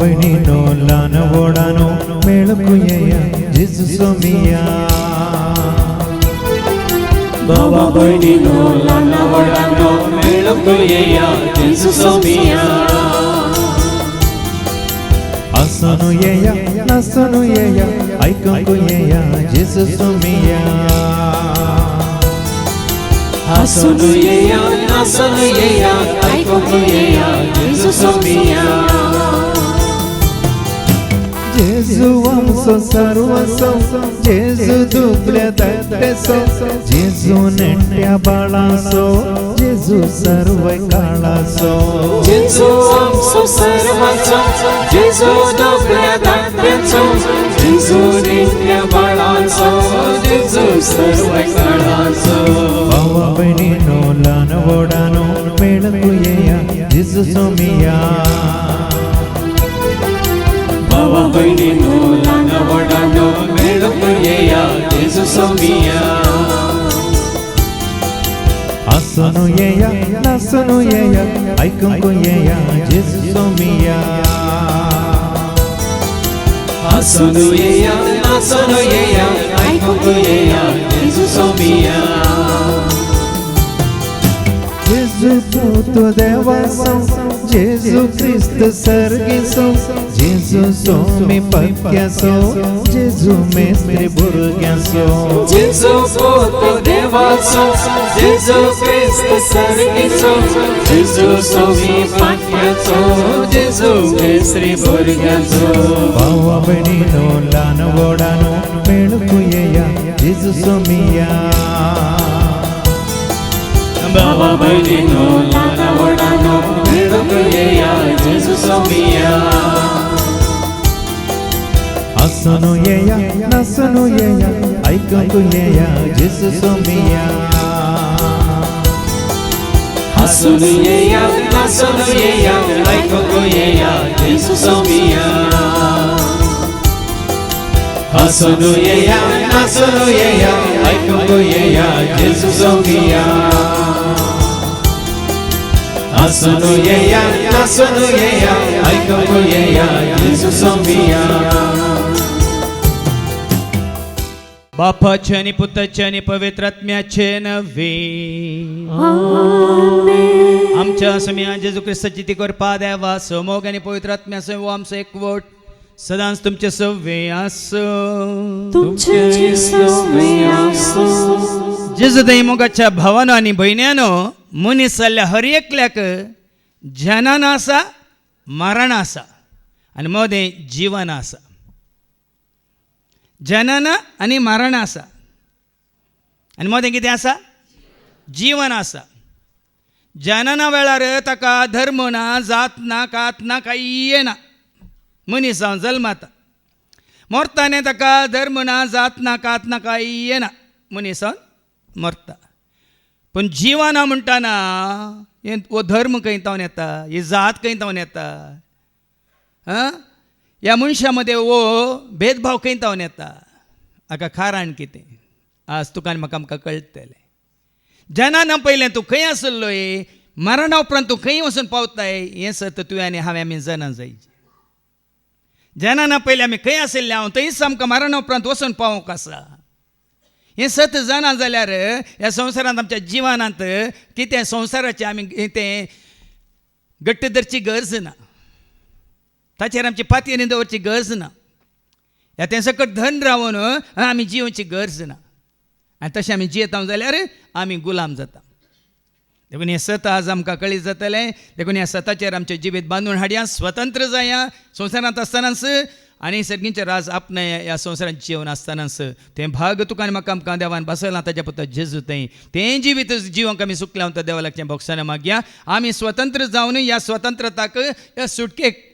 भयणीनो ल्हान व्हडानो मेळकू येया जेजू सोमिया भावा भयणीनो ल्हान व्हडानो मेळकू येया जेजू सोमिया हसून येया नाचून येया ऐकूंक येया जेजू सोमिया हसून येया नाचून येया ऐकूंक येया जेजू सोमिया जेजू आमचो सर्वस्व जेजू दुबळ्या धाकटेचो जेजू नेट्या बाळाचो जेजू सर्व काळाचो जेजू आमचो सर्वस्व जेजू दुबळ्या धाकटेचो जेजू नेट्या बाळाचो जेजू सर्व काळाचो भावा भयणीनो ल्हान व्हडानो मेळकू येया जेजू सोमिया भावा भयणीनो ल्हान व्हडानो मेळकू येया जेजू सोमिया हसून येया नाचून येया ऐकूंक येया जेजू सोमिया हसून येया नाचून येया ऐकूंक येया जेजू सोमिया जेजू पुतो देवाचो जेजू क्रिस्त सर्गीचो जेजू सोमी पक्क्याचो जेजू मेस्त्री भुरग्याचो जेजू पुतो देवाचो जेजू क्रिस्त सर्गीचो जेजू सोमी पक्क्याचो जेजू मेस्त्री भुरग्याचो भावा भयणीनो ल्हान व्हडानो मेळकू येया जेजू सोमिया भावा भयणीनो ल्हान व्हडानो मेळकू येया जेजू सोमिया हसून येया नाचून येया ऐकूंक येया जेजू सोमिया हसून येया नाचून येया ऐकूंक येया जेजू सोमिया हसून येया नाचून येया ऐकूंक येया जेजू सोमिया हसून येया नाचून येया ऐकूंक येया जेजू सोमिया बापाचे आणि पुत्राचे आणि पवित्र आत्म्याचे नवे आमच्या समिया जेजू ख्रिस्ताची ती कृपा देवा समोग आणि पवित्र आत्म्याचो आमचो एकवट सदांच तुमचे सव्वे आसो जेजू दही मोगाच्या भावानो आणि भयण्यानो मनीस जाल्ल्या हर एकल्याक जनान आसा मरण आसा आणि मदें जीवन आसा जनन आणि मरण आसा आणि मदें कितें आसा जीवन आसा जनना वेळार ताका धर्म ना जात ना कात ना कांय ना मनीस जावन जल्माता मरताने ताका धर्म ना जात ना कात ना कांय ना मनीस जावन मरता पण जिवाना म्हणटाना हो धर्म खंय तावन येता ही जात खंय तावन येता ह्या मनशा मदें हो भेदभाव खंय तावन येता हाका कारण कितें आज तुका आनी म्हाका आमकां कळटलें जनाना पयलें तूं खंय आसल्लो मरणा उपरांत तूं खंय वचून पावताय हें सत तुवें आनी हांवें आमी जाणा जायचें जनाना पयलीं आमी खंय आशिल्ले हांव थंयच आमकां मरणा उपरांत वचून पावोंक आसा हें सत जाणा जाल्यार ह्या संवसारांत आमच्या जिवनांत कितें संवसाराचें आमी तें घट्ट धरची गरज ना ताचेर आमची पातयेन दवरची गरज ना ह्या तें सकट धन रावून आमी जिवची गरज ना आनी तशें आमी जियेता जाल्यार आमी गुलाम जाता देखून हें सत आज आमकां कळीत जातलें देखून ह्या सताचेर आमचें जिवीत बांदून हाडया स्वतंत्र जाया संवसारांत आसतनाच आनी सर्गींचें राज आपणें ह्या संवसारांत जिवन आसतनाच तें भाग तुका आनी म्हाका आमकां देवान बसयलां ताच्या पुता जेजू तें जिवीत जिवंक आमी सुकल्या वता देवा लागचें भोगसाना मागया आमी स्वतंत्र जावन ह्या स्वतंत्रताक ह्या सुटकेक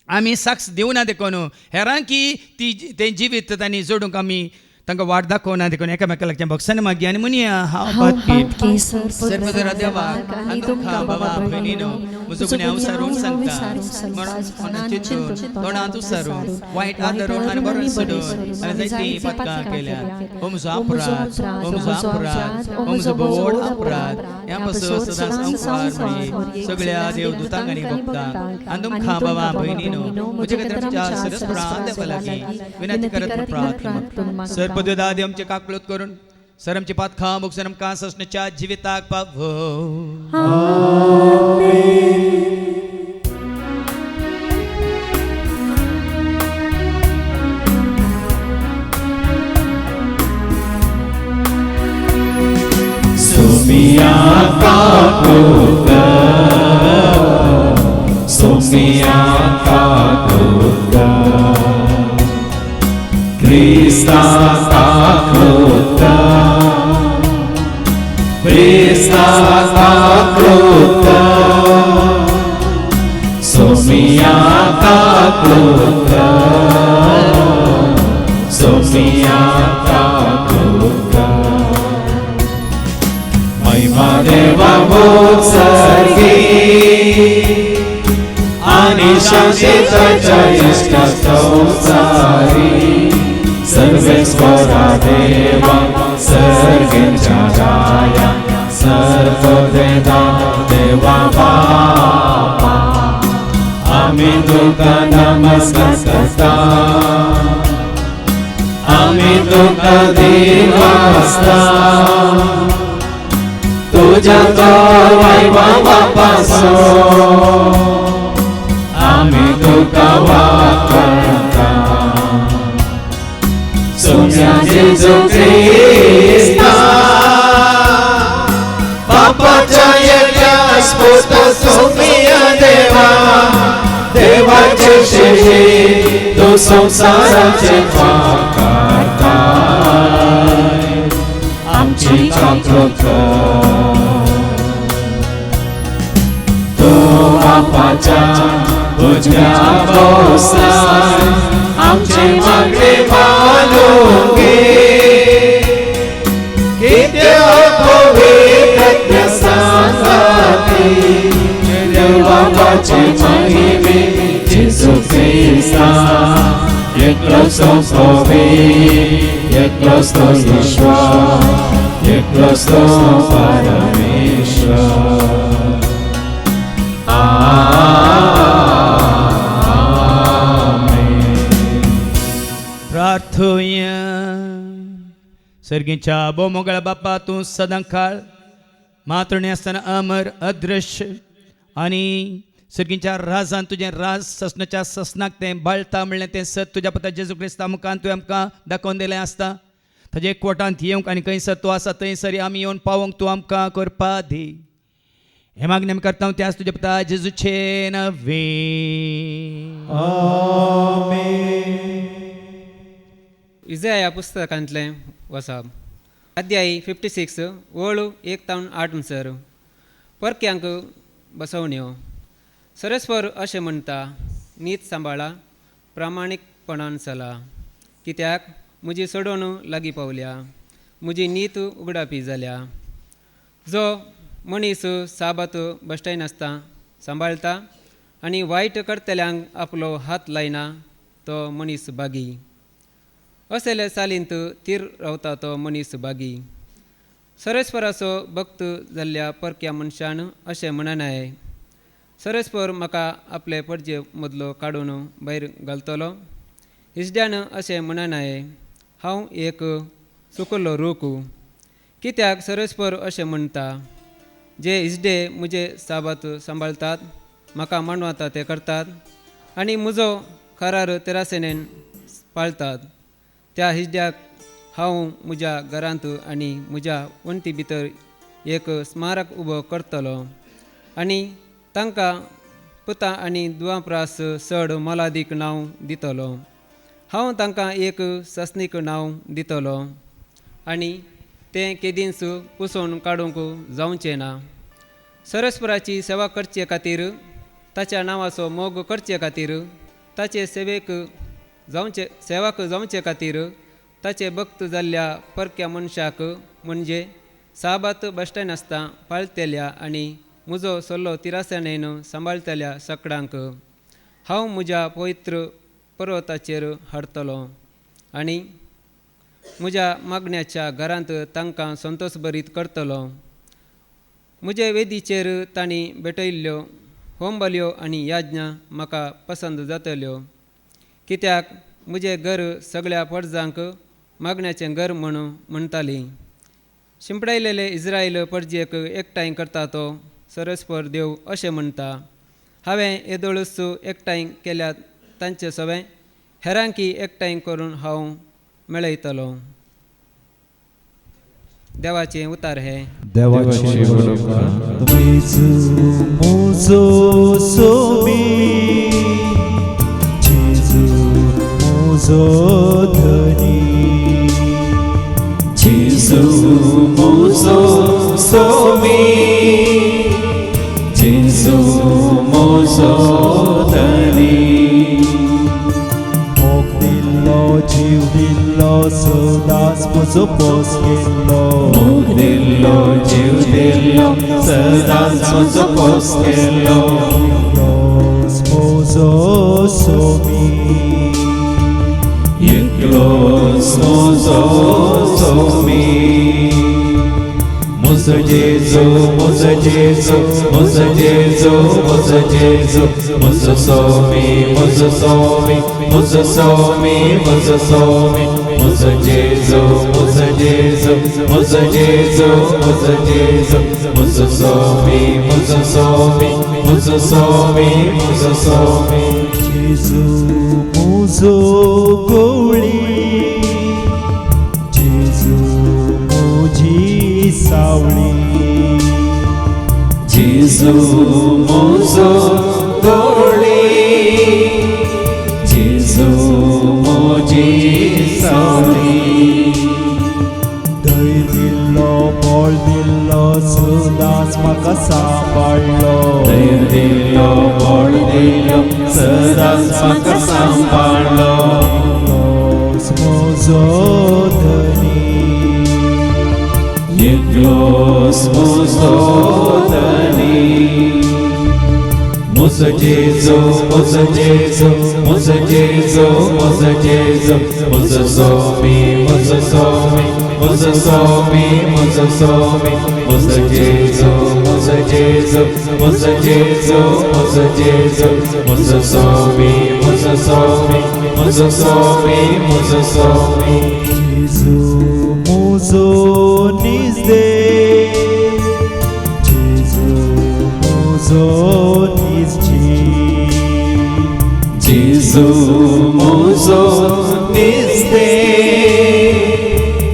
आमी साक्ष दिवना देखून हेरां की ती तें जिवीत तांणी जोडूंक आमी तांकां वाट दाखोवना देखून एकामेका लागचें भोगसाना मागया आनी म्हणया हांव सर्वोदरा देवा आनी तुमकां बाबा भयणीनो म्हजो गुन्यांव विसारून सांगता म्हणून चिंतून तोंडांत उसारून वायट आदरून आनी बरो सोडून आनी जायतीं पथकां केल्यात हो म्हजो अपराध हो म्हजो अपराध हो म्हजो व्हड अपराध ह्या पासून सदांच अंकुर म्हळी सगळ्या देवदूतांक आनी भक्तांक आनी तुमकां बाबा भयणीनो म्हजे खातीर तुमच्या सरस्वरांत देवा लागीं विनंती करत प्रार्थना सर पददादी आमचे काकळूत करून सर आमची पातखां मुगसर आमकां ससण्याच्या जिविताक पावो Sumia kakuka, Sumia kakuka, Krista kakuka, Krista kakuka, Sumia kakuka, Sumia kakuka. Deva Motsargi Ani Shantitacha Ishta Sausari Sarvesvara Deva Sargincha Jaya Sarvadeda Deva Baba Amituka Namaskasta Amituka Devasta तुझ्या तो वैभवा पासो आम्ही तुका वापरता सोम्या जेजू ख्रिस्ता बापाच्या येत्या स्फोट सोम्या देवा देवाचे शेषे तो संसाराचे पाकारता आमची काकूक तो बापाच्या उजव्या बोसाय आमचे मागणे मानून घे किती पवित्र संगती देवाचे महिमे जेजू ख्रिस्ता एकलोच एकलोच ईश्वर एकलोच परमेश्वर प्रार्थूया सर्गीच्या बोमोगळा बापा तूं सदां काळ मातृणी आसतना अमर अदृश्य आनी सर्गीच्या राजान तुजें राज ससनाच्या ससनाक तें बाळटा म्हणलें तें सत तुज्या पुता जेजू क्रिस्ता मुखान तुवें आमकां दाखोवन दिलें आसता ताजे एकवटांत येवंक आनी खंयसर तूं आसा थंयसर आमी येवन पावोंक तूं आमकां करपा दी हे मागणें आमी करता तें आसा तुज्या पुता जेजूचे नवे इजाया ह्या पुस्तकांतलें वचप अध्याय 56 वळू 1-8 सर परक्यांक बसवण्यो सरस्वर अशें म्हणटा नीत सांबाळा प्रामाणीकपणान चला कित्याक म्हजी सोडून लागीं पावल्या म्हजी नीत उगडापी जाल्या जो मनीस साबात बसताय नासता सांबाळटा आनी वायट करतल्यांक आपलो हात लायना तो मनीस बागी असले चालींत तीर रावता तो मनीस बागी सरस्वराचो भक्त जाल्ल्या परक्या मनशान अशें म्हणनाय सरस्वर म्हाका आपले पडजे मदलो काडून भायर घालतलो हिजड्यान अशें म्हणनाय हांव एक सुकल्लो रूख कित्याक सरस्वर अशें म्हणटा जे हिजडे म्हजे साबात सांबाळटात म्हाका मानवता ते करतात आनी म्हजो करार तेरासेनेन पाळतात त्या हिजड्याक हांव म्हज्या घरांत आनी म्हज्या वण्टी भितर एक स्मारक उबो करतलो आनी तांकां पुता आनी दुआप्रास चड मोलादीक नांव दितलो हांव तांकां एक ससनीक नांव दितलो आनी तें केदींच पुसून काडूंक जावचें ना सरस्वराची सेवा करचे खातीर ताच्या नांवाचो मोग करचे खातीर ताचे सेवेक जावचे खातीर ताचे भक्त जाल्ल्या परक्या मनशाक म्हणजे साबात बसताय नासता पाळतेल्या आनी म्हजो सल्लो तिरासणेन सांबाळतल्या सगळ्यांक हांव म्हज्या पवित्र पर्वताचेर हाडटलो आनी म्हज्या मागण्याच्या घरांत तांकां संतोश भरीत करतलो. म्हजे वेदीचेर तांणी भेटयल्ल्यो होमबल्यो आनी याज्ञा म्हाका पसंद जातल्यो, कित्याक म्हजें घर सगळ्या परजांक मागण्याचें घर म्हणून म्हणटालीं. शिंपडायलेले इस्रायल परजेक एकठांय करता तो सरस्पर देव अशें म्हणटा, हांवें येदोळस एकठांय केल्यात तांचे सवें हेरांकी एकठांय करून हांव मेळयतलो. देवाचें उतार हे. देवाची म्हजो सोमी जेजू म्हजो धनी जेजू म्हजो सोमी जेजू म्हजो धनी मोग दिल्लो जीव दिल्लो सदांच म्हजो पोस केल्लो मोग दिल्लो जीव दिल्लो सदांच म्हजो पोस केल्लो एकलोच म्हजो सोमी एकलोच म्हजो सोमी म्हजो जेजू म्हजो जेजू म्हजो जेजू म्हजो जेजू म्हजो सोमी म्हजो सोमी म्हजो सोमी म्हजो सोमी म्हजो जेजू म्हजो जेजू म्हजो जेजू म्हजो जेजू म्हजो सोमी म्हजो सोमी म्हजो सोमी म्हजो सोमी जेजू म्हजो गवळी जेजू म्हजी सावळी जेजू म्हजो गवळी जेजू म्हजी सावळी धैर्य दिल्लो बळ दिल्लो सदांच म्हाका सांबाळ्ळो धैर्य दिल्लो बळ दिल्लो सदांच म्हाका सांबाळ्ळो एकलोच म्हजो धनी एकलोच म्हजो धनी म्हजो जेजू म्हजो जेजू म्हजो जेजू म्हजो जेजू म्हजो सोमी म्हजो सोमी म्हजो सोमी म्हजो सोमी म्हजो जेजू म्हजो जेजू म्हजो जेजू म्हजो जेजू म्हजो सोमी म्हजो सोमी म्हजो सोमी म्हजो सोमी जेजू म्हजो निजदेव जेजू म्हजो निजजीव जेजू म्हजो निजदेव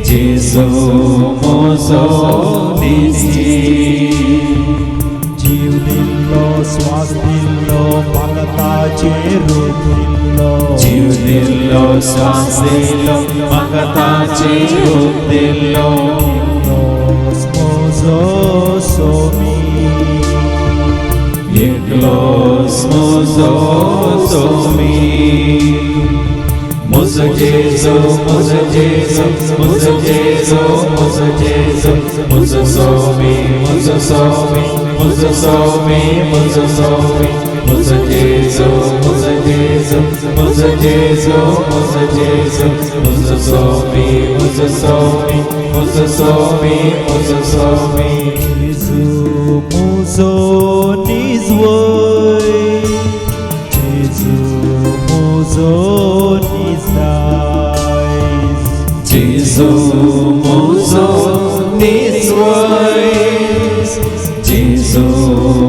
जेजू म्हजो निजजीव जीव दिल्लो स्वास दिल्लो म्हाका ताचें रूप दिल्लो जीव दिल्लो स्वास दिल्लो म्हाका ताचें रूप दिल्लो एकलोच म्हजो सोमी एकलोच म्हजो सोमी म्हजो जेजू म्हजो जेजू म्हजो जेजू म्हजो जेजू म्हजो सोमी म्हजो सोमी म्हजो सोमी म्हजो सोमी म्हजो जेजू म्हजो जेजू म्हजो जेजू म्हजो जेजू म्हजो सोमी म्हजो सोमी म्हजो सोमी म्हजो सोमी जेजू म्हजो निजवय जेजू म्हजो निजदायज जेजू म्हजो निजवय जेजू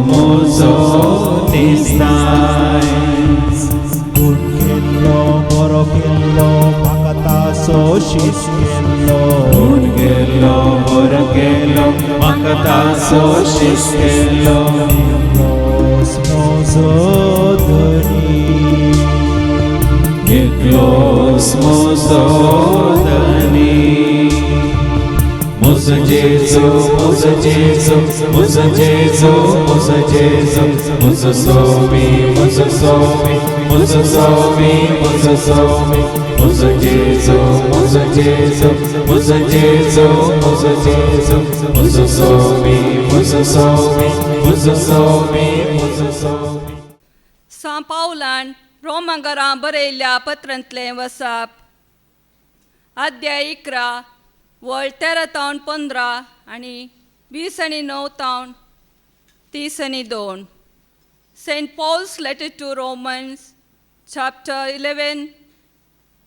म्हजो निजदायज गुण केल्लो बरो केल्लो म्हाका ताचो शीश केल्लो गुण केल्लो बरो केल्लो म्हाका ताचो शीश केल्लो एकलोच म्हजो धनी एकलोच म्हजो धनी म्हजो जेजू म्हजो जेजू म्हजो जेजू म्हजो जेजू म्हजो सोमी म्हजो सोमी म्हजो सोमी म्हजो सोमी म्हजो जेजू म्हजो जेजू म्हजो जेजू म्हजो जेजू म्हजो सोमी मुजसोमी मुजसोमी मुजसोमी. सा पावलान रोमांकारां बरयल्ल्या पत्रांतलें वचप अध्याय 11 वळ 13-15 आनी 20-9-30-2. St. Paul's letter to Romans chapter 11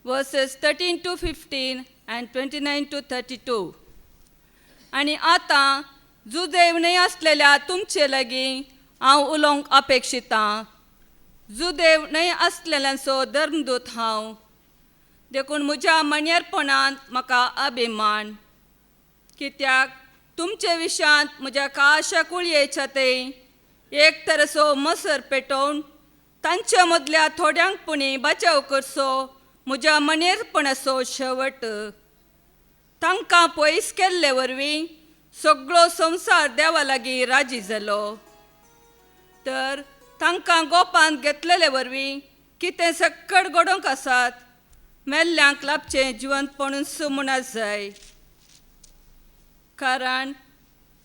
verses 13-15 and 29-32. आनी आतां जुदेव न्हय आसलेल्या तुमचे लागीं हांव उलोवंक अपेक्षितां. जुदेव न्हय आसलेल्यांचो धर्मदूत हांव, देखून म्हज्या मणियारपणांत म्हाका अभिमान. कित्याक तुमचे विशयांत म्हज्या काशा कुळयेच्या ते एक तरेचो मसर पेटोवन तांच्या मदल्या थोड्यांक पुणी बचाव करचो म्हज्या मणियारपणाचो शेवट. तांकां पयस केल्ले वरवीं सगळो संवसार देवा लागीं राजी जालो. तर तांकां गोपांत घेतलेले वरवीं कितें सक्कड घडोवंक आसात, मेल्ल्यांक लाभचें जिवंतपणून सुमूना जाय. कारण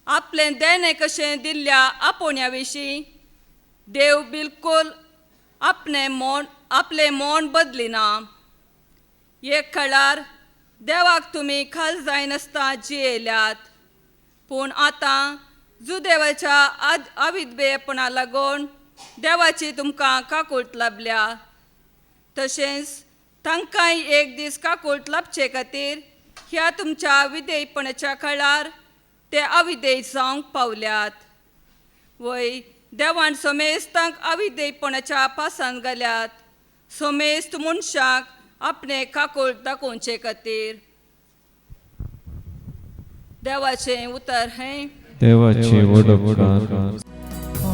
आपलें देणें कशें दिल्ल्या आपोवण्या विशीं देव बिलकूल आपलें मोन बदलिना. एक काळार देवाक तुमी खाल जायनासता जियेल्यात, पूण आतां जुदेवाच्या अविधवेयपणा लागून देवाची तुमकां काकूळट लाभल्या. तशेंच तांकांय एक दीस काकूळट लाभचे खातीर ह्या तुमच्या विधेयपणाच्या काळार ते अविधेय जावंक पावल्यात. वय देवान सोमेस्तांक अविधेयपणाच्या पासान घाल्यात, सोमेस्त मनशाक आपणे काकूळट दाखोवचे खातीर. देवाचें उतर हें देवाची वडोवकार.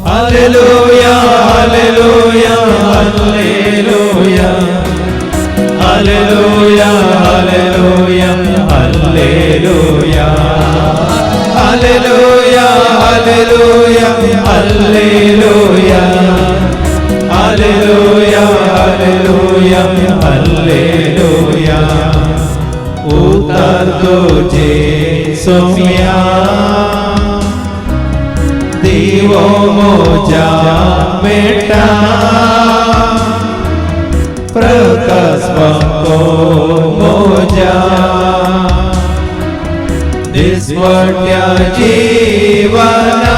Hallelujah hallelujah hallelujah hallelujah hallelujah hallelujah hallelujah hallelujah hallelujah hallelujah hallelujah hallelujah. उतर तुझे सोम्या दिवो मोजा बेटा प्रकाश पंको मोजा दिसवट्या जीवना.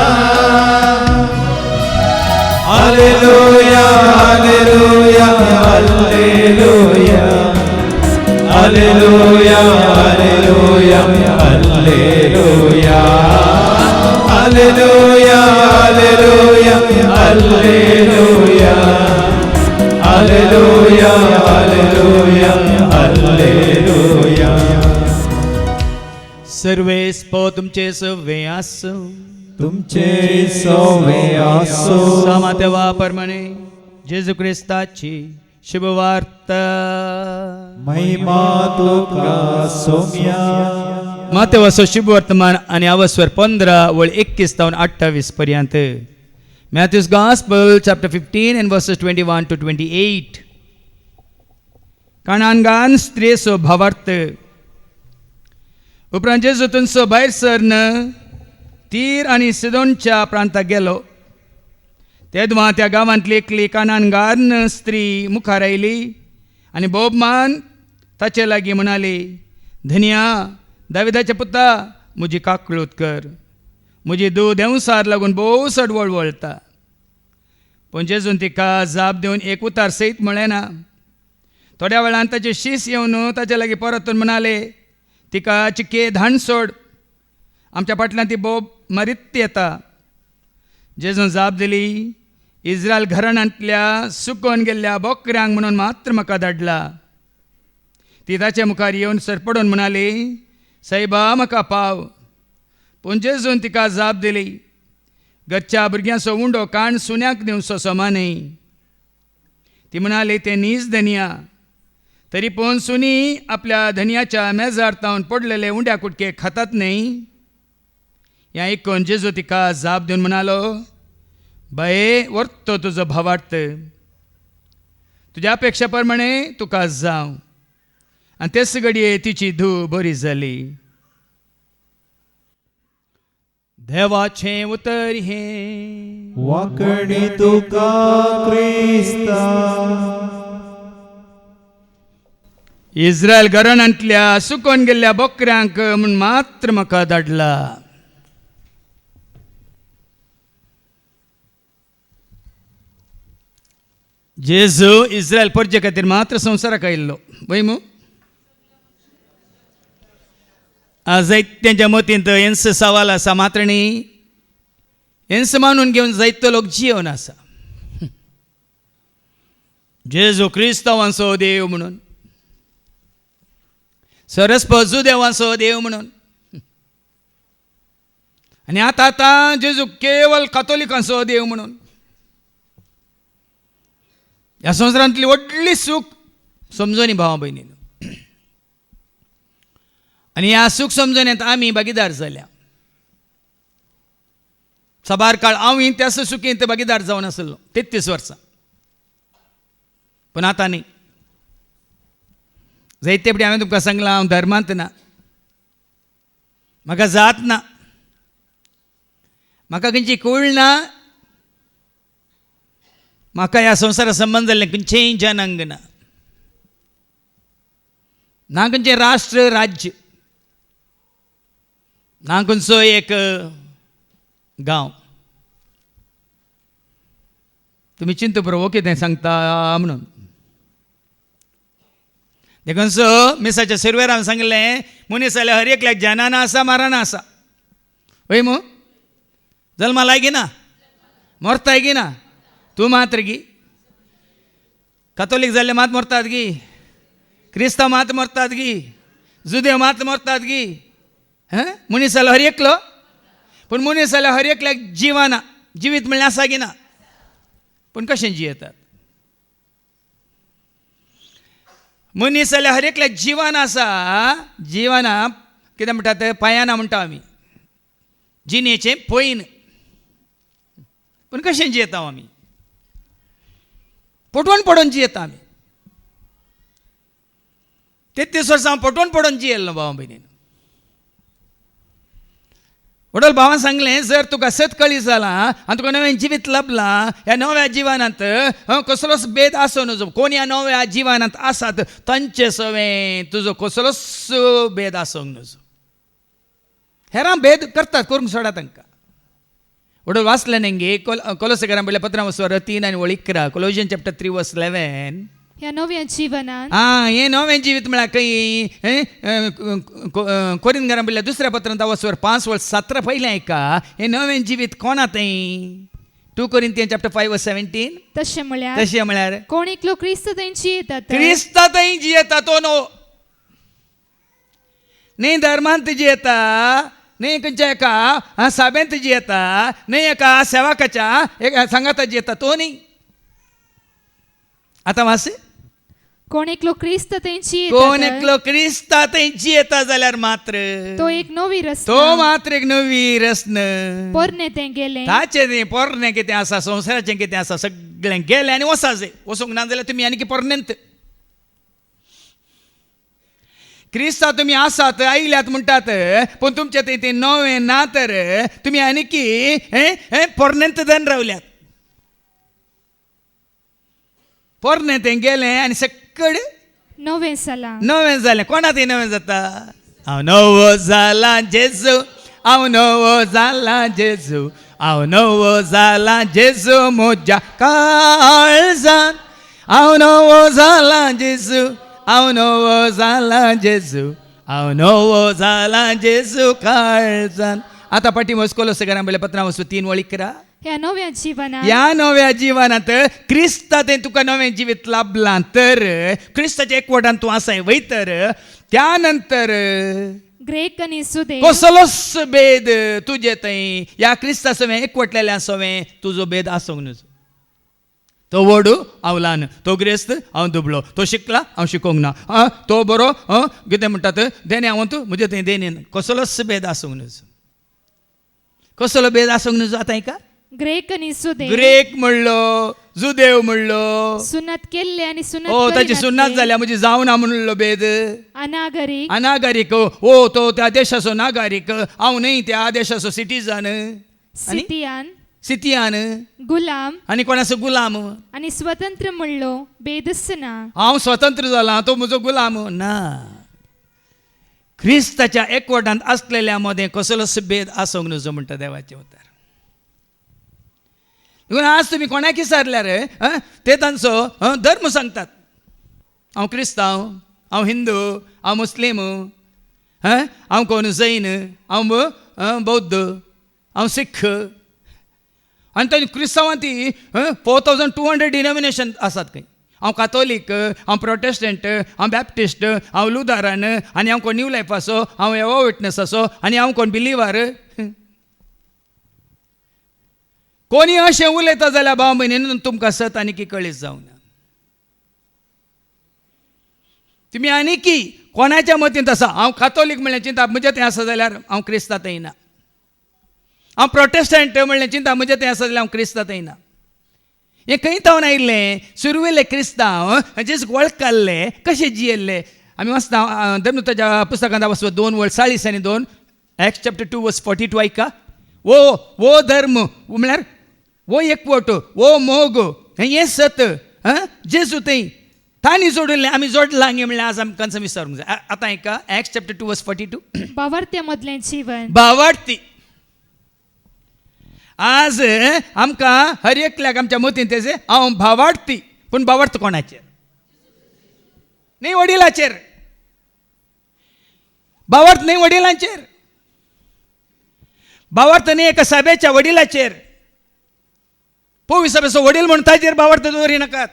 Hallelujah hallelujah hallelujah hallelujah hallelujah hallelujah hallelujah hallelujah hallelujah hallelujah hallelujah hallelujah. सर्वे स्पो तुमचे सवे आसो, तुमचे सवे आसो. सामातेवा परमणे जेजू क्रिस्ताची शुभवार्ता. महिमा तुका सोम्या. मातेवाचो शुभ वर्तमान आणि अवस्वर 15 वळ 21-28 पर्यंत. Matthew's Gospel chapter 15 and verses 21-28. कानानगान स्त्रीचो भावार्थ. उपरांत जेजू थंयसो भायर सरन तीर आनी सिदोनच्या प्रांताक गेलो. तेदवा त्या गांवांतली एकली कानानगान स्त्री मुखार आयली आनी बोबमान ताचे लागीं म्हणाली, धन्या दाविदाच्या पुता, म्हजी काकळूत कर. म्हजी दूद देंवसार लागून बोसड वळवळटा. पूण जेजून तिका जाप दिवन एक उतार सयत म्हळें ना. थोड्या वेळान ताचे शीस येवन ताचे लागीं परतून म्हणाले, तिका चिके धाण सोड, आमच्या फाटल्यान ती बोब मरीत येता. जेजून जाप दिली, इस्रायल घराण्यांतल्या सुकोवन गेल्ल्या बोकऱ्यांक म्हणून मात्र म्हाका धाडला. ती ताचे मुखार येवन सरपडून म्हणाली, सायबा म्हाका पाव. पूण जेजून तिका जाप दिली, घरच्या भुरग्यांचो उंडो काण सुन्याक दिवचो समान न्हय. ती म्हणाली, ते नीज धनिया. तरी पूण सुनी आपल्या धनियाच्या मेजार तावन पडलेले उंड्या कुटके खातात न्हय. ह्या आयकून जेजू तिका जाप दिवन म्हणालो, बाये व्हरतो तुजो भावार्थ, तुज्या अपेक्षा प्रमाणे तुका जावं. आनी तेच घडये तिची धूव बरी जाली. देवाचें उतर हे वाकडी तुका क्रिस्ता इस्रायल घराण्यांतल्या सुकोन गेल्ल्या बकऱ्यांक म्हूण मात्र म्हाका धाडला. जेजू इस्रायल परजे खातीर मात्र संवसाराक आयिल्लो वय मू. जायत्यांच्या मतींत हेंस सवाल आसा मात्र न्ही हेंस मानून घेवन जायतो लोक जियोन आसा. जेजू क्रिस्तांवांचो देव म्हणून, सरस्पजू देवाचो देव म्हणून, आनी आतां जेजू केवळ कातोलिकांचो देव म्हणून. ह्या संवसारांतली व्हडली सूख समजोनी भावा भयणीनो. आनी ह्या सूख समजोनेंत आमी भागीदार जाल्या. सबार काळ हांवूय त्याच सुखींत भागीदार जावन आसलो 33 वर्सां, पूण आतां न्ही. जायते फावटी हांवें तुमकां सांगलां हांव धर्मांत ना, म्हाका जात ना, म्हाका खंयची कूळ ना, म्हाका ह्या संवसारा संबंद जाल्लें खंयचेंय जनांग ना, ना खंयचें राष्ट्र राज्य, ना खंयचो एक गांव. तुमी चिंतू पुरो कितें सांगता म्हणून. देखून मिसाच्या सुरवेर हांवें सांगलें मनीस जाल्यार हर एकल्याक जनाना आसा माराना आसा वय मू. जल्मा लागी ना, मोरताय गी ना, तूं मात्र गी. कातोलीक जाल्ले मात मरतात गी, क्रिस्तांव मात मरतात गी, जुदेव मात मरतात गी. मनीस जाल्यार हर एकलो, पूण मनीस जाल्यार हर एकल्याक जिवाना, जिवीत म्हणल्यार आसा गी ना, पूण कशें जियेतात. मनीस जाल्यार हर एकल्याक जिवान आसा. जिवाना कितें म्हणटात पांयाना म्हणटा आमी, जिणेचें पयन, पूण कशें जियेता आमी. पटवून पडोवन जियेता आमी. 33 वर्सां हांव पटवून पडोवन जियेल्लो भावा भयणीन. वडोल भावान सांगलें जर तुका सतकळी जालां आनी तुका नवें जिवीत लाभलां, ह्या नव्या जिवानांत कसलोच भेद आसूं नजो. कोण ह्या नव्या जिवानांत आसात तांचे सवें तुजो कसलोच भेद आसूंक नजो. हेरां भेद करतात, करूंक सोडा तांकां. वडोल वाचलें नेंगे कोलोसेकारां पयल्या पत्रां 3 आनी 11, कोलोजियन चॅप्टर 3 वर्स 11. ह्या नव्या जीवनांत हें नवें जिवीत म्हळ्यार खंय कोरिंथकारां पयल्या दुसऱ्या पत्रांत 5 वर्स 17 पयलें आयका. हें नवें जिवीत कोणा तें 2 कोरिंथियन चॅप्टर 5 वर्स 17. तशें म्हळ्यार कोण एकलो क्रिस्त तेंची येतात, क्रिस्ता थंय जियेता तो न्हू. न्ही धर्मांत जियेता, न्ही खंयच्या एका साबेंत जियेता, न्ही एका सेवाकाच्या एका सांगाता जियेता तो न्ही. आतां वास. कोण एकलो क्रिस्त तेंची कोण एकलो क्रिस्ता थंय जियेता जाल्यार मात्र तो एक नवी रस, तो मात्र एक नवी रसन. पोरणे तें गेलें, ताचें न्ही पोरणें कितें आसा, संवसाराचें कितें आसा, सगळें गेलें आनी वसाजे. वसूंक ना जाल्यार तुमी आनी पोरणेंत. क्रिस्ता तुमी आसात, आयल्यात म्हणटात, पूण तुमचें तें नवें ना तर तुमी आनीकी पोरणेंत जावन रावल्यात. पोरणें तें गेलें आनी सकड नवें जालां. नवें जालें. कोणा तें नवें जाता. हांव नवो जाला जेजू, हांव नवो जाला जेजू, हांव नवो जाला जेजू म्हज्या काळजान. हांव नवो जाला जेजू, हांव नवो जाला जेजू, हांव नवो जाला जेजू काळजान. आतां पाटी कोलोसेकारां पयल्या पत्रां 3 वळी करा. ह्या नव्या जीवनांत, ह्या नव्या जिवानांत क्रिस्ता तें तुका नवें जिवीत लाभलां तर, क्रिस्ताच्या एकवटान तूं आसाय वय तर, त्या नंतर ग्रेक आनी सुदेव कसलोच भेद तुजे थंय ह्या क्रिस्ता सवें एकवटलेल्या सवें तुजो भेद आसूंक नजो. तो व्हडू हांव ल्हान, तो ग्रेस्त हांव दुबळो, तो शिकला हांव शिकोंक ना, तो बरो कितें म्हणटात देणे हांव तूं म्हजे थंय देणे. कसलोच भेद आसूंक नजो. कसलो भेद आसूंक नजो. आतां हाका ग्रेक आणि सुदेव, ग्रेक म्हणलो, जुदेव म्हणलो, सुन्नत केल्ले आणि सुन्नत ओ त्याची करिनातले, सुन्नात जाल्या म्हणजे जाऊ ना म्हणलो बेद, अनागरिक, अनागरिक, ओ तो त्या देशाचो नागरिक, हांव न्ही त्या देशाचो सिटीजन, आणि सितियान, गुलाम आणि कोणाचो गुलाम, आणि स्वतंत्र म्हणलो बेदस ना. हांव स्वतंत्र जाला तो म्हजो गुलाम ना. ख्रिस्ताच्या एकवटांत असलेल्या मध्ये कसलोच भेद आसूंक नजो म्हणटा देवाचे उतर. देखून आज तुम्ही कोणाक विचारल्यार ते तांचो धर्म सांगतात. हांव क्रिस्तांव, हांव हिंदू, हांव मुस्लीम, हांव कोण जैन, हांव बौद्ध, हांव सिख, आनी थंय क्रिस्तांवांती 4200 डिनॉमिनेशन आसात खंय. हांव कातोलीक, हांव प्रोटेस्टंट, हांव बॅप्टिस्ट, हांव लुथरान, आनी हांव कोण न्यू लायफ आसो, हांव एवो विटनस आसो, आनी हांव कोण बिलिवर. कोणी अशें उलयता जाल्यार भाव भयणीन तुमकां सत आनी की कळीत जावना. तुमी आनी की कोणाच्या मतींत आसा. हांव कातोलीक म्हणलें चिंता म्हजें तें आसा जाल्यार हांव क्रिस्तांत येना. हांव प्रोटेस्टंट म्हणलें चिंता म्हजें तें आसा जाल्यार हांव क्रिस्तांत येना. हें खंय तावन आयिल्लें सुरवेले क्रिस्तांव जेजूक वळखले कशें जियेल्ले. आमी वाचता धर्मदूताच्या पुस्तकांत वाचता 2 वर्स 40 आनी 2 Acts chapter 2 verse 42 ऐका. वो धर्म म्हळ्यार वो एकवट, वो मोग, हें सत जेजू थंय तांणी जोडिल्लें आमी जोडलां गे म्हणल्यार आज आमकां विचारूंक जाय. आतां ऐका Acts chapter 2 verse 42. भावार्थ्या मदलें जीवन, भावार्थी. आज आमकां हर एकल्याक आमच्या मतीन तेजे हांव भावार्थी. पूण भावार्थ कोणाचेर? न्ही वडिलाचेर. भावार्थ न्ही वडिलांचेर. भावार्थ न्ही एका सभेच्या वडिलाचेर. पवित्र सभेचो वडील म्हणून ताचेर भावार्थ दवरी नाकात.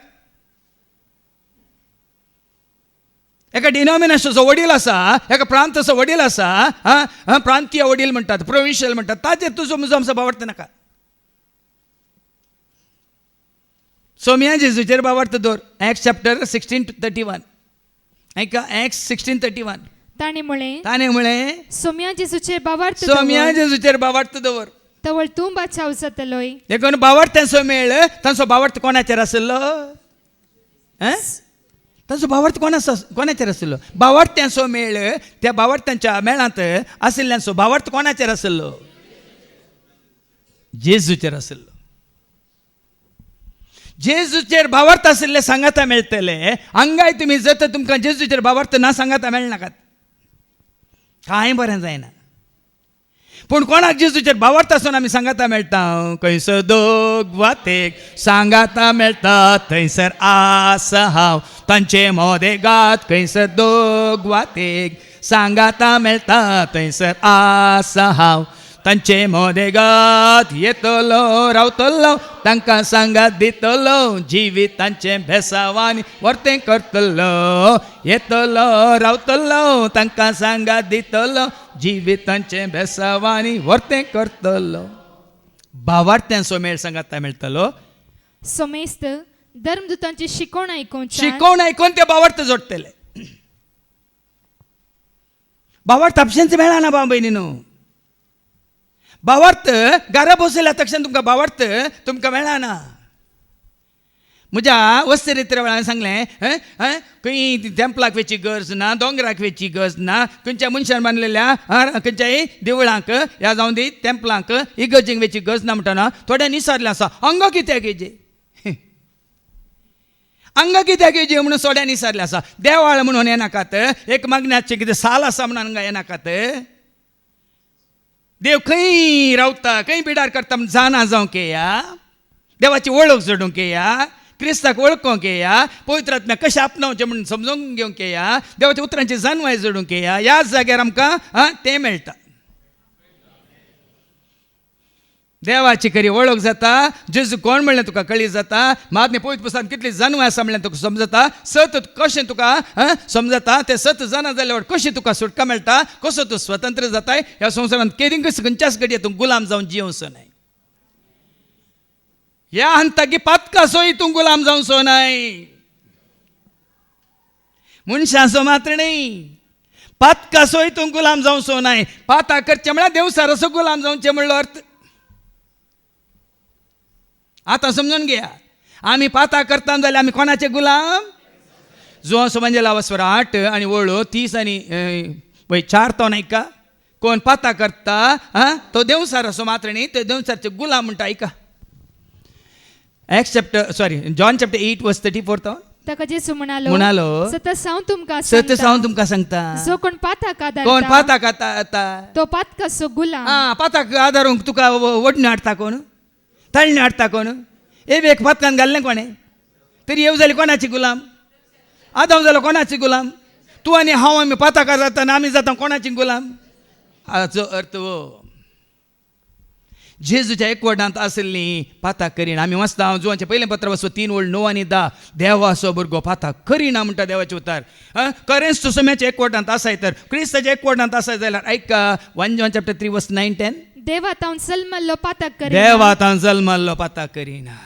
एका डिनॉमिनेशनचो वडील आसा, एका प्रांताचो वडील आसा, प्रांतीय वडील म्हणटात, प्रोविन्शियल म्हणटात, ताचेर तुजो म्हजो आमचो भावार्थ नाका. सोम्या जेजूचेर भावार्थ दवर. Acts chapter 16:31 ऐका. Acts 16:31. ताणे म्हळें सोम्या जेजूचेर भावार्थ सोम्या जेजूचेर भावार्थ दवर. तवळ तूं बाचाव जातलोय. देखून भावार्थ्यांचो मेळ तांचो भावार्थ कोणाचेर आसलो? तांचो भावार्थ कोणाचेर आसलो? भावार्थ्यांचो मेळ त्या भावार्थ्यांच्या मेळांत आशिल्ल्यांचो भावार्थ कोणाचेर आसलो? जेजूचेर आसलो. जेजूचेर भावार्थ आशिल्ले सांगाता मेळटले. हांगाय तुमी जर तर तुमकां जेजूचेर भावार्थ ना सांगाता मेळनाकात, कांय बरें जायना. पूण कोणाक जेजूचेर भावार्थ आसून आमी सांगाता मेळटा, खंयसर दोग वा तेग सांगाता मेळटा थंयसर आसा हांव. तांचे मोदेगात खंयसर दोग वा तेग सांगाता मेळटा थंयसर आसा हांव. तांचे मोदेगात येतलो रावतलो, तांकां सांगात दितलो, जिवीत तांचे भेसावांनी वर्तें करतलो. येतलो रावतलो, तांकां सांगात दितलो, जिवीत तांचे भेसावांनी वर्तें करतलो. भावार्थ्यांचो मेळ सांगाता मेळटलो. सोमेस्त धर्मदूतांची शिकवण ऐकून ते भावार्थ जोडटले. भावार्थ आपशांचे मेळना भाव भयणीनो. भावार्थ घरा बसयल्या तक्षण तुमकां भावार्थ तुमकां मेळना. म्हज्या वस्तिरित्रे वेळार सांगलें खंय टेंपलाक वेची गरज ना, दोंगराक वेची गरज ना, खंयच्या मनशान बांदलेल्या खंयच्याय देवळांक या जावं दी टेंपलांक इगर्जेक वेची गरज ना म्हणटना थोड्या विचारलें आसा हांगा कित्याक येजे, हांगा कित्याक येजे म्हणून सोड्यान विचारलें आसा. देवाळ म्हणून येनाकात, एक मागण्याचें कितें साल आसा म्हणून हांगा येनाकात. देव खंय रावता, खंय बिडार करता म्हण जाणा जावंक येया, देवाची वळख जोडूंक येया, क्रिस्ताक वळखोंक येया, पवित्र आत्म्याक कशें आपणावचें म्हणून समजूंक घेवंक येया, देवाच्या उतरांची जाणवाय जोडूंक येया. ह्याच जाग्यार आमकां तें मेळटा. देवाची खरी वळख जाता. जेजू कोण म्हणलें तुका कळी जाता. महात्म्य पवित्र पुस्तकांत कितली जाणवाय आसा म्हणलें तुका समजता. सत कशें तुका समजता. तें सत जाणा जाल्यार कशी तुका सुटका मेळटा, कसो तूं स्वतंत्र जाताय. ह्या संवसारांत केदींच खंयच्याच घडये तूं गुलाम जावन जियोंचो न्हय. ह्या हंताकी पातकासोय तूं गुलाम जावचो न्हय. मनशाचो मात्र न्हय, पातकासोय तूं गुलाम जावचो न्हय. पाता करचें म्हळ्यार देवसाराचो गुलाम जावचें म्हणलो अर्थ. आता समजून घ्या, आम्ही पाता करता जाल्यार आमी कोणाचे गुलाम? जो असो म्हणजे लावस्वर 8 आणि वळो 30 आणि 4 तो नाही का, कोण पाता करता तो देवसार असो मात्र न्ही, ते देवसारचे गुलाम म्हणटा. ऐका जॉन चॅप्टर 8 वर्स 34 तो ताका जेसू म्हणालो, सतत हांव तुमकां सत्य सांगून तुमकां सांगता, जो कोण पाताक कोण आदारता पाता खाता तो पातकाचो गुलाम. पाताक आदारूंक तुका वडणी हाडटा कोण, तळणी हाडटा कोण, एक पातकान घाल्लें कोणे, तरी येव जाली कोणाची गुलाम? आदाम जालो कोणाची गुलाम? तूं आनी हांव आमी पाताकार जाता आनी आमी जाता कोणाची गुलाम? हाचो अर्थ हो, जेजूच्या एकवटांत आसली पाताक करीना. आमी वाचता जुवांचे पयलें पत्र वाचो 3 वळ 9 आनी 10, देवाचो भुरगो पाताक करिना म्हणटा देवाचे उतार. खरेंच तूं सोम्याच्या एकवटांत आसाय तर, क्रिस्ताच्या एकवटांत आसाय जाल्यार ऐका 1 John chapter 3 verse 9-10, देवात हांव जल्मल्लो पाताक करिना. देवात जल्मल्लो पाताक करिना.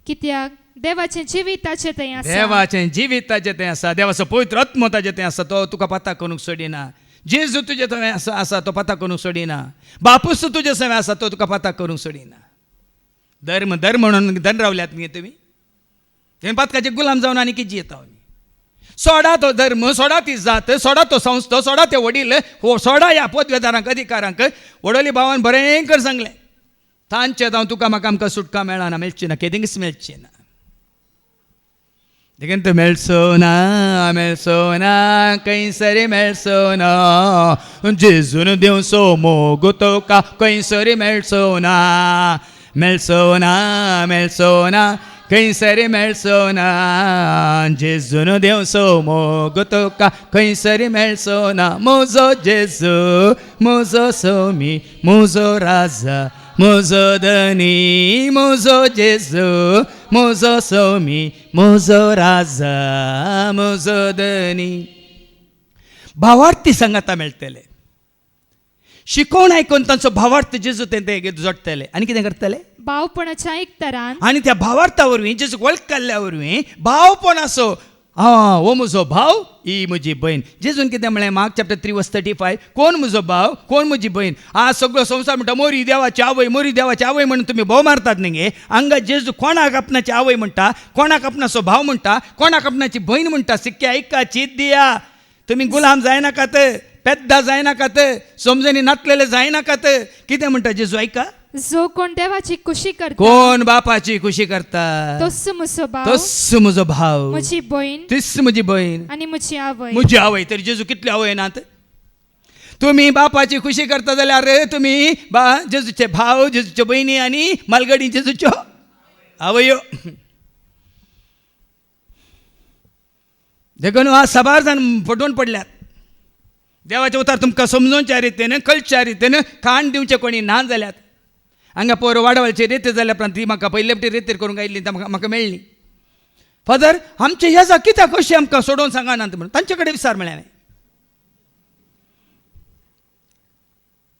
कित्याक देवाचें जिविताचें तें आसा. देवाचें जिविताचें तें आसा, देवाचो पवित्र आत्मो ताचें तें आसा, तो तुका पाताक करूंक सोडिना. जेजू तुजे थंय आसा तो पाताक करूंक सोडिना. बापूस तुजे थंय आसा तो तुका पाताक करूंक सोडिना. धर्म म्हणून धन रावल्यात न्ही तुमी, पातकाचे गुलाम जावन आनी कितें येता? सोडा तो धर्म, सोडा ती जात, सोडा तो संस्था, सोडा ते वडील, सोडा ह्या पदवेदारांक अधिकारांक. वडोली भावान बरें सांगलें, तांचे जावन तुका म्हाका आमकां सुटका मेळना, मेळची ना, केदींच मेळची ना. देखीन तो मेळचो ना खंयसरी मेळचो ना, जेजून देवचो मोग तुका खंयसरी मेळचो ना खंयसरी मेळचो ना, जेजून देवचो मोग तुका खंयसरी मेळचो ना. म्हजो जेजू, म्हजो सोमी, म्हजो राजा, म्हजो धनी, म्हजो जेजू, म्हजो सोमी, म्हजो राजा, म्हजो धनी. भावार्थी संगता मेळटले, शिकोवन आयकून तांचो भावार्थ जेजू ते जोडटले आनी कितें करतले? भावपणाच्या एकतरान. आनी त्या भावार्था वरवीं जेजूक वळख काडल्या वरवीं भावपण असो, हो म्हजो भाव, ही म्हजी भयण. जेजून कितें म्हळें मार्क चॅप्टर 3 verse 35, कोण म्हजो भाव, कोण म्हजी भयण. आज सगळो संवसार म्हणटा मोरी देवाची आवय म्हणून तुम्ही भाव मारतात न्ही. हांगा जेजू कोणाक आपणाची आवय म्हणटा, कोणाक आपणाचो भाव म्हणटा, कोणाक आपणाची भयण म्हणटा. सिक्के ऐका, चीत दिया. तुम्ही गुलाम जायनाकात, पेद्दा जायनाकात, समजणी नातलेले जायनाकात. कितें म्हणटा जेजू? ऐका, जो कोण देवाची खुशी करता, कोण बापाची खुशी करता, तोच म्हजो भाव, तोच म्हजो भाव, म्हजी भयण, तीच म्हजी भयण आनी म्हजी आवय. म्हजी आवय. तरी जेजू कितले आवय नात? तुम्ही बापाची खुशी करता जाल्यार तुम्ही जेजूचे भाव, जेजूच्यो भयणी आनी मालगडी जेजूच्यो आवयो. देखून आज साबार जाण फटवून पडल्यात. देवाचे उतार तुमकां समजोवच्या रितीन, कळच्या रितीन खाण दिवचे कोणी ना जाल्यात. हांगा पोर वाडवाळची रेती जाल्या उपरांत ती म्हाका पयले फावटी रेतीर करूंक आयिल्ली, म्हाका मेळ्ळी. फादर आमचे ह्या कित्याक कशी आमकां सोडोवन सांगानात म्हणून तांचे कडेन विचार म्हळें.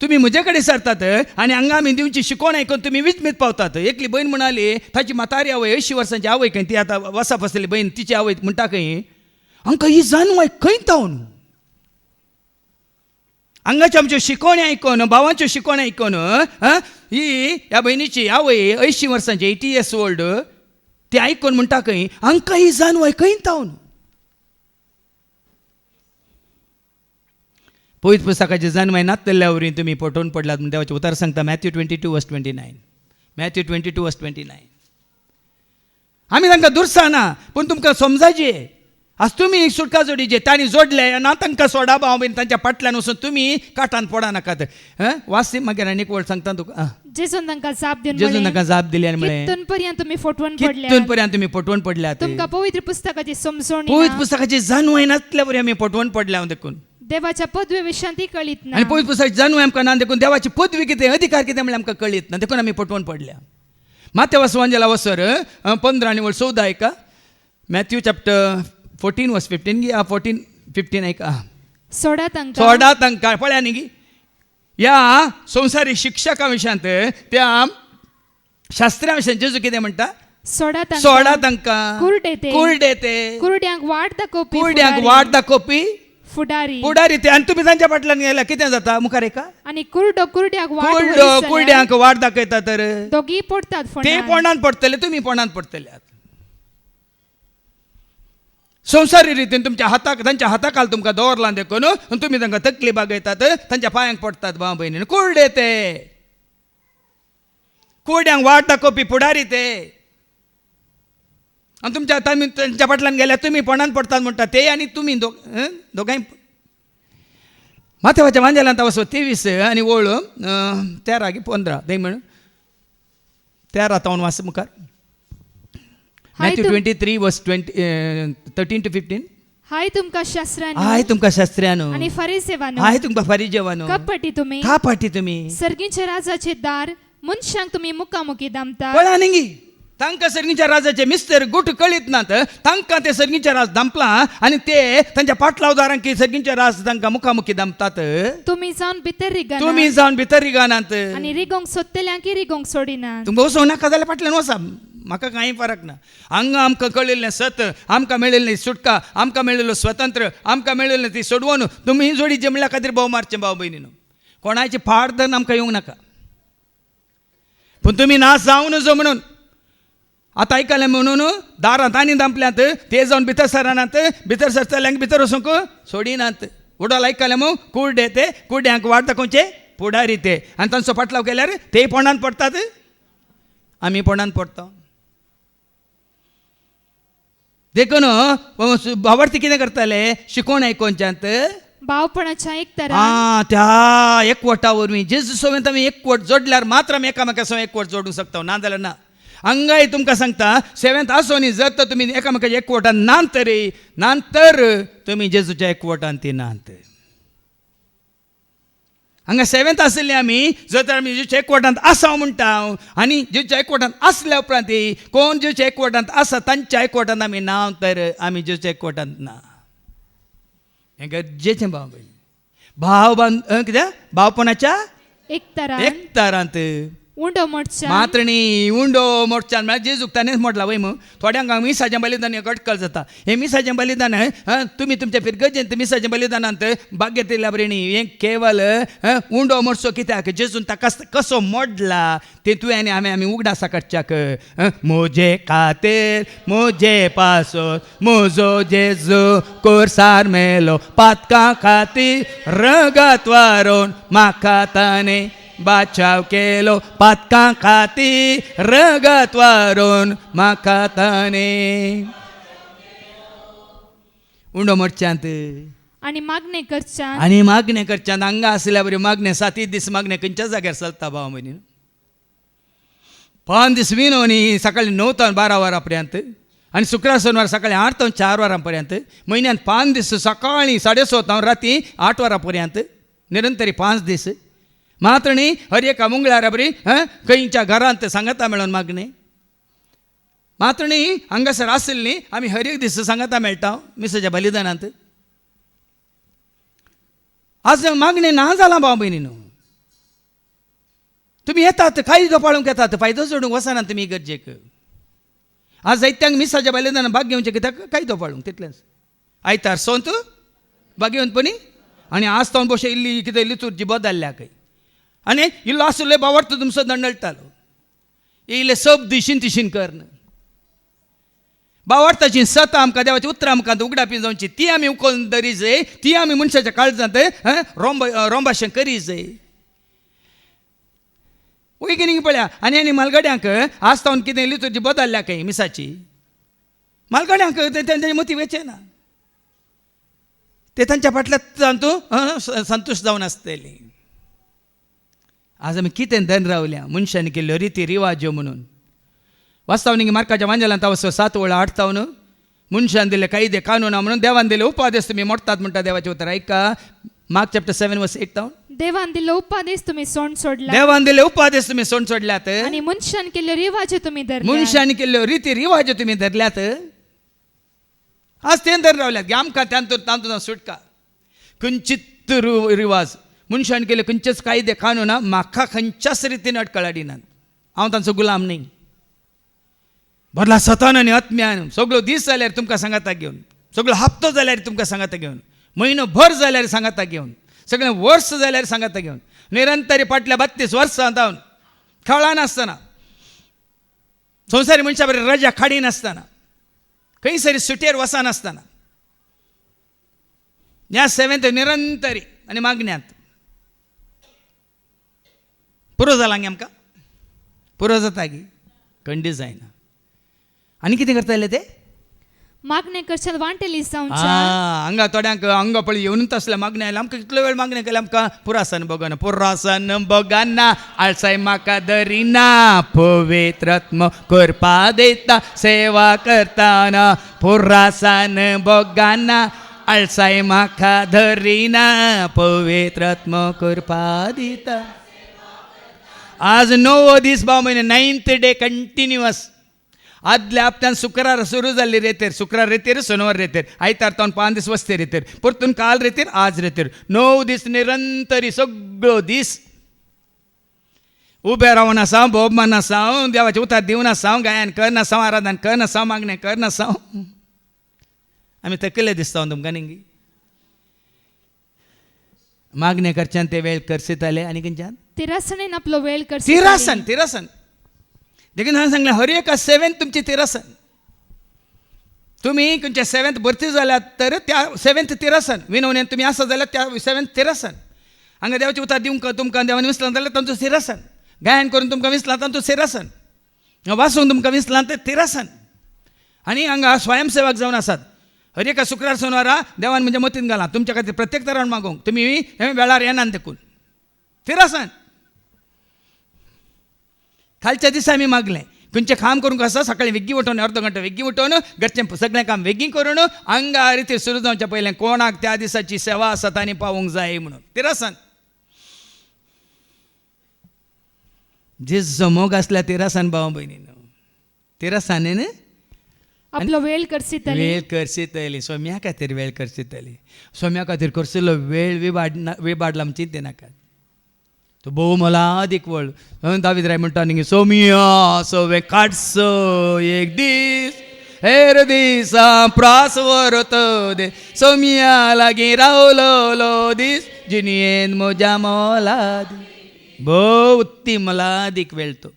तुम्ही म्हजे कडेन सरतात आनी हांगा आमी दिवची शिकोवण आयकून तुमी विचमीत पावतात. एकली भयण म्हणाली, ताची म्हातारी आवय 80 वर्सांची आवय खंय, ती आतां वसाप आसलेली भयण, तिची आवय म्हणटा खंय, हांकां ही जानवाय खंय तावन. हांगाच्यो आमच्यो शिकोवणी आयकून, भावांच्यो शिकोवणी आयकून ही ह्या भयणीची आवय 80 वर्सांची 80 years old, ती आयकून म्हणटा खंय, हांकां ही जानवाय खंय तावन. पवित्र पुस्तकाची जानवाय नातल्या वरवीं तुमी पटोवन पडलात म्हूण देवाचें उतार सांगता. Matthew 22 verse 29. Matthew 22 verse 29. आमी तांकां दुरसाना, पूण तुमकां समजायचे. आज तुमी सुटका जोडीचे, तांणी जोडले ना तांकां सोडा भाव बीन तांच्या फाटल्यान वचून तुमी काटान पडा नाकात. वासी मागीर आनीक वळ सांगता तुका. जेजून तांकां जाप दिवन जेजून तांकां जाप दिली आनी म्हळें, कितून पर्यंत तुमी फटवून पडल्यात, कितून पर्यंत तुमी पटवून पडल्यात. तुमकां पवित्र पुस्तकाची समजण, पवित्र पुस्तकाची जानवाय नासल्या वरी आमी पटवून पडल्या देखून. देवाच्या पदवे विशयां ती कळीत ना. आनी पवित्र पुस्तकाची जानवाय आमकां ना देखून, देवाची पदवी कितें, अधिकार कितें म्हळ्यार आमकां कळीत ना देखून आमी पटवून पडल्या. माथ्या वाचवांजेला वसर 15 आणि 14 ऐका. मॅथ्यू चॅप्टर 14 verse 15 या 14-15 ऐका. सोडा तांकां पळया न्ही ह्या संवसारी शिक्षका विशयांत, त्या शास्त्रा विशयां जेजू कितें म्हणटा? सोडा तांकां कुरडे ते कुरड्यांक वाट दाखोवपी वाट दाखोवपी फुडारी पुढारी ते, आणि तुम्ही त्यांच्या फाटल्यान गेल्या कितें जाता मुखार एका आणि कुर्डो कुर्ड्याक वाट वरीस कुर्डो जाल्यार कुर्ड्यांक वाट दाखयता तर दोघी पडतात ते फोंडार. पोंडान पडतले, तुम्ही पोंडान पडतले. संवसारी रितीन तुमच्या हाताक त्यांच्या हाताखाल तुमकां दवरला देखून तुम्ही तांकां तकली बागयतात, तांच्या पांयांक पडतात भाव भयणीन. कुर्डे ते, कुर्ड्यांक वाट दाखोवपी पुढारी ते, आणि तुमच्या त्यांच्या फाटल्यान गेल्यार तुम्ही पोंडान पडतात म्हणटा ते, आणि तुम्ही दोगांय. माथेवाच्या वांजेलांत वचो 23 आणि ओळ 13 की 15 दे म्हण 13 तावन वाच मुखार. Matthew 23 verse 13 to 15. हाय तुमका शास्त्रांनो हाय तुमकां शास्त्र्यानो, आणि फरिसेवानो, हाय तुमकां फरिजेवानो, कपटी तुम्ही का पाटी तुम्ही सर्गीच्या राजाचे दार मनशांक तुम्ही मुखामुखी दामता. कळा निंगी तांकां सर्गीच्या राजाचे मिस्तर गुट कळीत नात, तांकां ते सर्गीचे राज दांपला आणि ते तांच्या पाटलावदारांक सर्गीचे राज तांकां मुखामुखी दामतात. तुम्ही जाऊन भितर रिगाना तुम्ही जावन भितर रिगानात. आणि रिगोंक सोदतेल्यांक रिगोंक सोडिनात. तुमकां वचोंक नाका जाल्यार फाटल्यान वसा, म्हाका कांय फरक ना. हांगा आमकां कळिल्लें सत, आमकां मेळिल्ली सुटका, आमकां मेळिल्लो स्वतंत्र, आमकां मेळिल्लें ती सोडवून तुम्ही जोडी जमल्या खातीर भाव मारचे भाव भयणीनो. कोणाची फाड धन आमकां येवंक नाका, पूण तुमी नाश जावं नजो म्हणून आतां आयकलें म्हणून दारांत आनी दांपल्यात, ते जावन भितर सरानात, भितर सरतल्यांक भितर वचूंक सोडिनात. उडोल आयकलें मग कुर्डे ते, कुर्ड्यांक वाट दाखोवचे पुढारी ते, आनी तांचो फाटलाव केल्यार ते पोंडान पडतात, आमी पोंडान पडटा. देखून भावार्थी कितें करताले, शिकोवन आयकोनच्यांत भावपणाच्या एक तरा त्या एकवटा वरवीं जेजू सोबत आमी एकवट जोडल्यार मात्र आमी एकामेका सो एकवट जोडूंक शकता, ना जाल्यार ना. हांगाय तुमकां सांगता, सेवेंत आसोनी जर तर तुमी एकामेकाच्या एकवटान नात तरी नांतर तुमी जेजूच्या एकवटान ती नात. हांगा सेवेंत आसले आमी जर तर आमी जेजूच्या एकवटांत आसा म्हणटा, आनी जेजूच्या एकवटांत आसल्या उपरांत कोण जेजूच्या एकवटांत आसा तांच्या एकवटांत आमी ना, तर आमी जेजूच्या एकवटांत ना. हें गरजेचें भाव भयणी. भाव कित्याक भावपणाच्या एक तरा एकतारांत उंडो मोडच्या मात्रणी उंडो मोडच्यान म्हळ्यार जेजूक ताणेंच म्हटला वय मग. थोड्यांक मिसाचें बलिदान एक अटकल जाता. हे मिसाचें बलिदान तुमी तुमच्या फिरगजेंत मिसाचें बलिदानांत भाग घेतिल्ल्या बरेणी हें केवल उंडो मोडचो कित्याक जेजून ताका कसो मोडला ते तुवें आनी आमी उगडासा काडच्याक. मोजे खातीर मोजे पासोन मोजो जेजू कोरसार मेलो, पातकां खातीर रगत वारोन म्हाका ताणें बाचाव केलो, पातकां खातीर रगत वारोन म्हाका ताणें. उंडो मोडच्यांत आणि मागणे करच्यान आनी मागणें करच्यांत हांगा आसल्या बरी मागणें 7 दीस मागणें खंयच्या जाग्यार चलता भाव मनीन. 5 दीस विनोनी सकाळी 9 ते 12 वरां पर्यंत, आनी शुक्रार शेनवार सकाळी 8 ते 4 वरां पर्यंत, म्हयन्यान 5 दीस सकाळी 6:30 ते राती 8 वरां पर्यंत, निरंतरी 5 दीस. मात्र न्ही हर एका मंगळारा बरी खंयच्या घरांत सांगाता मेळोन मागणे. मात्र न्ही हांगासर आसली न्ही आमी हर एक दीस सांगाता मेळटा मिसाच्या बलिदानांत. आज मागणें ना जालां भाव भयणीनो. तुमी येतात कायदो पाळूंक येतात, फायदो जोडूंक वचनात तुमी गरजेक. आज जायत्यांक मिसाच्या बलिदानांत भाग घेवचे कित्याक कायदो पाळूंक, तितलेंच. आयतार सोंत भाग घेवनपणी आनी आज तावन बशे इल्ली कितें लितूर्जी बदल्ल्या खंय. आनी इल्लो आसले बावर्त तुमचो दंडळटालो, इल्ले सब दिशीन तिशीन करन. बावर्ताची सत आमकां देवाची उतरां आमकां उगडापी जावची ती आमी उखलून धरी जाय, ती आमी मनशाच्या काळजांत रोंबाशें करी जाय. वैगिनीक पळया आनी मालगड्यांक आज तावन कितें लितूर्जी बदल्ल्या खंय मिसाची. मालगड्यांक तेंचे मती वेचे ना, ते तांच्या फाटल्यान तूं संतुश्ट जावन आसतली. आज आमी कितें धन रावल्या मनशांनी केल्ल्यो रिती रिवाज्यो म्हणून. वास्तवनीक मार्काच्या वांजेलांत 7:8 मनशान दिले कायदे कानूना म्हणून देवान दिले उपादेश तुमी मोडटात म्हणटा देवाचें उतर. ऐका मार्क चॅप्टर 7:8. देवान दिलो उपदेश तुम्ही सोड सोडला, देवान दिले उपादेश तुमी सोड सोडल्यात, आणि मनशान केल्ले रिवाज तुम्ही धरले, मनशांनी केल्ल्यो रिती रिवाज्यो तुमी धरल्यात. आज तें धर रावल्यात आमकां तांतून सुटका. खंयचीच रिवाज मनशान केले खंयचेच कायदे कानूना म्हाका खंयच्याच रितीन अडकळाडिनात. हांव तांचो गुलाम न्ही. भरला सतान आनी आत्म्यान सगळो दीस जाल्यार तुमकां सांगाता घेवन, सगळो हप्तो जाल्यार तुमकां सांगाता घेवन म्हयनोभर जाल्यार सांगाता घेवन सगळें वर्स जाल्यार सांगाता घेवन निरंतरी फाटल्या 32 वर्सां जावन खेळा नासतना संवसारी मनशा बरें रजा खाडी नासतना खंयसरी सुटयेर वचनासतना ह्या सेवेंत निरंतरी आनी मागण्यांत पुरो जाला गे आमकां पुरो जाता गी खंडी जायना आनी कितें करताले ते मागणे करशाल वांटेली जावंच्या हांगा थोड्यांक हांगा पळय येवनूच असल्या मागण्या आयल्या आमकां कितलो वेळ मागण्या केल्या आमकां पुरासन बगना आळसाय म्हाका धरिना पवित्रात्म करपा दिता सेवा करताना पुरासान बगाना आळसाय म्हाका धरिना पवित्रात्म करपा दिता आज 9 दीस भाव म्हयने 9th डे कंटिन्युअस आदल्या हप्त्यान शुक्रार सुरू जाल्ली रेतेर शुक्रार रेतेर सोनवार रेतेर आयतार तावन 5 दीस वस्ते रेतेर परतून काल रेतेर आज रेतेर 9 दीस निरंतरी सगळो दीस उबे रावन आसा भोवमान आसा देवाचे उतार दिवन आसा गायन करना आसा आराधन करना आसा मागणें करना आसा आमी थकले दिसता तुमकां न्ही मागणें करच्यान ते वेळ करसिताले आनी खंयच्यान तिरासणेन आपलो वेळ करसी तिरासन देखीन हांवें सांगलें हर एका सेवेंत तुमची तिरासन तुमी खंयच्या सेवेंत भरती जाल्यात तर त्या सेवेंत तिरासन विनवणेन तुमी आसा जाल्यार त्या सेवेंत तिरासन हांगा देवाचें उतार दिवंक तुमकां देवान विसलां जाल्यार तांचो तिरासन गायन करून तुमकां विसलां तांचो तिरासन वाचून तुमकां विसलां तें तिरासन आनी हांगा स्वयंसेवक जावन आसात हर एका शुक्रार सोनवारा देवान म्हणजे मतीन घालां तुमच्या खातीर प्रत्येक तरान मागोवंक तुमी हे वेळार येनात देखून तिरासन खालच्या दिसा आमी मागलें खंयचें काम करूंक आसा सकाळीं वेग्गी उठोवन अर्द घंटो वेग्गी उठोवन घरचें सगळें काम वेग्गी करून हांगा रितीर सुरू जावच्या पयलें कोणाक त्या दिसाची सेवा आसा तांणी पावोवंक जाय म्हणून तिरासन जे मोग आसल्या तिरासन भाव भयणीन तिरासानीन आपलो वेळ करसितले वेळ करसितली सोम्या खातीर वेळ करसितली सोम्या खातीर करसिल्लो वेळ विबाडला म्हणून चिंते नाकात तो भोव मोलादीक वळ दावीद म्हणटा न्ही सोमिया सोवे काडसो एक दीस हेर दिसा प्रास व्हरत दे सोमिया लागीं रावलो दीस जिणयेन म्हज्या मोलादी भोव उत्ती मोलादीक वेळ तो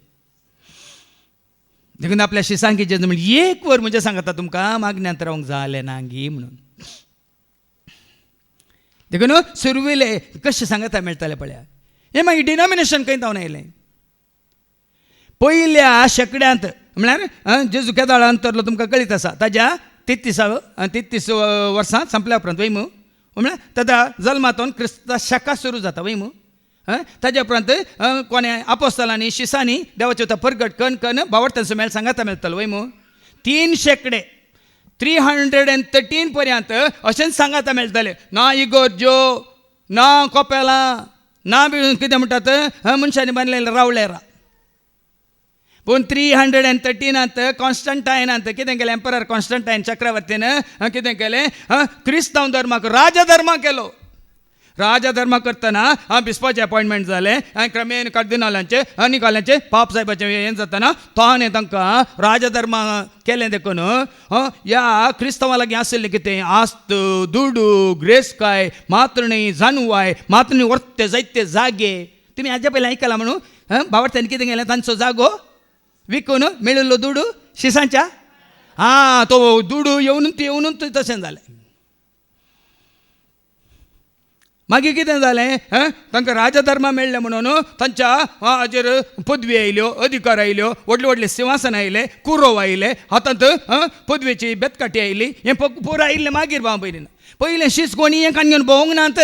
देखून आपल्या शिसांकीचे म्हणजे 1 वर म्हणजे सांगता तुमकां मागण्यांत रावंक जालें ना गी म्हणून देखून सुरविले कशें सांगता मेळटालें पळया हें मागीर डिनॉमिनेशन खंय जावन आयलें पयल्या शेकड्यांत म्हळ्यार जेजू केदाळान तरलो तुमकां कळीत आसा ताज्या 33 वर्सां संपल्या उपरांत वय म्हळ्यार ताच्या जल्मातून क्रिस्तां शेका सुरू जाता वय ताज्या उपरांत कोणे आपोस्तलांनी शिसांनी देवाचे उतर परगट कन बावडतांचो मेळ सांगाता मेळटलो वय 3 शेकडे 313 पर्यंत अशेंच सांगाता मेळटलें ना इगोर्ज्यो ना कोपेलां ना बी कितें म्हणटात मनशांनी बांदलेले रावळेरा पूण 313 कॉन्स्टंटायनांत कितें केलें एम्परर कॉन्स्टंटायन चक्रवर्तीन कितें केलें क्रिस्तांव धर्माक राजधर्म केलो राजधर्म करतना बिस्पाचें अपॉयंटमेंट जालें क्रमेन कार्दिनालांचे निकालांचे पाप साहेबाचें हें जातना ताणें तांकां राजधर्म केलें देखून ह्या क्रिस्तांवां लागीं आशिल्लें कितें आस्त दुडू ग्रेस्काय मातृणी जानवाय मातृणी वर्ते जायते जागे तुमी हाज्या पयलीं आयकलां म्हणून बावडतांनी कितें केलें तांचो जागो विकून मेळिल्लो दुडू शिसांच्या तो दुडू येवनूच तशें जालें मागीर कितें जालें तांकां राजधर्म मेळ्ळें म्हणून तांच्या हाजेर पदवी आयल्यो अधिकार आयल्यो व्हडले व्हडले सिंहासन आयले कुरोव आयले हातांत पदवेची बेतकाटी आयली हें पुरो आयिल्लें मागीर भाव भयणीन पयलें शीस कोणी हें काण घेवन भोवंक नात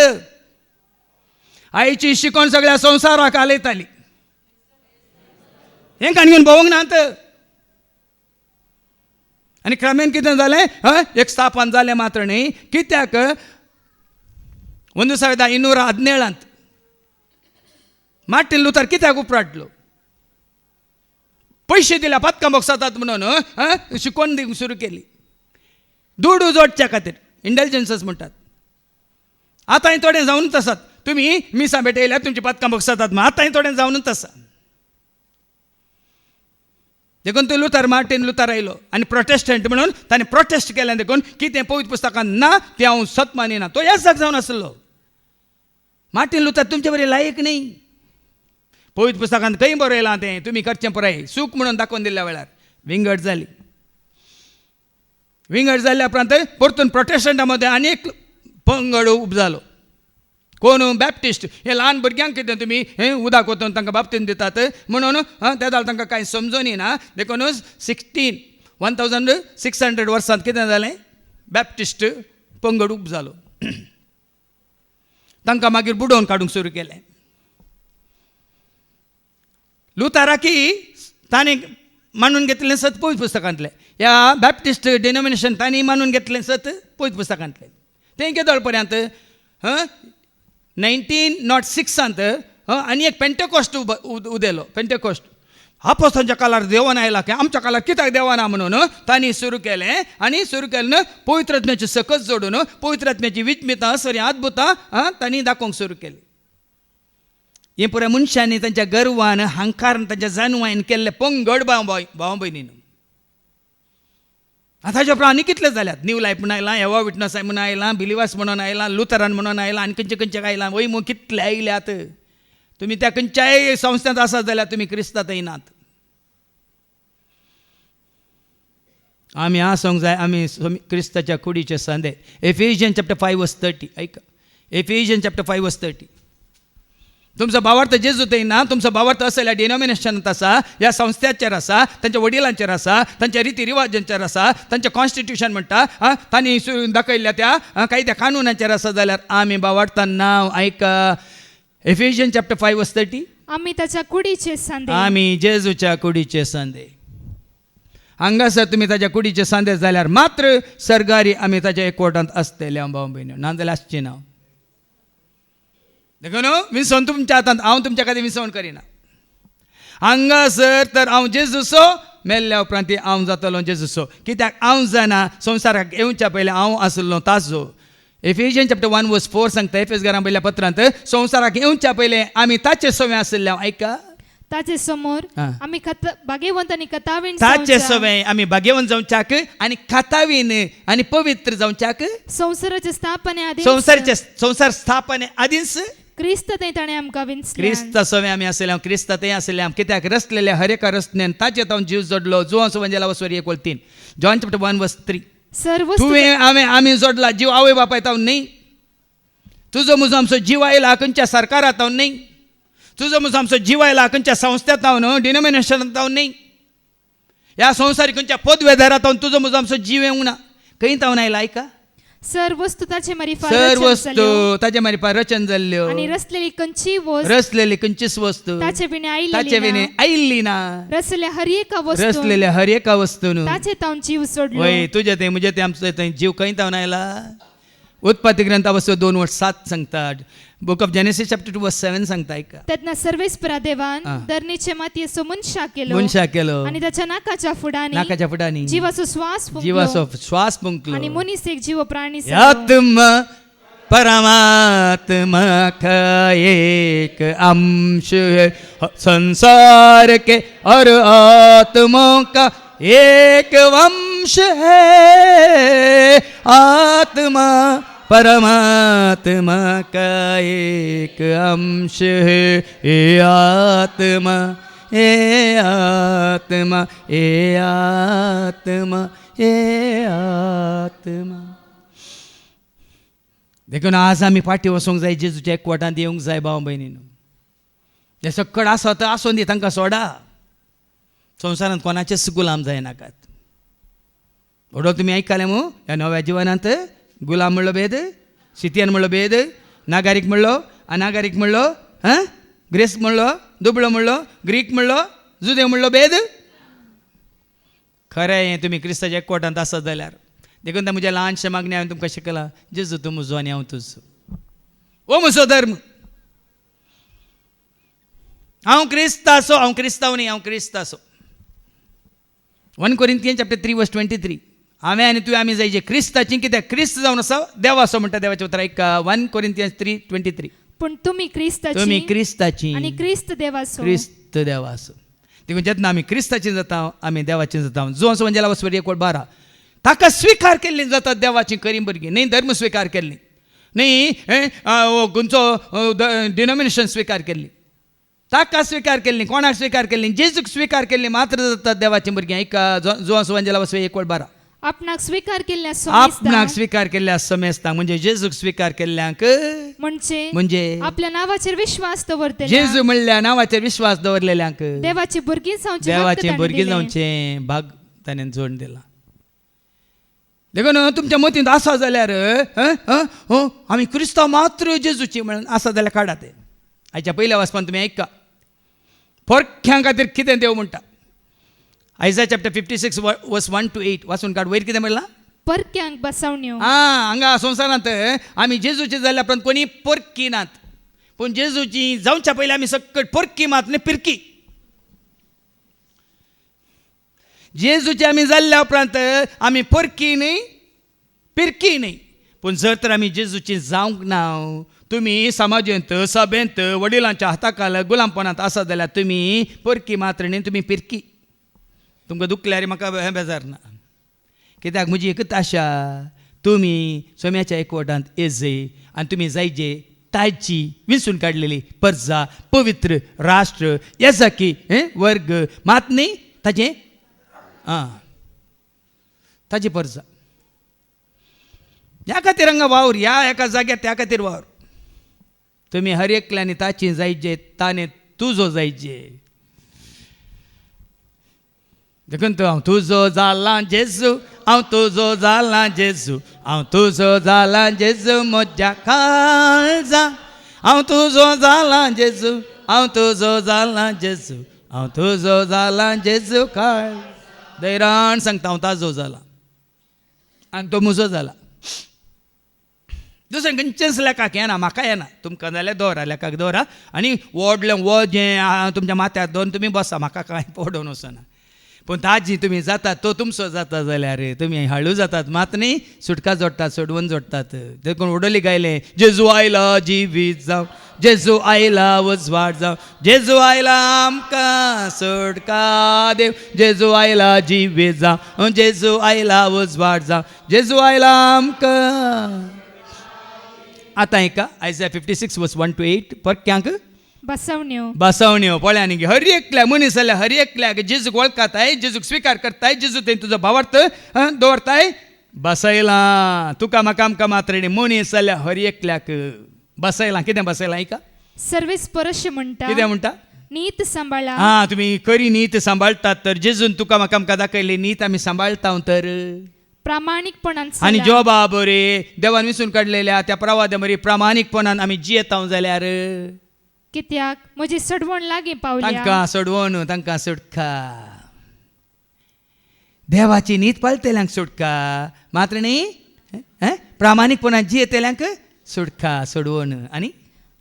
आयची शिकोन सगळ्या संवसाराक आलयताली हें काण घेवन भोवंक नात आनी क्रमेन कितें जालें एक स्थापन जालें मात्र न्ही कित्याक 1217 मार्टिन लुथर कित्याक उपराटलो पयशे दिल्या पदकां बॉक्सातात म्हणून शिकोवन दिवंक सुरू केली दुडू जोडच्या खातीर इंटेलिजन्स म्हणटात आतांय थोडें जावनूच आसात तुमी मिसां भेटयल्यार तुमची पदकां बॉक्सातात आतांय थोडें जावनूच आसा देखून तो लुथर मार्टीन लुथर आयलो आनी प्रोटेस्टंट म्हणून ताणें प्रोटेस्ट केलें देखून कितें पवित्र पुस्तकांत ना तें हांव सत मानिना. तो ह्याच जाग जावन आसलो. मार्टीन लुथर तुमचे बरें लायक न्ही. पवित्र पुस्तकांत खंय बरयलां तें तुमी करचें पुराय. सूख म्हणून दाखोवन दिल्ल्या वेळार विंगड जाली. विंगड जाल्ल्या उपरांत परतून प्रोटेस्टंटा मदें आनी एक पंगड उब जालो. कोण बॅप्टिस्ट. हे ल्हान भुरग्यांक कितें तुमी हें उदक वतून तांकां बाप्तीन दितात म्हणून त्या जाल्यार तांकां कांय समजून येना. देखून 1600 वर्सांत कितें जालें बॅप्टिस्ट पंगड उब जालो. तांकां मागीर बुडोवन काडूंक सुरू केलें. लुथराकी ताणें मानून घेतलें सत पवित्र पुस्तकांतलें. ह्या बॅप्टिस्ट डिनोमिनेशन तांणी मानून घेतलें सत पवित्र पुस्तकांतलें. तें केदोळ पर्यंत 1906 आनी एक पेंटेकोस्ट उदेलो. पेंटेकोस्ट आपोस्तांच्या काळार देवान आयला की आमच्या काळार कित्याक देवाना म्हणून तांणी सुरू केलें. आनी सुरू केलें पवित्र आत्म्याची सकत जोडून पवित्र आत्म्याची विचमितां सरी अद्भुतां तांणी दाखोवंक सुरू केलीं. हे पुराय मनशांनी तांच्या गर्वान हंकारान तांच्या जाणवायन केल्ले पंगड भाव भयणीन. ताच्या उपरांत आनी कितले जाल्यात. न्यू लायफ म्हणून आयलां, एवा विटनस म्हणून आयलां, बिलिवर्स म्हणून आयलां, लुथरान म्हणून आयलां, आनी खंयचे आयलां. वय मग कितले आयल्यात. तुमी त्या खंयच्याय संस्थांत आसात जाल्यार तुमी क्रिस्तांत येनात. आमी आसोंक जाय आमी क्रिस्ताच्या कुडीचे सांदे. एफिजियन चॅप्टर 5:30 ऐका. एफिजियन चॅप्टर 5:30. तुमचो भावार्थ जेजूत येना. तुमचो भावार्थ असल्या डिनोमिनेशनांत आसा, ह्या संस्थाचेर आसा, तांच्या वडिलांचेर आसा, तांच्या रिती रिवाजांचेर आसा, तांचें कॉन्स्टिट्यूशन म्हणटा तांणी दाखयल्ल्या त्या कायद्या कानुनाचेर आसा जाल्यार आमी भावार्थान नांव ऐका. एफिजियन चॅप्टर 5:30. आम्ही त्याच्या कुडीचे सांदे. आमी जेजूच्या कुडीचे सांदे. हांगासर तुमी ताच्या कुडीचे सांदे जाल्यार मात्र सरगारी आमी ताच्या एकवटांत आसतले. भाव भयण्यो नाजाल्यार आसची ना. देखून विसवण तुमच्या हातांत. हांव तुमच्या खातीर विसवण करिना. हांगासर तर हांव जेजूसो, मेल्ल्या उपरांत हांव जातलो जेजूसो. कित्याक हांव जाणा संवसाराक येवच्या पयलीं हांव आसलो ताचो. एफिजियन चॅप्टर 1:4 सांगता. एफेसकारांक बरयल्ल्या पत्रांत संवसाराक येवच्या पयलीं आमी ताचे सवे आसले. ऐका. ताचे समोर आम्ही भाग्यवंत आणि कथावीण ताचे सवे आमी भाग्यवंत जावच्याक आनी खातावीन आनी पवित्र जावच्याक संसाराचे स्थापने आधी संसार स्थापने आदींच क्रिस्त ताणे आमकां विंचल्यान. क्रिस्त सवे आमी आसले. क्रिस्त ते आसले. कित्याक रचलेले हर एका रचनेन ताचे हांव जीव जोडलो. जुवां सुवांजेला वसवरी 1:3. John chapter 1:3. सर्व तुवें आमी जोडला जीव आवय बापायत हांव न्ही. तुजो म्हजो आमचो जीव आयला खंयच्या सरकारांत हांव न्ही. तुजो म्हजो आमचो जीव आयला खंयच्या संस्थेंत हांव न्हू, डिनोमिनेशनांत हांव न्ही. ह्या संवसारीक खंयच्या पदवेदारांत हांव तुजो म्हजो आमचो जीव येवंक ना. खंयत हांव आयला. ऐका. सर्व वस्तू ताचे ताचे मारिफा रचन जाल्ल्यो आणि रचलेली खंयचीच वस्तू ताचे विणे आयिल्ली ना. रचलेल्या हर एका वस्तून ताचे तावन जीव सोडलो. वय तुजे ते म्हजे ते आमचो थंय जीव खंयत हांव आयला. उत्पत्ती ग्रंथा वस्तू 2:7 सांगता. बुक ऑफ जेनेसिस चॅप्टर 2:7 सांगता. ऐका. तेन्ना सर्वेस्परा देवान धरणीचे मातयेचो मनशा केलो आणि त्याच्या नाकाच्या फुडांनी जीवाचो श्वास फुंकलो आणि मनीस एक जीव प्राणी आत्मा परमात्मा का एक अंश है. संसार के और आत्मा का एक वंश है. आत्मा परमात्मा का एक अंश है. ए आत्मा ए आत्मा ए आत्मा ए आत्मा. देखून आज आमी फाटी वचोंक जाय. जेजूच्या एकवटांत येवंक जाय. भाव भयणीनो हे सकड आसत आसून दी तांकां सोडा. संवसारांत कोणाचेच गुलाम जायनाकात. व्हडलो तुमी आयकले मू ह्या नव्या जिवनांत गुलाम म्हणलो भेद, सितियन म्हणलो भेद, नागारीक म्हणलो अनागारीक म्हणलो, ग्रेस म्हणलो, दुबळो म्हणलो, ग्रीक म्हणलो, जुदेव म्हणलो भेद. खरें हें तुमी क्रिस्ताच्या एकवटांत आसत जाल्यार. देखून म्हज्या ल्हानशे मागणी हांवें तुमकां शिकयलां. जेजू तूं म्हजो आनी हांव तुजो. हो म्हजो धर्म. हांव क्रिस्त आसो, हांव क्रिस्तांव न्ही, हांव क्रिस्त आसो. 1 Corinthians chapter 3:23. हांवें आनी तुवें आमी जाय जे क्रिस्ताची. कित्याक क्रिस्त जावन आसा देव आसो म्हणटा देवाचें उतर. ऐका. 1 Corinthians 3:23. पूण तुमी क्रिस्ताची आनी क्रिस्त देव आसो. देखून जेन्ना आमी क्रिस्ताची जाता आमी देवाची जाता जो असो म्हणजे वचवर 1:12 ताका स्विकार केल्ली जातात देवाची खरी भुरगीं न्ही धर्म स्विकार केल्ली न्ही खंयचो डिनोमिनेशन स्विकार केल्ली ताका स्विकार केल्ली कोणाक स्विकार केल्ली जेजूक स्विकार केल्ली मात्र जातात देवाची भुरगीं ऐका जो असो म्हणजे वचवर 1:12 आपणाक स्वीकार केल्ल्या आपणाक स्वीकार केल्ल्या समेस्ता म्हणजे जेजूक स्वीकार केल्ल्यांक म्हणजे आपल्या नावाचेर विश्वास दवरतले जेजू म्हणल्या नावाचेर विश्वास दवरलेल्यांक देवाची भुरगीं जावची देवाची भुरगीं जावचे भाग ताणें जोड दिला देखून तुमच्या मतींत आसा जाल्यार आमी क्रिस्तांव मात्र जेजूची म्हणून आसा जाल्यार काडा ते हाच्या पयल्या वाचपान तुमी ऐका परख्यां खातीर कितें देव म्हणटा Isaiah chapter 56 verse 1 to 8 वाचून काड वयर कितें म्हणलां परक्यांक बसवण्यो हांगा संवसारांत आमी जेजूची जाल्या उपरांत कोणी परकी नात पूण जेजूची जावच्या पयलीं आमी सकट परकी मात न्ही पिरकी जेजूची आमी जाल्ल्या उपरांत आमी परकी न्ही पिरकी न्ही पूण जर तर आमी जेजूची जावंक ना तुमी समाजेंत सभेंत वडिलांच्या हाताखाल गुलामपणांत आसा जाल्यार तुमी परकी मात्र न्ही तुमी पिरकी तुमकां दुखल्यार म्हाका बेजार ना कित्याक म्हजी एकच आशा तुमी सोम्याच्या एकवटांत येजे आनी तुमी जायजे तायची विंचून काडलेली परजा पवित्र राष्ट्र येजाकी वर्ग मात न्ही ताजें ताजी परजा ह्या खातीर हांगा वावर ह्या एका जाग्यार त्या खातीर वावर तुमी हर एकल्यानी ताची जायजे ताणें तुजो जायजे देखून तूं हांव तुजो जाला जेजू हांव तुजो जाला जेजू हांव तुजो जाला जेजू म्हज्या काळजा हांव तुजो जाला जेजू हांव तुजो जाला जेजू हांव तुजो जाला जेजू काळ दैराण सांगता हांव ताजो जाला आनी तो म्हजो जाला दुसरें खंयचेंच लेखाक येना म्हाका येना तुमकां जाल्यार दवरा लेखाक दवरा आनी व्हडलें जें तुमच्या माथ्यार दवरून तुमी बसा म्हाका कांय पडोवन वचना पूण ताजी तुमी जातात तो तुमचो जाता जाल्यार तुमी हळू जातात मात न्ही सुटका जोडटात सोडवून जोडटात देखून उडोली गायलें जेजू आयला जिवीत जावं जेजू आयला उजवाड जावं जेजू आयला आमकां सुटका देव जेजू आयला जिवीत जावं जेजू आयला उजवाड जावं जेजू आयला आमकां आतां ऐका Isaiah 56 verse 1 to 8 परक्यांक बसवण्यो पळ्यांनी हर एकल्या मनीस जाल्यार हर एकल्याक जेजूक वळखताय जेजूक स्विकार करताय जेजू थंय तुजो भावार्थ दवरताय बसयलां तुका म्हाका आमकां मात्र मनीस जाल्यार हर एकल्याक बसयलां कितें बसयलां ऐका सर्वेस परश म्हणटा कितें म्हणटा नीत सांबाळा तुमी खरी नीत सांबाळटात तर जेजून तुका म्हाका आमकां दाखयली नीत आमी सांबाळटा तर प्रामाणिकपणान आनी जोबा बरे देवान विसरून काडलेल्या त्या प्रवाद्या बरी प्रामाणिकपणान आमी जियेता जाल्यार कित्याक म्हजी सडवण लागीं पावल्या तांकां सडवण तांकां सुटका देवाची नीत पाळटल्यांक सुटका मात्र न्ही प्रामाणिकपणान जियेतल्यांक सुटका सोडवण आनी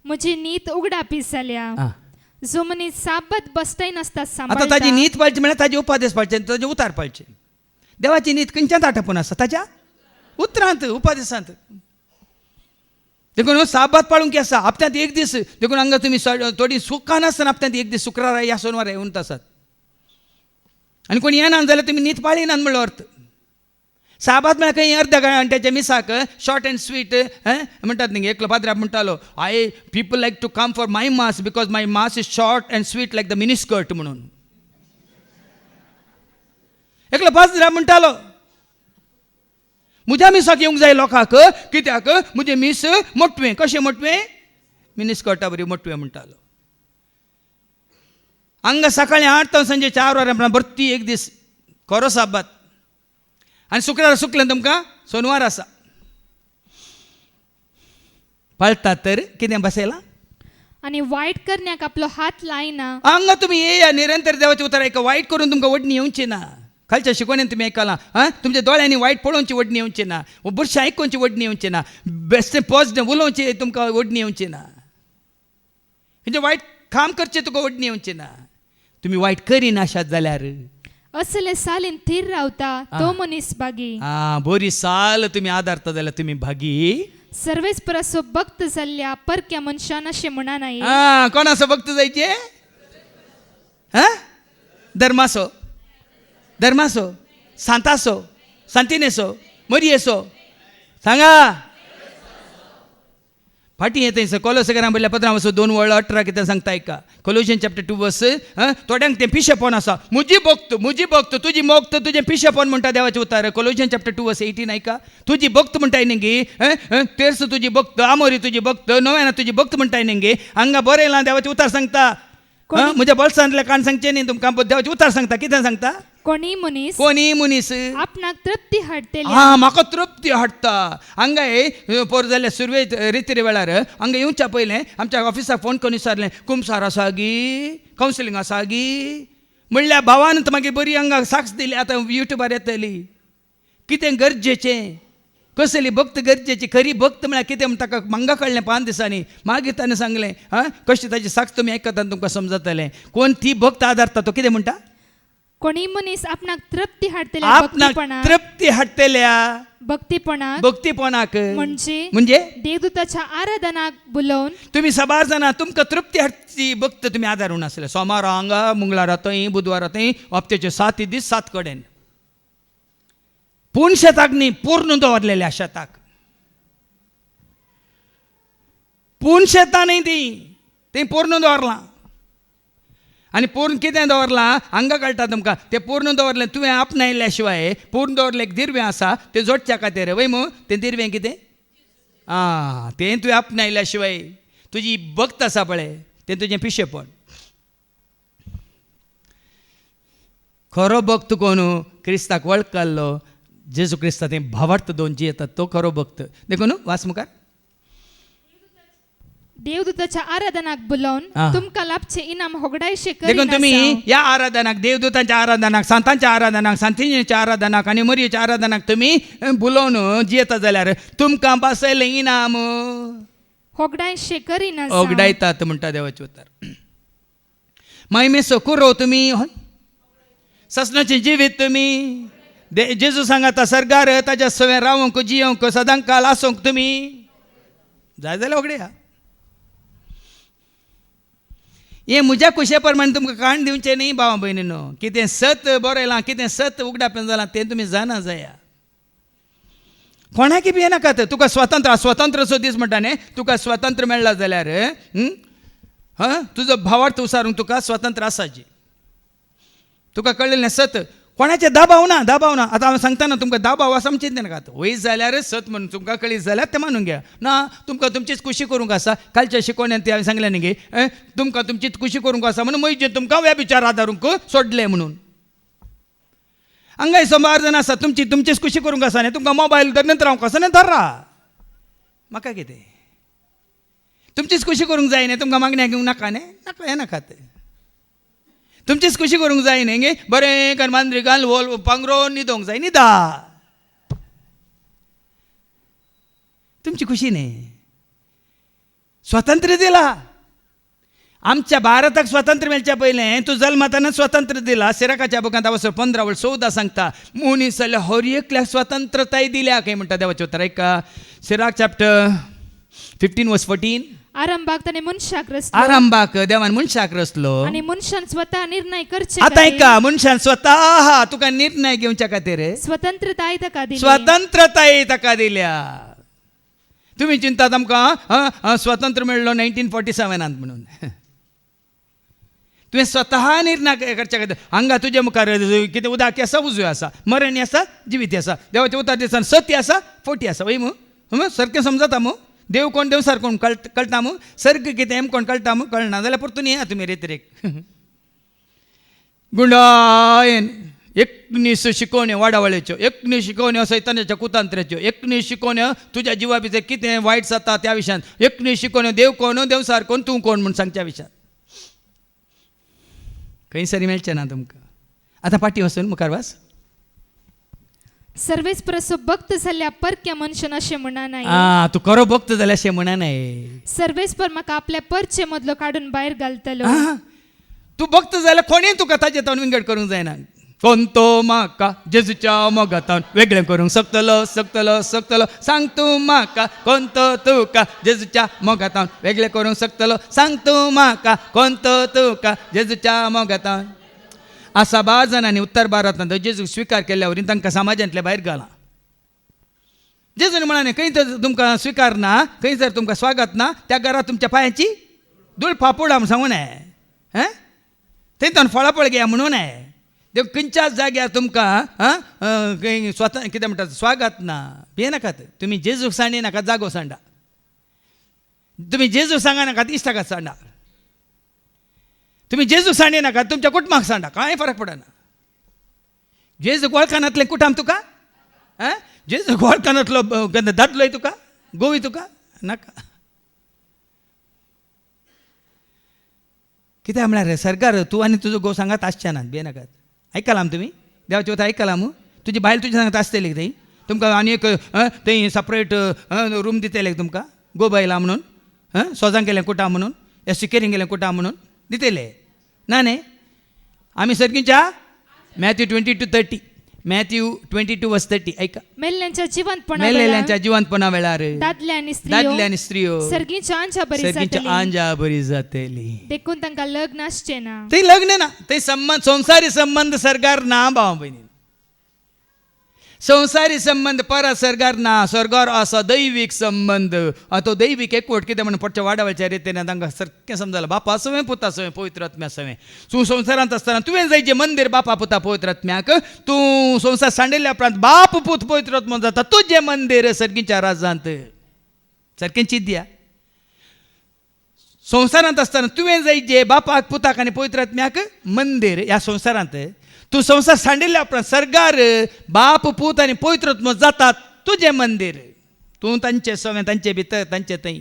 म्हजी नीत उगडापीस जाल्या जो मनीस साबत बसताय नासता आतां ताजी नीत पाळची म्हळ्यार ताजे उपादेश पाळचे ताजे उतार पाळचे देवाची नीत खंयच्यात आटापून आसा ताच्या उतरांत उपादेशांत देखून साबात पाळूंक आसा हप्त्यांत एक दीस देखून हांगा तुमी थोडी सुखान आसतना हप्त्यांत एक दीस शुक्रार या सोनवार येवन आसात आनी कोणी येना जाल्यार तुमी नीत पाळिनात म्हणलो अर्थ साबात म्हळ्यार खंय अर्ध्या घंट्याच्या मिसाक शॉर्ट अँड स्वीट म्हणटात न्ही एकलो पाद्र्याक म्हणटालो people like to come for my mass because my mass is short and sweet like the miniskirt म्हणून एकलो पाद्र्याक म्हणटालो म्हज्या मिसाक येवंक जाय लोकांक कित्याक म्हजें मीस मोटवें कशें मोटवें मिनिस्कर्टा बरी मोटवें म्हणटालो हांगा सकाळीं 8 तो सांजे 4 वरां भरती एक दीस खरो साबात आनी शुक्रार सुकलें तुमकां सोनवार आसा पाळटात तर कितें बसयलां आनी वायट करण्याक आपलो हात लायना हांगा तुमी येया निरंतर देवाचें उतर आयका वायट करून तुमकां वडणी येवची ना खालच्या शिकवणेन तुमी आयकलां तुमच्या दोळ्यांनी वायट पळोवची वडणी येवची ना बुरशें आयकोवची वडणी येवची ना बेश्टें पॉजिटीव उलोवचें तुमकां वडणी येवची ना म्हणजे वायट काम करचें तुका वडणी येवची ना तुमी वायट करीन आशात जाल्यार असले सालीन थीर रावता तो मनीस भागी बरी साल तुमी आदारता जाल्यार तुमी भागी सर्वेस परसो भक्त जाल्ल्या परक्या मनशान अशें म्हणा नाही कोण असो भक्त जायचे धर्मासो धर्मासो सांतासो सांतिनेसो मरियेसो सांगा फाटी येते सर कोलोसकारां म्हणल्या 15:2 कितें सांगता ऐका कोलोशियन चॅप्टर 2 वर्स थोड्यांक तें पिशेपण आसा मुजी भक्त तुजी मोक्त तुजें पिशेपण म्हणटा देवाचें उतर कोलोशियन चॅप्टर 2 वर्स 18 ऐका तुजी भक्त म्हणटाय न्ही तेर्स तुजी भक्त आमोरी तुजी भक्त नव्याना तुजी भक्त म्हणटाय न्ही हांगा बरयलां देवाचें उतर सांगता म्हज्या बोल्सांतलें काण सांगचें न्ही तुमकां देवाचें उतर सांगता कितें सांगता कोणी मनीस आपणाक तृप्ती हाडटली म्हाका तृप्ती हाडटा हांगा पोर जाल्यार सुरवेत रिती वेळार हांगा येवच्या पयलें आमच्या ऑफिसाक फोन करून विचारलें कुमसार आसा गी कावन्सिलींग आसा गी म्हणल्यार भावान मागीर बरी हांगा साक्ष दिली आतां युट्यूबार येतली कितें गरजेचें कसली भक्त गरजेची खरी भक्त म्हळ्यार कितें म्हण ताका म्हाका कळ्ळें 5 दिसांनी मागीर ताणें सांगलें कशी ताची साक्ष तुमी आयकता तुमकां समजतलें कोण ती भक्त आदारता तो कितें म्हणटा कोणी मनीस आपणाक तृप्ती हाडटल्या भक्तीपणाक म्हणजे देवदूताच्या आराधनाक बुलोवन तुम्ही सबार जाणा तुमकां तृप्ती हाडची भक्त तुमी आदारून आसले सोमार हांगा मंगळारा थंय बुधवारा थंय हप्त्याचे 7 दीस 7 कडेन पूर्ण शेताक न्ही पूर्ण दवरलेल्या शेताक पूर्ण शेतां न्ही ती पूर्ण दवरलां आनी पूर्ण कितें दवरलां हांगा कळटा तुमकां तें पूर्ण दवरलें तुवें आपणायल्या शिवाय पूर्ण दवरलें एक दिरवें आसा तें जोडच्या खातीर वय मू तें दिरवें कितें तें तुवें आपणायल्या शिवाय तुजी भक्त आसा पळय तें तुजें पिशेपण खरो भक्त कोण क्रिस्ताक वळखलो जेजू क्रिस्ता तें भावार्थ दोन जी येतात तो खरो भक्त देखून वाच मुखार देवदूताच्या आराधनाक बुलोवन तुमकां लाभचे इनाम होगडायशे देखून तुम्ही या आराधनाक देवदूतांच्या आराधनाक सांतांच्या आराधनाक सांतिनेच्या आराधनाक आनी मरियेच्या आराधनाक तुम्ही बुलोवन जियेता जाल्यार तुमकां बसयलें इनाम होगडायशे करिना होगडायतात म्हणटा देवाचें उतर महिमेचो कुरो तुमी ससनाचें जिवीत तुमी जेजू सांगाता सरगार ताच्या सवे रावंक जियोंक सदांकाल आसूंक तुमी जाय जाल्यार होगड्या हे म्हज्या खुशे प्रमाणे तुमकां काण दिवचें न्ही भावा भयणीनो कितें सत बरयलां कितें सत उगडापेन जालां तें तुमी जाणा जाया कोणाकी भियेनाकात तुका स्वतंत्रचो दीस म्हणटा न्ही तुका स्वतंत्र मेळ्ळा जाल्यार तुजो भावार्थ उसारूंक तुका स्वतंत्र आसा जी तुका कळलेलें सत कोणाचें दाबाव ना आतां हांव सांगतना तुमकां दाबाव आसा म्हणून चिंता नाकात वयस जाल्यार सत म्हणून तुमकां कळीत जाल्यार तें मानून घ्या ना तुमकां तुमचीच खुशी करूंक आसा कालच्या शिकवण्यान ते हांवें सांगलें न्ही गे तुमकां तुमचीच खुशी करूंक आसा म्हणून मयजे तुमकां व्यभिचार आदारूंक सोडलें म्हणून हांगाय सोमार जाण आसा तुमचीच खुशी करूंक आसा न्ही तुमकां मोबायल धरनंत रावंक आसा न्ही धरा म्हाका कितें तुमचीच खुशी करूंक जाय न्ही तुमकां मागण्या घेवंक नाका न्ही नाका हें नाकात तुमचीच खुशी करूंक जाय न्ही गे बरें कर मांद्री घाल वोल पांगरोन न्हिदोंक जाय न्हिदा तुमची खुशी न्ही स्वातंत्र्य दिला आमच्या भारताक स्वातंत्र्य मेळच्या पयलें तूं जल्मातना स्वातंत्र्य दिला सिराकाच्या बुकांत 15:14 सांगता मनीस जाल्यार हर एकल्याक स्वातंत्र्यताय दिल्या खंय म्हणटा देवाचें उतर ऐका सिराक चॅप्टर 15:14 आरंभाक ताणे मनशाक रचलो आरंभाक देवान मनशाक रचलो आनी मनशान स्वता निर्णय करचे आतां ऐका मनशान स्वता तुका निर्णय घेवच्या खातीर स्वतंत्रताय ताका दिल्या तुम्ही चिंतात आमकां स्वतंत्र मेळ्ळो 1947 म्हणून तुवें स्वता निर्णय करच्या खातीर हांगा तुजे मुखार कितें उदाकी आसा उजवी आसा मरणी आसा जिविती आसा देवाच्या उतर दिसान सत्य आसा फोटी आसा वय मू सारकें समजता मू देव कोण देव सारको कळटा मू सर्ग कितें एम कोण कळटा मू कळना जाल्यार परतून येया तुमी रेतरेक गुंडायेन एकनीस शिकोवण्यो वाडावळ्याच्यो एकनीस शिकोवण्यो सैतानाच्या कुतांत्र्याच्यो एकनीस शिकोवण्यो तुज्या जिवा भितर कितें वायट जाता त्या विशयान एकनीस शिकोवण्यो देव कोण देव सारको तूं कोण म्हूण सांगच्या विशयान खंय सरी मेळचें ना तुमकां आतां फाटी वचून मुखार वास सर्वेच परसो भक्त जाल्या परक्या मनशान अशें म्हणा नाही तूं खरो भक्त जाल्यार अशें म्हणा नाही सर्वेच पर म्हाका आपल्या परचे मदलो काडून भायर घालतलो तूं भक्त जाल्यार कोणें तुका ताजे तावन विंगड करूंक जायना कोण तो म्हाका जेजूच्या मोगातावन वेगळें करूंक शकतलो सांग तूं म्हाका कोण तो तुका जेजूच्या मोगातावन वेगळें करूंक शकतलो सांग तूं म्हाका कोण तो तुका जेजूच्या मोगातावन असा 12 जणांनी उत्तर भारतांत जेजू स्वीकार केल्यावर तांकां समाजांतल्या भायर घाला. जेजून म्हणाले खंय तर तुमकां स्वीकार ना, खंय जर तुमकां स्वागत ना, त्या घरात तुमच्या पांयाची धूळ फापोडा म्हूण सांगू नये. थंय फळाफळ घ्या म्हणून नये. देव खंयच्याच जाग्यार तुमकां खंय स्वता कितें म्हणटात स्वागत ना भियेनाकात. तुमी जेजूक सांडी नाकात, जागो सांडा. तुम्ही जेजू सांगा नाकात, इश्टाकात सांडा. तुम्ही जेजू सांडी नाकात, तुमच्या कुटुंबाक सांडा, कांय फरक पडना. जेजू गोळकानातले कुटाम तुका, जेजू गोळकानातलो दादलोय तुका, गोवी तुका नाका. कित्याक म्हळ्यार सरकार तूं आनी तुजो घोव सांगात आसचे नात, भियेनाकात. आयकलां तुमी देवाची वता आयकलां? तुजी बायल तुज्या सांगात आसतली थंय, तुमकां आनी एक थंय सपरेट रूम दितले तुमकां गो बायलां म्हणून, सोजांक गेलें कुटां म्हणून, या सिकेरींग गेलें कुटां म्हणून दितले ना न्ही. आमी सर्गीच्या मॅथ्यू 22:30, मॅथ्यू 22:30 ऐका. मेल्ल्यांच्या जिवंतपणा वेळार दादले आनी स्त्रियो सर्गीच्या आंजा बरी जातली. देखून तांकां लग्न आसचें ना. थंय लग्न ना, थंय संबंध संवसारी संबंध सरकार ना भाव भयणी. संवसारी संबंध पर सरकार ना. सरकार असा दैवीक संबंध. तो दैवीक एकवट कितें म्हणून पडच्या वाडावळच्या रितीन तांकां सारकें समजलां. बापा सवें पुता सवें पवित्र आत्म्या सवें. तूं संवसारांत आसतना तुवें जाय जें मंदीर बापा पुता पवित्र आत्म्याक, तूं संवसार सांडिल्ल्या उपरांत बाप पूत पवित्र आत्मो जाता तुजें मंदीर सर्गीच्या राजांत. सारकें चिंत दिया. संवसारांत आसतना तुवें जाय जें बापाक पुताक आनी पवित्र आत्म्याक मंदीर ह्या संवसारांत, तूं संवसार सांडिल्ल्या उपरांत सरकार बाप पूत आनी पवित्र आत्मो जातात तुजें मंदीर. तूं तांचे सवें, तांचे भितर, तांचे थंय.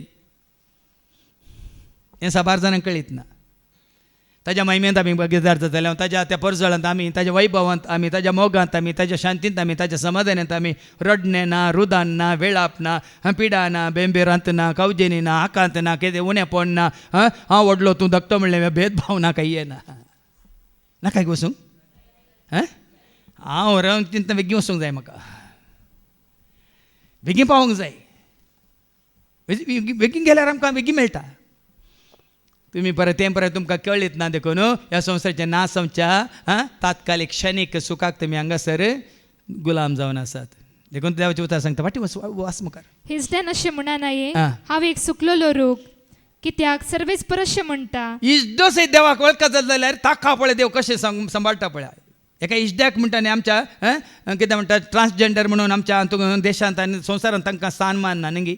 हें 12 जाणांक कळीत ना. ताज्या महिमेंत आमी भागीदार जाताले, ताज्या त्या परजळांत आमी, ताज्या वैभवांत आमी, ताज्या मोगांत आमी, ताज्या शांतींत आमी, ताज्या समाधानांत आमी रडणें ना, रुदान ना, वेळाप ना, पिडा ना, बेंबेरांत ना, कावजेनी ना, आकांत ना, कितें उणेपण ना, हांव व्हडलो तूं धाकटो म्हणलें भेदभाव ना, काही ये ना. नाका वचूंक हांव रावन चिंता बेगीन वचूंक जाय, म्हाका बेगीन पावूंक जाय. बेगीन गेल्यार आमकां बेगीन मेळटा. तुम्ही परत तुमकां कळीत ना देखून ह्या संवसाराच्या नासमच्या तात्कालीक क्षणीक सुखाक तुमी हांगासर गुलाम जावन आसात. देखून देवाची उतर सांगता फाटी वास मुखार. हिजड्यान अशें म्हणा नये हांव एक सुकलोलो रूख, कित्याक सर्वेच परशे म्हणटा. इजडो सयत देवाक वळखत जाल्यार ताका पळय देव कशें सांबाळटा पळय. एका इजड्याक म्हणटा न्ही आमच्या कितें म्हणटा ट्रान्सजेंडर म्हणून आमच्या देशांत आनी संवसारांत तांकां स्थान मान ना न्ही.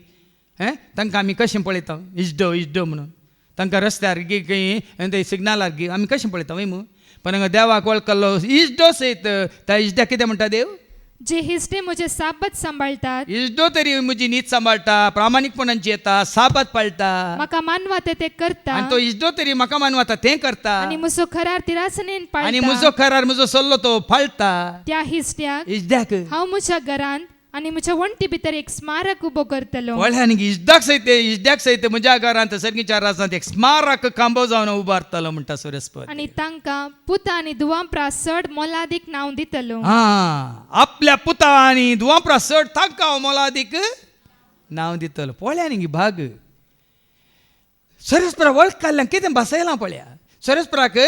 तांकां आमी कशें पळयता इजडो म्हणून. तांकां रस्त्यार खंय सिग्नलार आमी कशें पळयता वय मू. पण देवाक वळखलो इजडो सयत त्या इजड्याक कितें म्हणटा देव? जे हिजडे म्हजे साबत सांबाळटात. इजडो तरी म्हजी नीत सांबाळटा, प्रामाणीकपणान येता, साबत पाळटा, म्हाका मानवाता ते करता. आनी तो इजडो तरी म्हाका मानवाता तें करता, आनी म्हजो करार तिरासनेन पाळटा, आनी म्हजो करार म्हजो सल्लो तो पाळटा. त्या इजड्याक हांव म्हज्या घरांत आनी म्हज्या वण्टी भितर एक स्मारक उबो करतलो. इजड्याक सयत म्हज्या घरांत सर्गीच्या राजांत एक स्मारक खांबो जावन उबारतलो म्हणटा सुरेस्पर. आनी तांकां पुता आनी दुवांपरा चड मोलादीक नांव दितलो. आपल्या पुता आनी दुवांपरा चड तांकां मोलादीक नांव दितलो. पळया न्ही भाग. सुरेस्परा वळख काडल्यांक कितें बसयलां पळया. सुरेस्पराक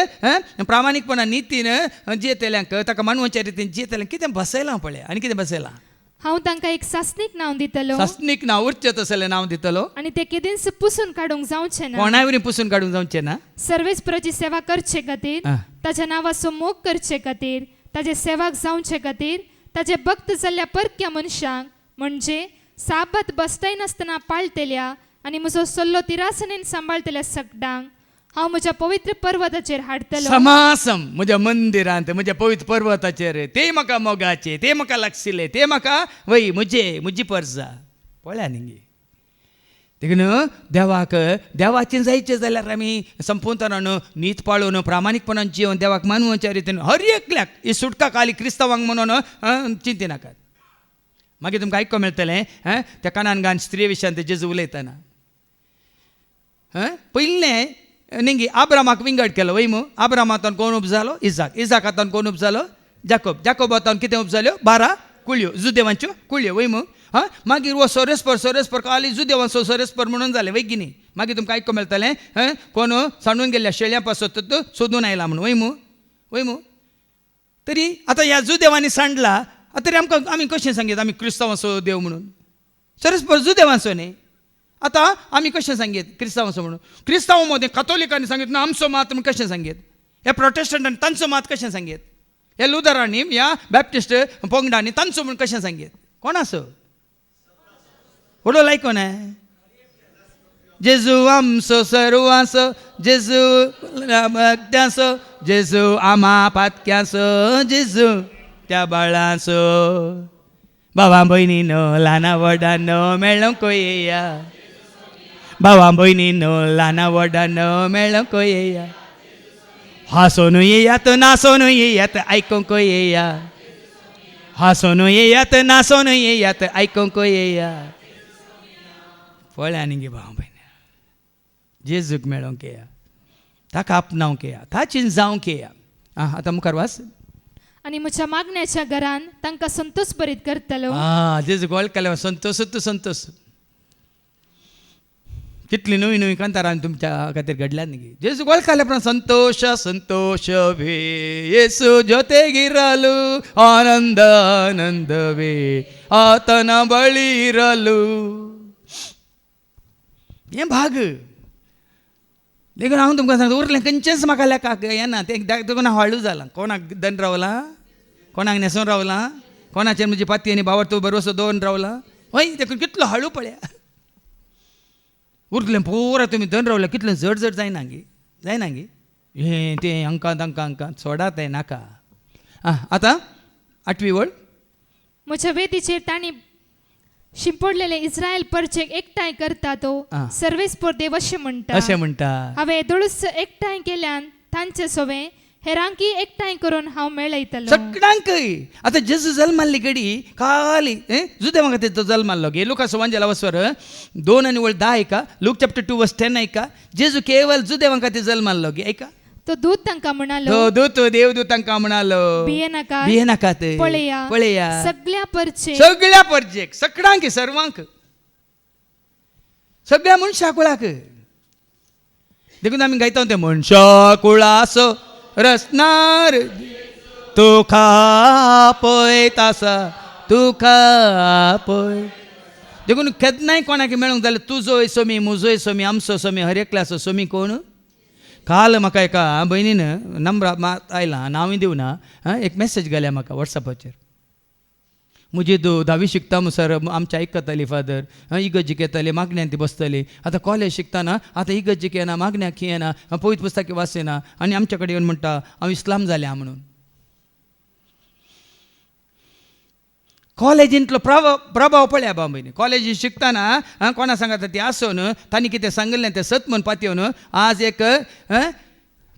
प्रामाणीकपणान नितीन जियेतल्यांक, ताका मानवाच्या रितीन जियेतल्यांक कितें बसयलां पळया. आनी कितें बसयलां? हांव तांकां एक सासणीक नांव दितलो. सासणीक नांव उरचें तसलें नांव दितलो. आनी ते केदींच पुसून काडूंक जावचें ना. कोणाय वरी पुसून काडूंक जावचें ना. सर्वेस्पराची सेवा करचे खातीर, ताच्या नांवाचो मोग करचे खातीर, ताचे सेवाक जावचे खातीर, ताचे भक्त जाल्ल्या परक्या मनशांक, म्हणजे साबत बसताय नासतना पाळटल्या आनी म्हजो सल्लो तिरासनेन सांबाळटल्या सगळ्यांक हांव म्हज्या पवित्र पर्वताचेर हाडटलो. समासम म्हज्या मंदिरांत, म्हज्या पवित्र पर्वताचेर. ते म्हाका मोगाचे, ते म्हाका लागशिल्ले, ते म्हाका वय म्हजी परजा. पळया न्ही. देखून देवाचें जायचें जाल्यार आमी संपूर्णपणान नीत पाळून प्रामाणीकपणान जिवन देवाक मानवाच्या रितीन हर एकल्याक ही सुटका खाली क्रिस्तावांक म्हणून चिंती नाकात. मागीर तुमकां आयको मेळटलें त्या कानान स्त्री विशयान ते जेजू उलयतना पयलें निंगी आब्रामाक विंगड केलो वय मू. आब्रामांतल्यान कोण उपजालो? इजाकांतल्यान कोण उपजालो? जाकोबांतल्यान कितें उपजाल्यो? 12 कुळयो, जुदेवांच्यो कुळयो वय मू. मागीर वो सोरेस्पर काली जुदेवांचो सोरेस्पर म्हणून जालें वय की न्ही. मागीर तुमकां आयको मेळटलें कोण सांडून गेल्ल्या शेळ्यां पासत सोदून आयला म्हणून वय मू. तरी आता ह्या जुदेवांनी सांडला तरी आमी कशें सांगीत आमी क्रिस्तांवाचो देव म्हणून सरस्पर जुदेवांचो न्ही आता आमी कशें सांगीत क्रिस्तांवाचो म्हणून क्रिस्तांव मध्ये कॅथोलिकांनी सांगीत ना आमचो मात म्हणून कशें सांगीत ह्या प्रोटेस्टंटांनी तांचो मात कशें सांगीत ह्या लुथरांनी ह्या बॅप्टिस्ट पोंगडांनी तांचो म्हणून कशें सांगीत कोणाचो व्हडलो लायको ना जेजू आमचो सर्वांचो जेजू भक्त्याचो जेजू आमा पातक्याचो जेजू त्या बाळाचो भावा भयणीनो ल्हाना व्हडानो मेळोंक येया भावा भयणीनो ल्हाना व्हडानो मेळोंक येया हांसून येयात नासून येयात आयकूंक येया हांसून येयात नासून येयात आयकूंक येया पळय आनी गे भाव भयणी जेजूक मेळोंक येया ताका आपणावंक येया ताचीन जावंक येया आतां मुखार वाच आणि म्हज्या मागण्याच्या घरान तांकां संतोष बरीत करतलो जेजूक वळखले संतोष कितली नवी नवी कांतारां तुमच्या खातीर घडल्यात न्ही जेजूक वळखले पण संतोष संतोष वे येसू ಜೊತೆಗಿರಲು आनंद आनंदवे ಆತನ ಬಳಿರಲು हें भाग देखून हांव तुमकां सांगता उरलें खंयचेंच म्हाका लेखाक येना तें देखून हांव हळू जालां कोणाक दन रावलां कोणाक न्हेसून रावलां कोणाचेर म्हजी पाती आनी बावर तूं बरोसो दवरून रावलां हय देखून कितलो हळू पळया उरलें पुरा तुमी दन रावल्या कितलें जड जड जायना गे हें तें अंकांत सोडात हें नाका आतां 8वी वळ म्हज्या वेदीचेर तांणी शिंपडलेले इस्रायल परचेक एकठांय करता तो सर्वेस्पर देव अशें म्हणटा हांवें दुळूस एकठांय केल्यान तांचे सोवे हेरांकी एकठांय करून हांव मेळयतलो सगळ्यांकय आतां जेजू जल्माल्ली घडी खाली जुदेवा खातीर तो जल्माल्लो गे लुका सुवांजेला वचवर 2 आनी 10 ऐका लूक चॅप्टर 2 वर्स 10 ऐका जेजू केवळ जुदेवा खातीर जल्माल्लो गे ऐका तो दूत तांकां म्हणालो तो दूत देवदूत तांकां म्हणालो भिये नाकात पळया सगळ्या परचेक सगळ्यांक सर्वांक सगळ्या मनशा कुळाक देखून आमी गायता ते मनशा कुळासो रचणार तुका पळयत आसा तुका पळय देखून केन्नाय कोणाक मेळूंक जाल्यार तुजोय सोमी मुजोय सोमी आमचो सोमी हर एकल्याचो सोमी कोण काल म्हाका एका भयणीन नंबर आयला नांवूय दिवना एक मेसेज घाल्या म्हाका वॉट्सॅपाचेर म्हजी 10वी शिकता म्हणसर आमच्या आयकताली फादर इगत जिकेताली मागण्यांत ती बसतली आतां कॉलेज शिकतना आतां इगत जिकेना मागण्याक खियेना पवित्र पुस्तकी वाचना आनी आमच्या कडेन येवन म्हणटा हांव इस्लाम जाल्या म्हणून कॉलेजींतलो प्रभाव पळया बाबा कॉलेजींत शिकतना कोणा सांगता ती आसून तांणी कितें सांगलें तें सत म्हूण पातयेवन आज एक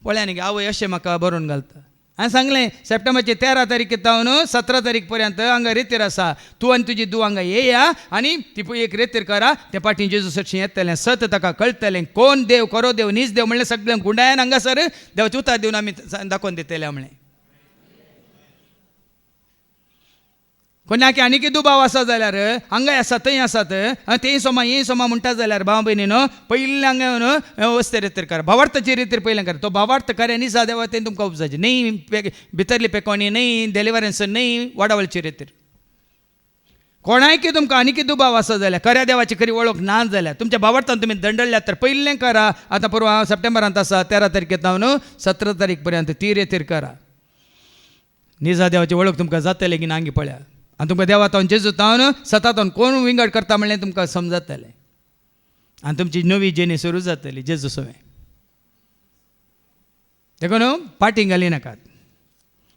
पळया न्ही आवय अशें म्हाका बरोवन घालता हांवें सांगलें सप्टेंबरचे 13 तारीख जावन 17 तारीख पर्यंत हांगा रेतीर आसा तूं आनी तुजी धूव हांगा येया आनी ती एक रेतीर करा ते पाटी जेजू सटशीं येतलें सत ताका कळटलें कोण देव करो देव नीज देव म्हणलें सगळ्यांक गुंडायन हांगासर देवाचें उतार दिवन आमी दाखोवन दितले म्हणलें कोणाक आनी कितें दुबाव आसा जाल्यार हांगाय आसा थंय आसात तें सोमा हें सोमा म्हणटा जाल्यार भाव भयणीनो पयलीं हांगा येवन वस्ते रेतीर करा भावार्थाची रेतीर पयलें करा तो भावार्थ कार्य न्ही देवा तें तुमकां उपजाचें न्ही भितरली पेकोणी न्ही डेलिव्हरन्स न्ही वाडावळची रेतीर कोणायकी तुमकां आनी कितें दुबाव आसा जाल्यार खऱ्या देवाची खरी वळख ना जाल्यार तुमच्या भावार्थान तुमी दंडळ्यात तर पयलें करा आतां परवा सप्टेंबरांत आसा 13 तारखेक जावन 17 तारीख पर्यंत ती रेतीर करा निजा देवाची वळख तुमकां जातली की नांगी पळया आनी तुमकां देवातावन जेजू तावन सतातावन कोण विंगड करता म्हणलें तुमकां समजतलें आनी तुमची नवी जेनी सुरू जातली जेजू सोवें देखून पाटी घाली नाकात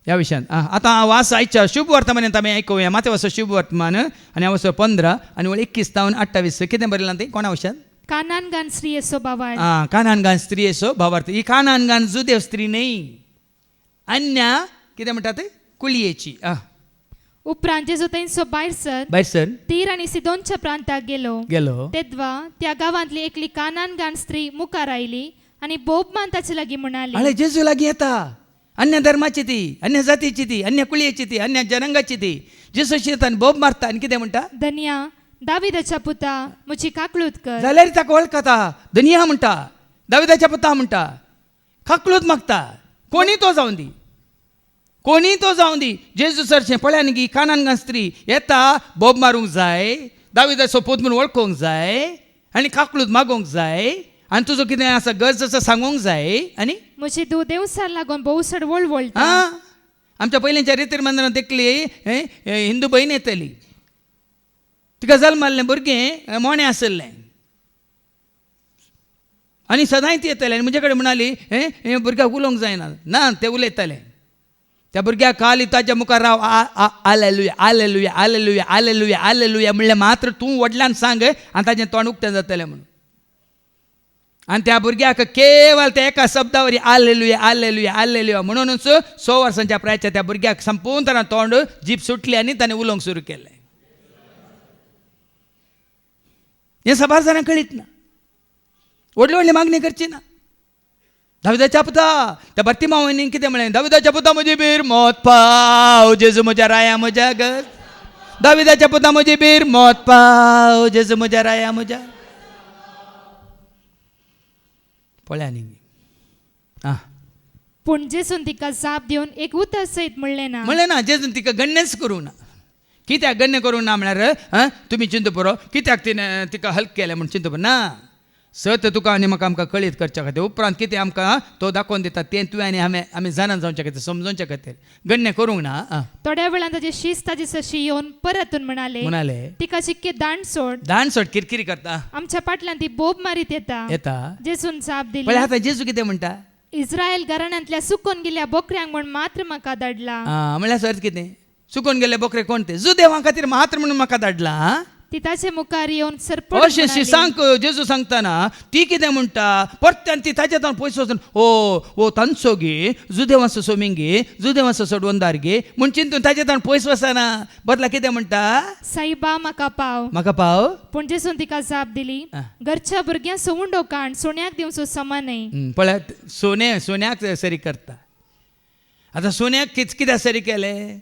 ह्या विशयान आतां हांव वास आयच्या शुभ वर्तमानांत आमी आयकुया माते वचो शुभ वर्तमान आनी हांव वचो 15 आनी 21 तावन 28 कितें बरयलां तें कोणा विशयान कानानगान स्त्री येसो भावार्थ कानानगान स्त्री येसो भावार्थ ही कानानगान जुदेव स्त्री न्ही अन्या कितें म्हणटात कुळयेची उपरांत जेजू थंयसो भायर सर तीर आनी सिदोनच्या प्रांताक गेलो तेदवा त्या गांवांतली एकली कानानगान स्त्री मुखार आयली आनी बोबमान ताचे लागीं म्हणाली अरे जेजू लागीं येता अन्य धर्माची ती अन्य जातीची ती अन्य कुळयेची ती अन्य जनांगाची ती जेजूशी येता आनी बोब मारता आनी कितें म्हणटा धन्या दाविदाच्या पुता म्हजी काकळूत कर जाल्यार ताका वळखता धन्या म्हणटा दाविदाच्या पुता म्हणटा काकळूत मागता कोणी तो जावन दी कोणी तो जावं दी जेजू सरचें पळयान गी कानान स्त्री येता बोब मारूंक जाय दाविदाचो पोत म्हणून वळखोंक जाय आनी काकलूत मागोवंक जाय आनी तुजो कितें आसा गरज आसा सांगूंक जाय आनी म्हजी धूव देवसार लागून भोवसड वळवळटा. आं आमच्या पयलींच्या रितीर मंदिरांत देखली हिंदू भयण येतली तिका जल्माल्लें भुरगें मोणें आसलें आनी सदांच ती येताली आनी म्हजे कडेन म्हणाली हे भुरग्याक उलोवंक जायना ना तें उलयतालें त्या भुरग्याक खाली ताच्या मुखार राव आलेलुया आलेलुया आलेलुया आलेलुया आलेलुया म्हणल्यार मात्र तूं व्हडल्यान सांग आनी ताचें तोंड उक्तें जातलें म्हणून आनी त्या भुरग्याक केवळ त्या एका शब्दावरी आलेलुया आलेलुया आलेलुया म्हणूनच 6 वर्सांच्या प्रायाच्या त्या भुरग्याक संपूर्ण तरान तोंड जीप सुटली आनी ताणें उलोवंक सुरू केलें. हें सबार जाणांक कळीत ना व्हडली व्हडली मागणी करची ना. दाविदाच्या पुता त्या भरती मावयनी कितें म्हळें दाविदाच्या पुता म्हजी बीर मोत पाव जेजू म्हज्या राया म्हज्या गर दाविदाच्या पुता म्हजी बीर मोत पाव जेजू म्हज्या राया म्हज्या पळया न्ही आं पूण जेसून तिका जाप दिवन एक उतर सयत म्हणलें ना. म्हणलें ना जेजून तिका गण्यच करूं ना. कित्याक गण्य करूं ना म्हळ्यार तुमी चिंतू पुरो कित्याक तिणें तिका हल्क केलें म्हूण चिंतू ना सत तुका आनी म्हाका आमकां कळीत करच्या खातीर उपरांत कितें आमकां तो दाखोवन दिता तें तुवें आनी आमी जाणून जावच्या खातीर समजोवच्या खातीर गण्य करूंक ना. थोड्या वेळान ताचे शिस्त ताचे सशी येवन परतून म्हणाले तिका चिक्के दांड सोड किरकिरी करता आमच्या फाटल्यान ती बोब मारीत येता. जेसून जाप दिली पळय आतां जेजू कितें म्हणटा इस्रायल घराण्यांतल्या सुकून गेल्या बोकड्यांक म्हण मात्र म्हाका धाडला. म्हळ्यार सर्त कितें सुकून गेले बोकरे कोण ते जू देवा खातीर मात्र म्हणून म्हाका धाडला. ती ताचे मुखार येवन सरपट अशें शिसांक जेजू सांगतना ती कितें म्हणटा परत्यान ती ताच्या तोंड पयस वचून ओ तांचो गे जुदेवाचो सोमींग गे जुदेवाचो सोडवंदार गे म्हूण चिंतून ताच्या तोंड पयस वचना बदला कितें म्हणटा साईबा म्हाका पाव पूण जेसून तिका जाप दिली घरच्या भुरग्यांक सवुंडो काण सोन्याक दिवचो समान न्हय. पळयात सोन्याक सरी करता. आतां सोन्याक कित्याक सरी केलें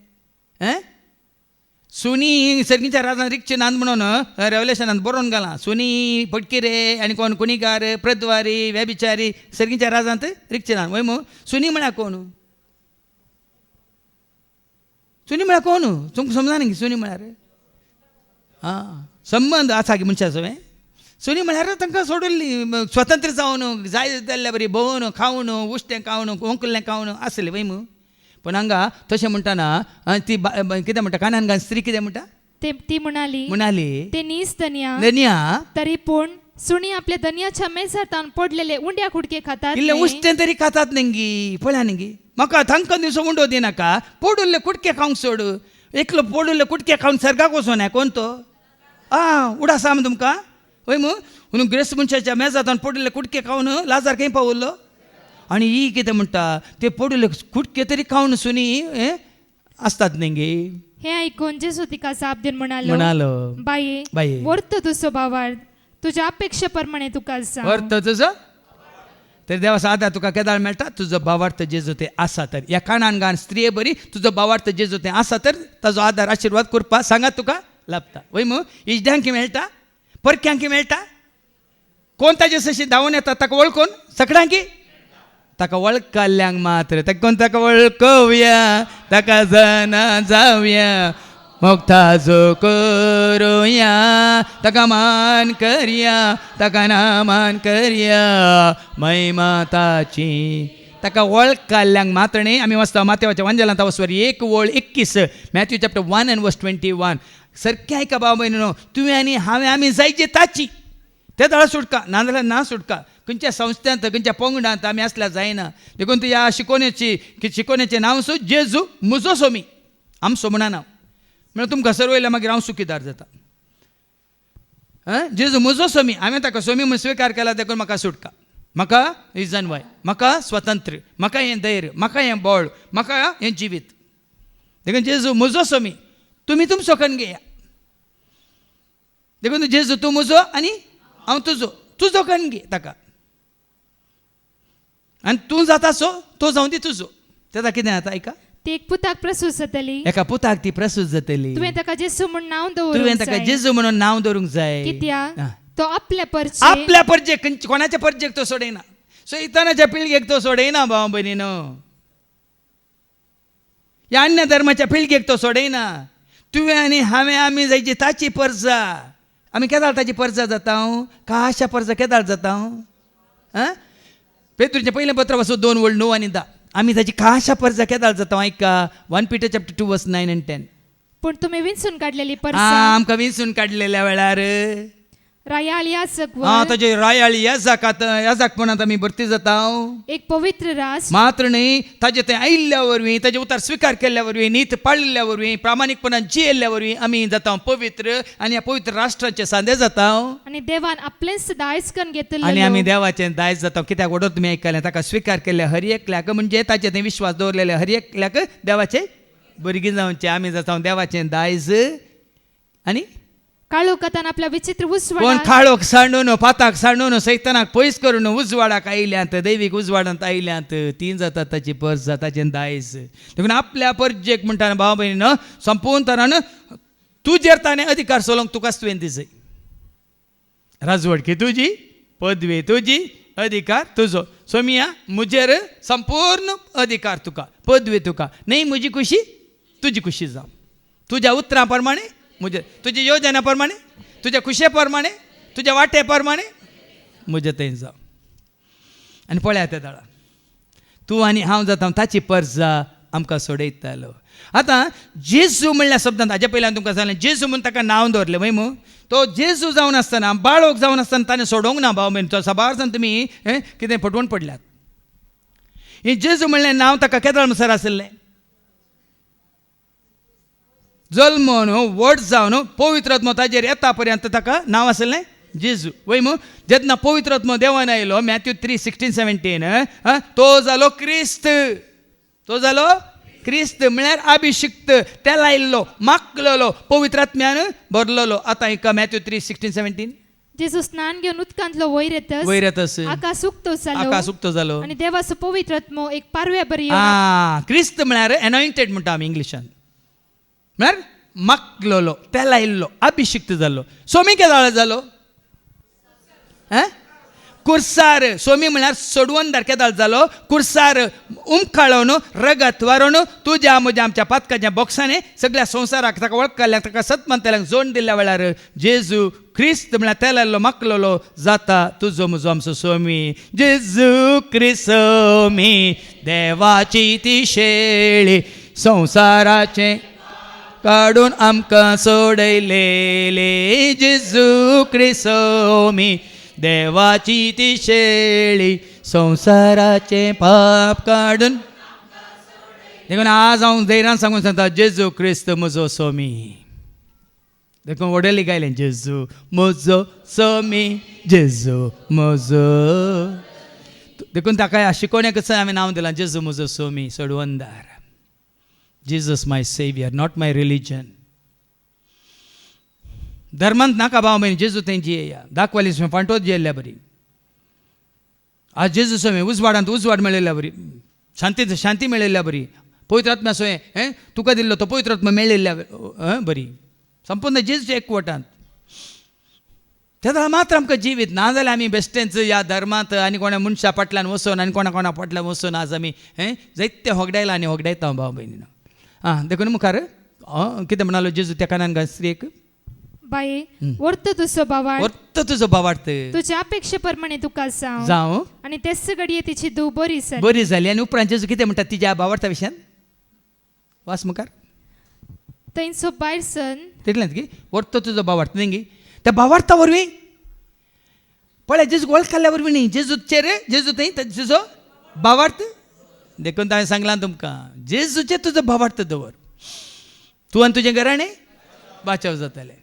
सोनी सर्गीच्या राजान रिक्चे नांद म्हणून रेवलेशनांत बरोवन घालां सोनी पटकिरे आनी कोण कुणिकार प्रद्वारी व्यभिचारी सर्गीच्या राजांत रिक्चे नांद वय सोनी म्हळ्यार कोण सोनी म्हळ्यार कोण तुमकां समजा न्ही सोनी म्हळ्यार संबंद आसा की मनशाचो सोनी म्हळ्यार तांकां सोडिल्ली स्वतंत्र जावन जाय जाल्ल्या बरी भोंवन खावन उश्टें खावन ओंकुल्लें खावन आसलें वय पण हांगा तशें म्हणटाना ती कितें म्हणटा कानान घाल स्त्री कितें म्हणटा ती म्हणाली ते नीस धनिया तरी पूण सुणी आपल्या धनियाच्या मेजार तावन पडलेले उंड्या कुडके खातात इल्लें उश्टें तरी खातात न्ही पळया न्ही म्हाका तांकां दिवचो उंडो दिनाका पडुल्ले कुडके खावंक सोड एकलो पडुल्ले कुडके खावन सर्गाक वचोन कोण तो उडास आसा तुमकां वय म्हणून ग्रेस्त मनशाच्या मेजार तावन पडुल्ले कुडके खावन लाजार खंय पावल्लो आनी ही कितें म्हणटा ते पडुल्ले कुडके तरी खावन सुनी आसतात न्ही हें आयकून जेजू तिका जाप दिवन म्हणालो बाये वर्त तुजो भावार्थ तुज्या अपेक्षे प्रमाणे तुका आसा. वर्त तुजो तर देवा सादा तुका केदाळ मेळटा तुजो भावार्थ जेजू ते आसा तर ह्या कानान घान स्त्रिये बरी तुजो भावार्थ जेजू ते आसा तर ताजो आदार आशिर्वाद करपा सांगात तुका लाभता वय इश्ट्यांक मेळटा परक्यांक मेळटा कोण ताजे सशी धांवून येता ताका वळखून सगळ्यांक ताका वळखल्ल्यांक मात्र ताका वळखुया ताका जाणा जावया मोगताजो करुया ताका मान करया ताका नामान करया महिमा ताची ताका वळखल्ल्यांक मात्र न्ही. आमी वाचता माथेवाच्या वांजेलांत वचवर 1:21 मॅथ्यू चॅप्टर 1:21 सारकें आयका बाबा भयणीनो तुवें आनी हांवें आमी जायची ताची ते दळा सुटका नाजाल्यार ना सुटका खंयच्या संस्थांत खंयच्या पंगडांत आमी आसल्यार जायना. देखून ह्या शिकोवण्याचें नांव सो जेजू म्हजो सोमी आमचो म्हणा नांव म्हणल्यार तुमकां सरवयल्यार मागीर हांव सुखीदार जाता. जेजू म्हजो सोमी हांवें ताका सोमी म्हूण स्विकार केला देखून म्हाका सुटका म्हाका रिजन वाय म्हाका स्वतंत्र म्हाका हें धैर्य म्हाका हें बळ म्हाका हें जिवीत. देखून जेजू म्हजो सोमी तुमी तुमचो कन्न घेया. देखून जेजू तूं म्हजो आनी हांव तुजो कन्न घे ताका आनी तूं जाता सो तो जावं दी तुजो. तेका कितें जाता आयका ती एक पुताक प्रसूत जातली एका पुताक ती प्रसूत जातली तुवें ताका जेजू म्हूण नांव दवरूंक तुवें ताका जेजू म्हणून नांव दवरूंक जाय कित्याक तो आपल्या परजेक कोणाच्या परजेक तो सोडयना सैतानाच्या पिळगेक तो सोडयना भाव भयणीनो. या अन्य धर्माच्या पिळगेक तो सोडयना. तुवें आनी हांवें आमी जायची ताची परजा. आमी केदाळ ताची परजा जाता का अशा परजा केदाळ जाता. पेद्रूचें पयलें पत्र वचो 2:9 आनी 10. आमी ताची खाशा परजा केदाळ जाता. ऐका 1 Peter chapter 2 verse 9 and 10. पण तुम्ही विंचून काढलेली परसा आमकां विंचून काडलेल्या वेळार रायाळ याजक ताजे रायाळी याजाक म्हणत आमी भरती जाता. एक पवित्र रास मात्र न्ही ताजे तें आयिल्ल्या वरवीं ताजे उतार स्विकार केल्ल्या वरवीं नीत पाळिल्ल्या वरवीं प्रामाणीकपणान जियेल्ल्या वरवीं आमी जाता पवित्र आनी ह्या पवित्र राष्ट्राचे सांदे जाता. आणि देवान आपलेंच दायज करून घेतलेलो आनी आमी देवाचें दायज जाता. कित्याक वडो तुमी आयकलें ताका स्विकार केल्ल्या हर एकल्याक म्हणजे ताचे थंय विश्वास दवरलेले हर एकल्याक देवाचे भुरगीं जावचे. आमी जाता देवाचें दायज. आनी काळोखातान आपल्या विचित्र कोण उजवाडात खाळोक सांडून पाताक सांडून सैतानाक पयस करून उजवाडाक आयल्यांत दैवीक उजवाडांत आयल्यांत ती जाता ताची पर्स ताचें दायज. देखून आपल्या परजेक म्हणटा भाव भयणीन संपूर्ण तरान तुजेर ताणें अधिकार सोलोवंक तुकाच तुवें दिसय. राजवडकी तुजी, पदवी तुजी, अधिकार तुजो. सोमिया मुजेर संपूर्ण अधिकार तुका, पदवी तुका. न्ही म्हजी खुशी तुजी खुशी जावं. तुज्या उतरां प्रमाणे म्हजे तुज्या योजना प्रमाणे तुज्या खुशे प्रमाणे तुज्या वाटे प्रमाणे म्हजें थंय जावं. आनी पळया त्या दाळा तूं आनी हांव जाता ताची पर्जा आमकां सोडयतालो. आतां जेजू म्हणल्या शब्दांत हाजे पयलीं तुमकां सांगलें जेजू म्हूण ताका नांव दवरलें वय मू. तो जेजू जावन आसतना बाळोक जावन आसतना ताणें सोडोंक ना भाव बीन. तो सबार तुमी कितें फटवून पडल्यात. हें जेजू म्हणलें नांव ताका केदाळ म्हणसर आसलें. जल्म न्हू व्हड जावन पवित्र आत्मो ताजेर येता पर्यंत ताका नांव आसलें जेजू वय मू. जेन्ना पवित्र आत्मो देवान आयलो मॅथ्यू 3:16-17 तो जालो क्रिस्त. तो जालो क्रिस्त म्हळ्यार अभिषिक्त. तेला आयिल्लो मागलेलो पवित्र आत्म्यान भरलेलो. आतां एका मॅथ्यू 3:16-17 जेजू स्नान घेवन उदकांतलो वयर वयरतस आकाश उक्तो जालो आणि देवाचो पवित्र आत्मो एक पारव्या बरी क्रिस्त म्हळ्यार एनॉयंटेड म्हणटा आमी इंग्लिशान. म्हळ्यार मागलेलो तेला आयिल्लो अभिषिक्त जालो. सोमी केदाळ जालो कुर्सार. सोमी म्हळ्यार सोडवंदार केदाळ जालो. कुर्सार उमखाळोवन रगत वारोवन तुज्या म्हज्या आमच्या पातकाच्या बॉक्सांनी सगळ्या संवसाराक ताका वळखल्याक ताका सतमंतल्याक जोड दिल्ल्या वेळार जेजू क्रिस्त म्हळ्यार तेला आयिल्लो मागलेलो जाता तुजो म्हजो आमचो सोमी. जेजू क्रिस्त सोमी देवाची ती शेळी संवसाराचे काडून आमकां सोडयलेले. जेजू क्रिस्त सोमी देवाची ती शेळी संवसाराचे पाप काडून. देखून आज हांव धैर्यान सांगून सांगता जेजू क्रिस्त म्हजो सोमी. देखून वडली गायलें जेजू म्हजो सोमी जेजू म्हजो. देखून ताका शिकोवण्याकच हांवें नांव दिलां जेजू म्हजो Somi सोडवंदार. Jesus my savior, not my religion. धर्मांत नाका भाव म्हण जेजू थंय जियेया. दाखवाली फांटोत जियेल्ल्या बरी. आज जेजू सोय उजवाडांत उजवाड मेळयल्या बरी. शांतींत शांती मेळयल्या बरी. पवित्र आत्म्या सोय तुका दिल्लो तो पवित्र आत्मा मेळयल्या बरी. संपूर्ण जेजूच्या एकवटांत. त्या मात्र आमकां जिवीत ना जाल्यार आमी बेश्टेंच ह्या धर्मांत आनी कोणा मनशा फाटल्यान वचून आनी कोणा फाटल्यान वचून आज आमी जायते होगडायला आनी होगडायता भाव भयणीनो. देखून मुखार कितें म्हणालो जेजू त्या कानान स्त्रीक बाये वर्त तुजो बावार्थ वर्त तुजो बावार्थ तुज्या अपेक्षे प्रमाणे तुका जावं. आनी तेच घडये तिची धूव बरी जाली. आनी उपरांत जेजू कितें म्हणटा तिच्या बावार्था विशयान वास मुखार थंयचो भायर सन तितलेंच की वर्त तुजो बावार्थ न्ही त्या बावार्था वरवीं पळय जेजू वळखल्या वरवीं न्ही जेजूचेर जेजू थंय तुजो बावार्थ. देखून हांवें सांगलां तुमकां जेजूचेर तुजो बावार्थ दवर. तूं आनी तुजें घराणें बाचाव जातलें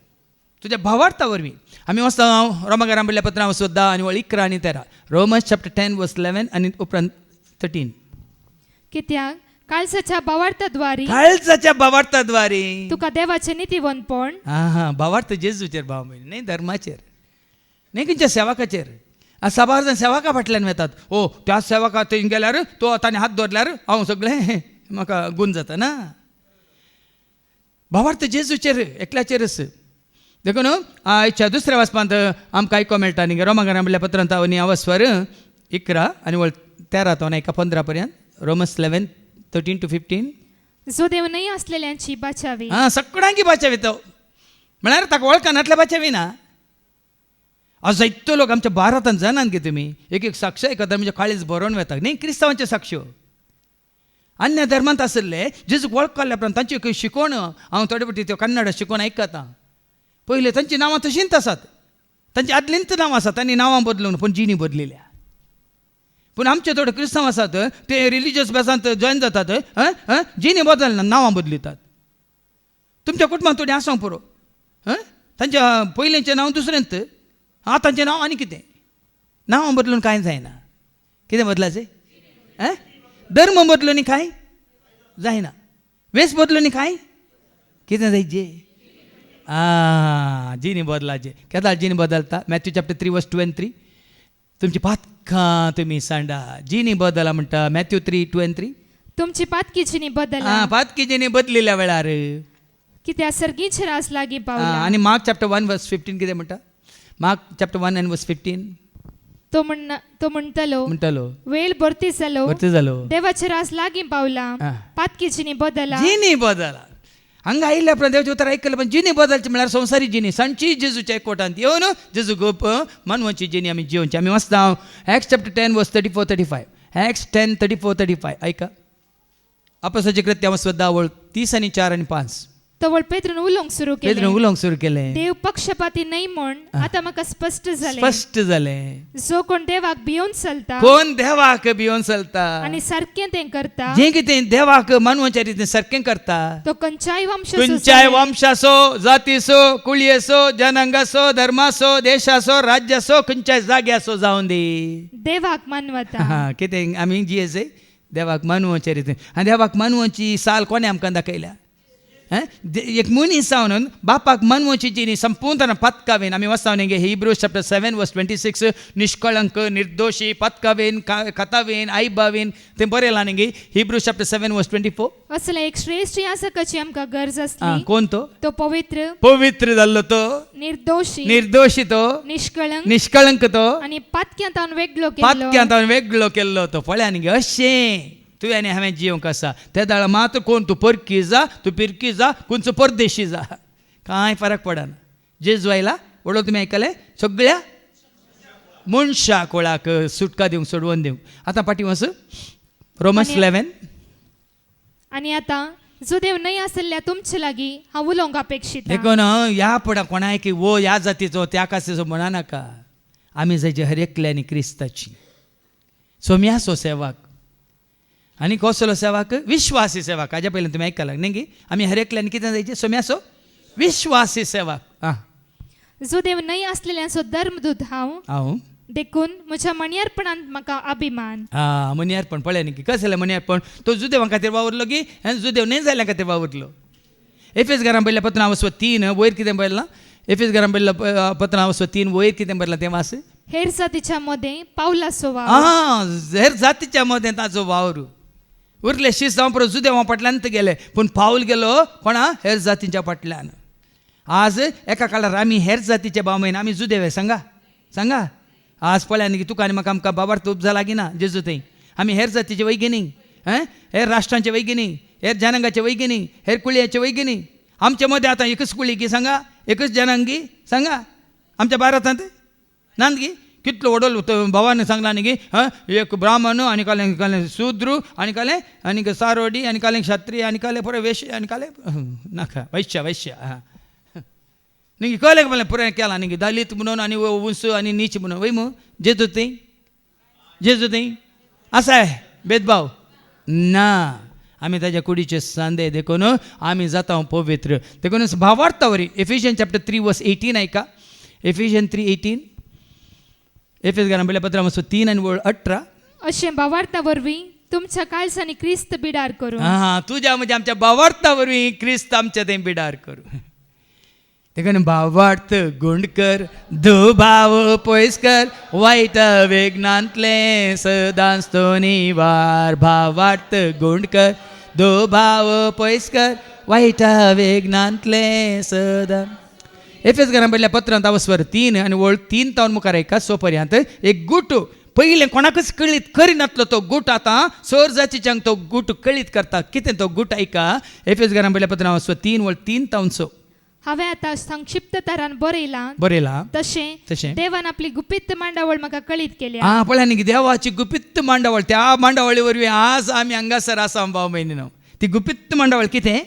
तुज्या भावार्था वरवीं. आमी वचता रोमाकारां बरयल्ल्या पत्रां 10 आनी 11 आनी 13. रोमन्स chapter 10 verse 11 आनी उपरांत 13. कित्याक काळजाच्या भावार्थाद्वारे काळजाच्या भावार्थाद्वारे तुका देवाचें नितीवंतपण भावार्थ जेजूचेर भाव म्हण न्ही धर्माचेर न्ही खंयच्या सेवकाचेर. साबार जाण सेवका फाटल्यान वतात. ओ त्या सेवका थंय गेल्यार तो ताणें हात दवरल्यार हांव सगळें म्हाका गूण जाता ना. भावार्थ जेजूचेर एकल्याचेरच. देखून आयच्या दुसऱ्या वाचपांत आमकां आयको मेळटा न्ही रोमाकारां बरयल्ल्या पत्रांत अवस्वर 11 आनी 13 तो 15 पर्यंत. रोमन्स 11:13-15. जो देव नाही असलेल्यांची बाचावी. हां सगळ्यांकी बाचावी तो म्हळ्यार ताका वळखनातल्या बाचावी ना. आज जायतो लोक आमच्या भारतांत जाणात की तुमी एक एक साक्ष आयकता म्हणजे काळीज बरोवन वेता न्ही. क्रिस्तांवांचे साक्ष्यो अन्य धर्मांत आसले जेजूक वळखल्या उपरांत तांची शिकोवण हांव थोडे फावटी त्यो कन्नड शिकोवन आयकता. पयलीं तांची नांवां तशींच आसात, तांची आदलींच नांवां आसात, तांणी नांवां बदलून पूण जिणी बदलिल्या. पूण आमचे थोडे क्रिस्तांव आसात ते रिलिजियस बेसांत जॉयन जातात, जिणी बदलना नांवां बदलितात. तुमच्या कुटुंबांत थोडी आसूंक पुरो तांच्या पयलींचें नांव दुसरेंच, आतांचें नांव आनी कितें. नांवां बदलून कांय जायना. कितें बदलाचें? धर्म बदलून कांय जायना. वेस बदलून कांय कितें जायचें? जिणी बदलाचे. केदां जिणी बदलता? मॅथ्यू चॅप्टर 3 वर्स 2 and 3. तुमची पातकां तुमी सांडा. जिणी बदला म्हणटा मॅथ्यू 3, 2 and 3. तुमची पातकी जिणी बदला. पातकी जिणी बदलिल्ल्या वेळार कित्याक सर्गीच रास लागीं पावला. आनी मार्क चॅप्टर 1 वर्स 15 कितें म्हणटा? Mark chapter 1 and verse 15. तो म्हणटलो वेळ भरती जालो देवाचे रास लागीं पावला. पातकी जिणी बदला. जिणी बदला. हांगा आयिल्ल्या उपरांत देवाचें उतर आयकलें पण जिणी बदलची म्हळ्यार संवसारी जिणी सांजची जेजूच्या एकवटांत येवन जेजू गोप मानवाची जिणी आमी जिवोवची. आमी वाचता एक्ट्स चॅप्टर 10 वर्स 34-35. एक्ट्स 10, 34-35 ऐका. अपोस्तलांची कृत्यां वस्वद्दा वळ 30 आणि 4 आणि 5. तवळ पेद्रून उलोवंक सुरू केलें. देव पक्षपाती नाही म्हण आता म्हाका स्पश्ट जालें. जो कोण देवाक भिवून चलता, कोण देवाक भिवून चलता आनी सारकें तें करता, जें कितें देवाक मानवाच्या रितीन सारकें करता, तो खंयच्याय वंशाचो, जातीचो, कुळयेचो, जनांगाचो, धर्माचो, देशाचो, राज्याचो, खंयच्याय जाग्याचो जावन दी देवाक मानवता. कितें आमी जियेचे देवाक मानवाच्या रितीन. आनी देवाक मानवाची साल कोणें आमकां दाखयल्या? एक मनीस जावन बापाक मानवाची जिणी संपूर्ण पत्कावेन. आमी वाचता हिब्रूज चॅप्टर 7 वर्स 26. निष्कळंक, निर्दोशी, पत्कावेन, कथावेन, आईबावेन तें बरयलां न्ही हिब्रूज चॅप्टर 7 वर्स 24. असले एक श्रेष्ठ याजकाची आमकां गरज आसली. कोण तो? तो पवित्र जाल्लो तो, निर्दोशी तो, निष्कळंक तो, आनी पातक्यांत वेगळो केल्लो तो. पळया न्ही अशें तुवें आनी हांवें जिवंक आसा. त्या दाळा मात्र कोण तूं परकी जा, तूं पिरकी जा, खंयचो परदेशी जा, कांय फरक पडना. जेजू आयला वडो तुमी आयकलें सगळ्या मनशा कोळाक सुटका दिवंक, सोडवून दिवंक. आतां पाटी वच रोमन्स 11. आनी आतां जो देव नाही आसल्या तुमचे लागीं हांव उलोवंक अपेक्षीत. देखून ह्या पडा कोणाय की वो ह्या जातीचो त्या कास्तीचो म्हणा नाका. आमी जायचे हर एकल्यानी क्रिस्ताची सोम्यासो सेवाक. आनी कसलो सेवाक? विश्वासी सेवाक. हाज्या पयलीं तुमी आयकलां न्ही आमी हर एकल्यानी कितें जायचे? सोम्यासो विश्वासी सेवाक. जो देव नाही असलेल्यांचो धर्मदूत हांव देखून म्हज्या मणियारपणांत म्हाका अभिमान. मणियारपण पळय न्ही कशें जालें मणियारपण? तो जुदेवां खातीर वावरलो की जुदेव नाही जाल्ल्या खातीर वावरलो. एफेस घरां पयल्या पत्रां वचप 3 वयर कितें बरयलां? एफेस घरां पयल्या पत्रां वचप 3 वयर कितें बरयलां तें वाच. हेर जातीच्या मदें पावलासो वावर. हेर जातीच्या मदें ताचो वावर. उरले शीस जावं परत जुदेवां फाटल्यान गेले पूण पावल गेलो कोणा? हेर जातीच्या फाटल्यान. आज एका काळार आमी हेर जातीचे बावमेन आमी जुदेव सांगा. आज पळया न्ही तुका आनी म्हाका आमकां बाबार तूप जाला ना जेजू थंय. आमी हेर जातीचे वैगिनी, हेर राष्ट्रांचे वैगिनी, हेर जनांगाचे वैगिनी, हेर कुळयाचे वैगिनी. आमच्या मदें आतां एकच कुळी की सांगा, एकच जनांगी सांगा आमच्या भारतांत नांदगी. कितलो व्हडलो भवान सांगला न्ही एक ब्राह्मण आनी कालें शूद्र आनी कालें सारोडी आनी कालें क्षत्रिय आनी कालें पुरे वेश्य आनी कालें नाका वैश्य न्ही कळ्ळें म्हणलें पुरें केलां न्ही दलीत म्हणून आनी उंच आनी नीच म्हणून वय मू जेजू थंय आसाय भेदभाव ना. आमी ताज्या कुडीचे सांदे देखून आमी जाता पवित्र. देखून भावार्था वरी एफिशियन चॅप्टर 3 वर्स 18 ऐका. एफिशियन 3:18. एफेस घरां पयल्या पत्रां वचप 3 आणि 18. अशें भावार्था वरवीं तुमच्या काळजांनी क्रिस्त बिडार करूं. तुज्या म्हणजे आमच्या भावार्था वरवीं क्रिस्त आमच्या थंय बिडार करूं. देखून भावार्थ गुंड कर, दुभाव पयस कर, वायट वेगनांतले सदांच तो निवार. भावार्थ गुंड कर, दुभाव पयस कर, वायट वेगनांतले सदां. एफेस घरां पयल्या पत्रांत स्वर 3 आणि वळ 3 तावन मुखार ऐका सो पर्यंत एक गुट पहिले कोणाकच कळीत करिनातलो तो गूट आता सर जातीच्यांक तो गूट कळीत करता. कितें तो गूट ऐका एफेसकारांक बरयल्या पत्र 3:3 हांवें आतां संक्षिप्त तरान बरयलां बरयला. तशें देवान आपली गुपित मांडावळ म्हाका कळीत केल्या. पळय न्ही देवाची गुपित मांडावळ. त्या मांडावळी वरवीं आज आमी हांगासर आसा भाव भयणीनो. ती गुपित मांडावळ कितें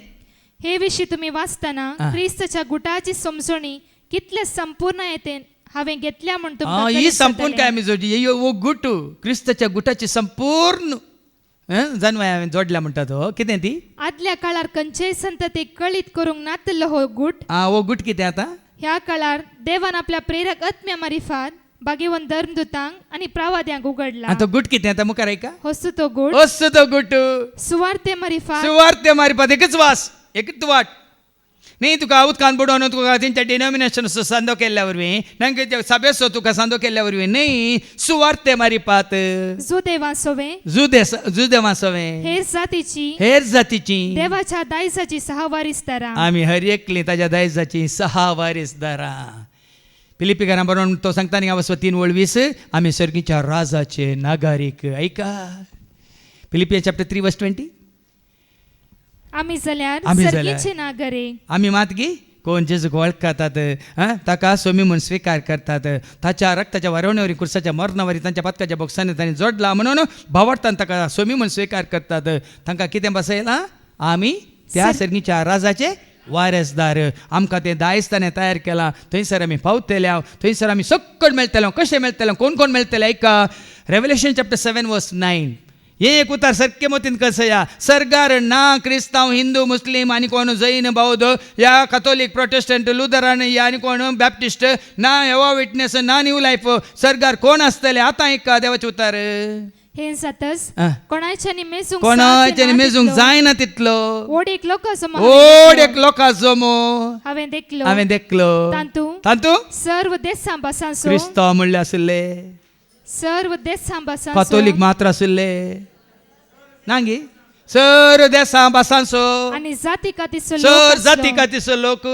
हे विशीं तुमी वाचतना क्रिस्ताच्या गुटाची समजणी कितले संपूर्णतेन हांवें घेतल्या म्हूण तुमकां ही कळीत संपूर्ण काय जातलें. आमी जोडली वो गुट क्रिस्ताच्या गुटाची संपूर्ण जन्म हांवें जोडल्या म्हणटा तो. कितें ती आदल्या काळार खंयचेय संततेक कळीत करूंक नातलो हो गुट. वो गुट कितें आतां ह्या काळार देवान आपल्या प्रेरक आत्म्या मारिफात भाग्यवन धर्मदूतांक आनी प्रवाद्यांक उगडला. तो गुट कितें आतां मुखार ऐका. होस्त तो गुट असो तो गुट सुवार्ते मारिफात सुवार्थ मारपाक एकच वास एकच वाट न्ही. तुका उदकान बुडोवन तुका तेंच्या डिनॉमिनेशन सांदो केल्ल्या वरवीं तांकां सभेचो तुका सांदो केल्ल्या वरवीं न्ही सुवार्थ मारिपात जुदेवा सवे हेर जातीची देवाच्या दायजाची 6 वारीसदारां आमी हर एकली ताच्या दायजाची 6 वारीसदारां. फिलिपिकारां बरोवन तो सांगता न्ही 3:20 आमी सर्गीच्या राजाचे नागरीक. ऐका फिलिपियन्स चॅप्टर 3:20 आमी जाल्यार सर्गीचे नागरीक. आमी मात गी कोण जेजूक वळखतात ताका सोमी म्हणून स्वीकार करतात. ताच्या रक्ताच्या वारवणेवरी कुर्साच्या मरणावरी तांच्या पदकाच्या बॉक्सांनी तांणी जोडला म्हणून भावार्थान ताका सोमी म्हणून स्वीकार करतात. तांकां कितें बसयलां आमी त्या सर्गीच्या राजाचे वारसदार. आमकां तें दायजताणें तयार केलां. थंयसर आमी पावतले. थंयसर आमी सकट मेळटले. कशें मेळटले कोण कोण मेळटले ऐका रेव्हलेशन चॅप्टर 7:9 हे एक उतार सारके मतीन कसया. सर्गार ना क्रिस्तांव हिंदू मुस्लीम आनी कोण जैन बौद्ध या कॅथोलिक प्रोटेस्टंट लुथरन या आनी कोण बॅप्टिस्ट ना येवा विटनेस ना न्यू लायफ सर्गार कोण आसतले आतां ऐका देवाचे उतार. हे जातच कोणाच्यानी मेजूंक जायना तितलो ओड एक लोकां जमो हांवें देखलो. तांतू सर्व देशां भासांचो क्रिस्तांव म्हणले आसले सर्व देशां भासांचो कॅथोलिक मात्र आसले नांगी सर देशां भासांचो आनी जाती कातीचो लोक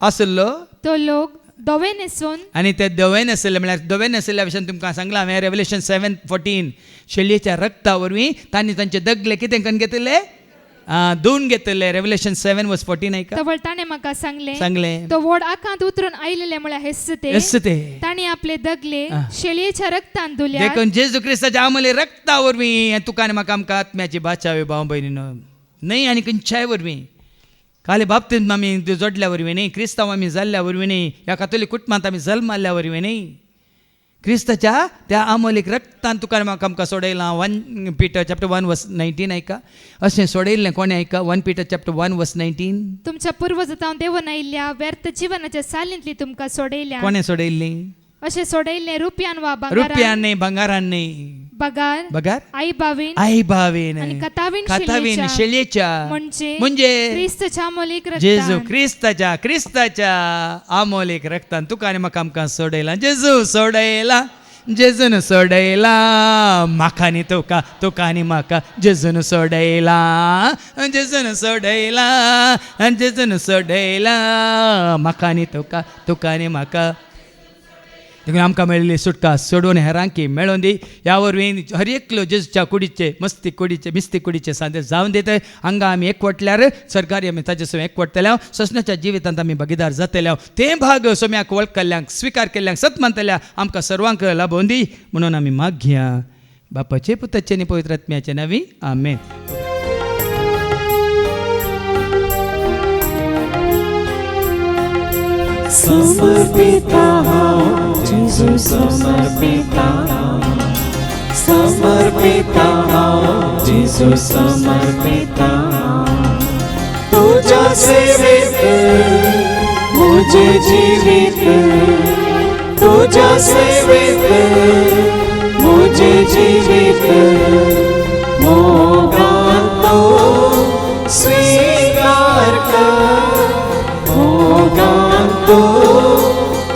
आसलो तो लोक दोवे न्हेसून आनी ते दोवे नासले म्हळ्यार दोवे नासल्या विशयान तुमकां सांगलां हांवें रेव्हलेशन 7:14 शेळयेच्या रक्ता वरवीं तांणी तांचे दगले कितें करून घेतले धुवन घेतले. रेव्हलेशन 7:14 ऐका ताणें म्हाका सांगले तो व्हड आकांत उतरून आयलेले म्हळ्यार हेसते तांणी आपले दगले शेळयेच्या रक्तान धुल्या. देखून जेजू क्रिस्ताच्या अमली रक्ता वरवीं तुका आनी म्हाका आमकां आत्म्याची बाचावी भाव भयणीनो न्ही आनी खंयच्याय वरवीं काले बाबतींत आमी जोडल्या वरवीं न्ही क्रिस्तांव आमी जाल्ल्या वरवीं न्ही ह्या कॅथोलिक कुटुंबांत आमी जल्म मारल्या वरवीं न्ही क्रिस्ताच्या त्या अमोलीक रक्तान तुका म्हाका आमकां सोडयलां. 1 Peter chapter 1:19 ऐका अशें सोडयल्लें कोणें ऐका 1 Peter chapter 1:19 तुमच्या पुर्वजांव देवून आयिल्ल्या व्यर्थ जिवनाच्या सालींतली तुमकां सोडयल्या. कोणें सोडयल्ली अशें सोडयल्लें रुपयान वा रुपयान न्ही भंगारान न्ही बगार आई भावेन आनी कथावीन शेळयेच्या म्हणजे क्रिस्ताच्या अमोलीक जेजू क्रिस्ताच्या अमोलीक रक्तान तुका आनी म्हाका आमकां सोडयलां. जेजून सोडयला म्हाका न्ही तुका आनी म्हाका जेजून सोडयला म्हाका आनी तुका आनी म्हाका. देखून आमकां मेळिल्ली सुटका सोडून हेरांकी मेळोवन दी. ह्या वरवीं हर एकलो जेजूच्या कुडीचे मिस्ती कुडीचे सांदे जावन दित हांगा आमी एकवटल्यार सरकारी आमी ताचे सो एकवटतल्या ससण्याच्या जिवितांत आमी भागीदार जातल्या. ते भाग सोम्याक वळखल्ल्यांक स्विकार केल्ल्यांक सत मानतल्या आमकां सर्वांक लाभोवन दी म्हणून आमी मागया बापाचे पुताचे आनी पवित्र आत्म्याचे नांवी आमेन. समर्पिता जेजू समर्पिता जेजू समर्पिता तुझ्या सेवेत मुझे जीवित तुझ्या सेवेत मुझे जीवित मोगातो स्वीकार कर मोगातो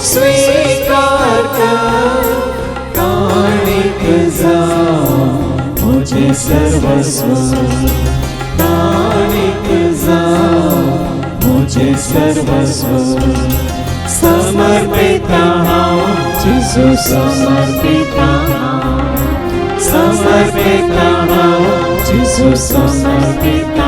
स्वीकार कर काणिक जाओ मुझे सर्वस्व काणिक जाओ मुझे सर्वस्व समर्पिता जिसू समर्पिता समर्पिता जिसू समर्पिता.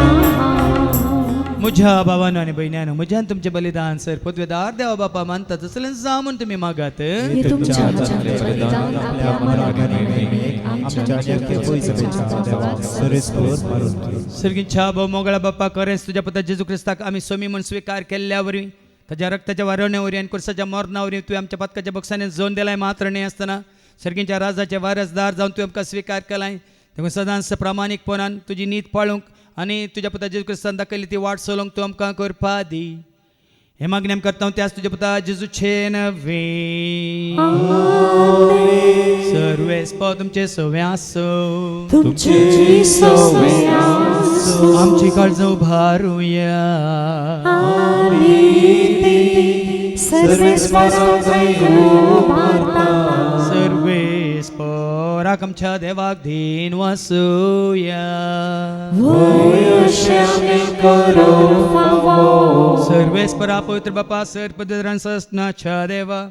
मुझ्या भावानं आणि बहिण्यानं मुझ्यान तुमचे बलिदान सर पदवेदार देवा बापा मानतात असले जामून तुम्ही मागात हे तुमच्या हातातले बलिदान आपल्या मनाने आमच्या नित्य पवित्रतेच्या देवा सर्वेस्वर मारून सर्गींच्या भाऊ मोगळा बाप्पा करेस तुझ्या पुता जेजू ख्रिस्ताक आम्ही स्वामी म्हणून स्वीकार केल्यावरी त्याच्या रक्ताच्या वारवण्यावरी आणि कुर्साच्या मरणावरी तू आमच्या पदकाच्या बक्षाने जोन दिलाय मात्र नाही असताना सर्गींच्या राजाचे वारसदार जाऊन तू आमका स्वीकार केलाय तेव्हा सदांच प्रामाणिकपणान तुझी नीत पाळूंक आणि तुझ्या पुता जेजू ख्रिस्तान दाखयली ती वाट सोलूंक तू आमकां करपा दी हे मागणी आमी करता त्याच तुझ्या पुता जेजूचे नवे सर्वेस्प तुमचे सवे आसो तुमची सवय आमची काळज उभारूया सर्वेस्पराक आमच्या देवाक धीन वासूया सर्वेस्परा पवित्र बापा सर पदरान सस्नाच्या देवा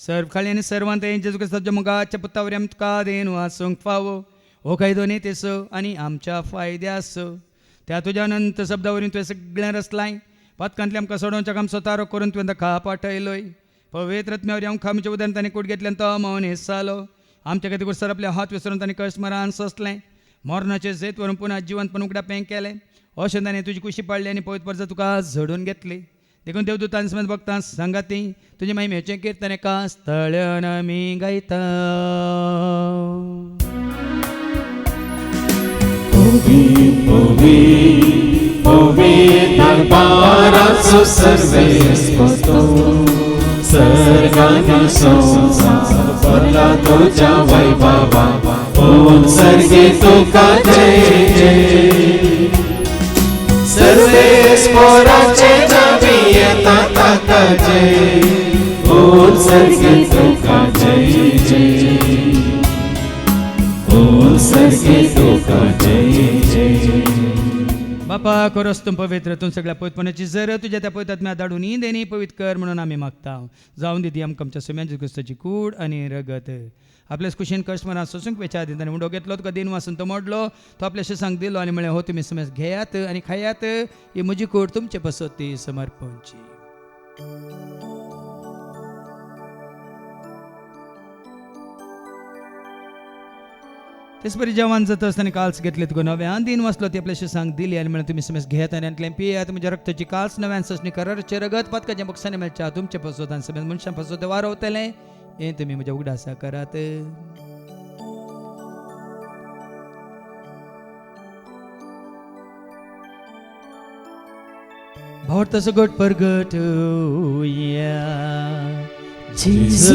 सर्व खाली आणि सर्वांत जेजू ख्रिस्ताच्या मुगाच्या पुतावरी आमकां देन वासूंक फावो हो कायदो नेतेसो आनी आमच्या फायद्यासो त्या तुझ्या अनंत शब्दावरून तुवें सगळें रचलाय पदकांतले आमकां सोडोवच्या काम स्वतारो करून तुवें खा पाठयलोय पवित्र आत्म्यावरी आमकां आमच्या उदारण ताणें कूट घेतल्यान तो मौन हेसालो आमच्या खातीर सर आपले हात विसरून ताणें कश्मरान सोंसलें मरणाचें झेत व्हरून पुन्हा जिवंतपण उगड्या पें केलें अशें ताणें तुजी कुशी पाडली आनी पवित्र परजा तुका झडून घेतली देखून देवदूतांनी समेत भक्तां सांगाती तुजे महिमेचें कीर्तन एका स्थळ्यान आमी गायता दरबाराचो सर्वेस्पो सर्गानी संसार भरला तुझ्या वैभवा ओम सर्गे तुका जय जय सर्वेस्पोराचे नावी येता ताका जय ओम सर्गे तुका जय जय ओम सर्गे तुका जय जय. बापा खरोच तूं पवित्र तूं सगळ्या पवित्रपणाची जर तुझ्या त्या पवित्र आत्म्या धाडून देणी पवित्र कर म्हणून आमी मागता जावन दिदी आमकां आमच्या सोम्याच्या क्रिस्ताची कूड आनी रगत आपल्याच कुशीन कश्मरान सोसूंक वेच्या ताणें उंडो घेतलो तुका दिन वासून तो मोडलो तो आपल्याशी सांग दिलो आनी म्हळें हो तुमी समेज घेयात आनी खायात ही म्हजी कूड तुमचे पसोती समर्पणची. तेच बरी जेवण जाता आसतना काल्स घेतले तुका नव्यान दिन वाचलो ती आपल्याशी सांग दिली आनी म्हळें तुमी समेज घेयात आनी आंतल्यान पियात म्हज्या रक्ताची काल्स नव्यान ससणी करारचे रगत पदकाच्या बक्षांनी मेळच्या तुमचे पसोत आनी समेज मनशां पसोत वारवतलें हें तुमी म्हज्या उगडासा करात. भावता सगट परगट Jesus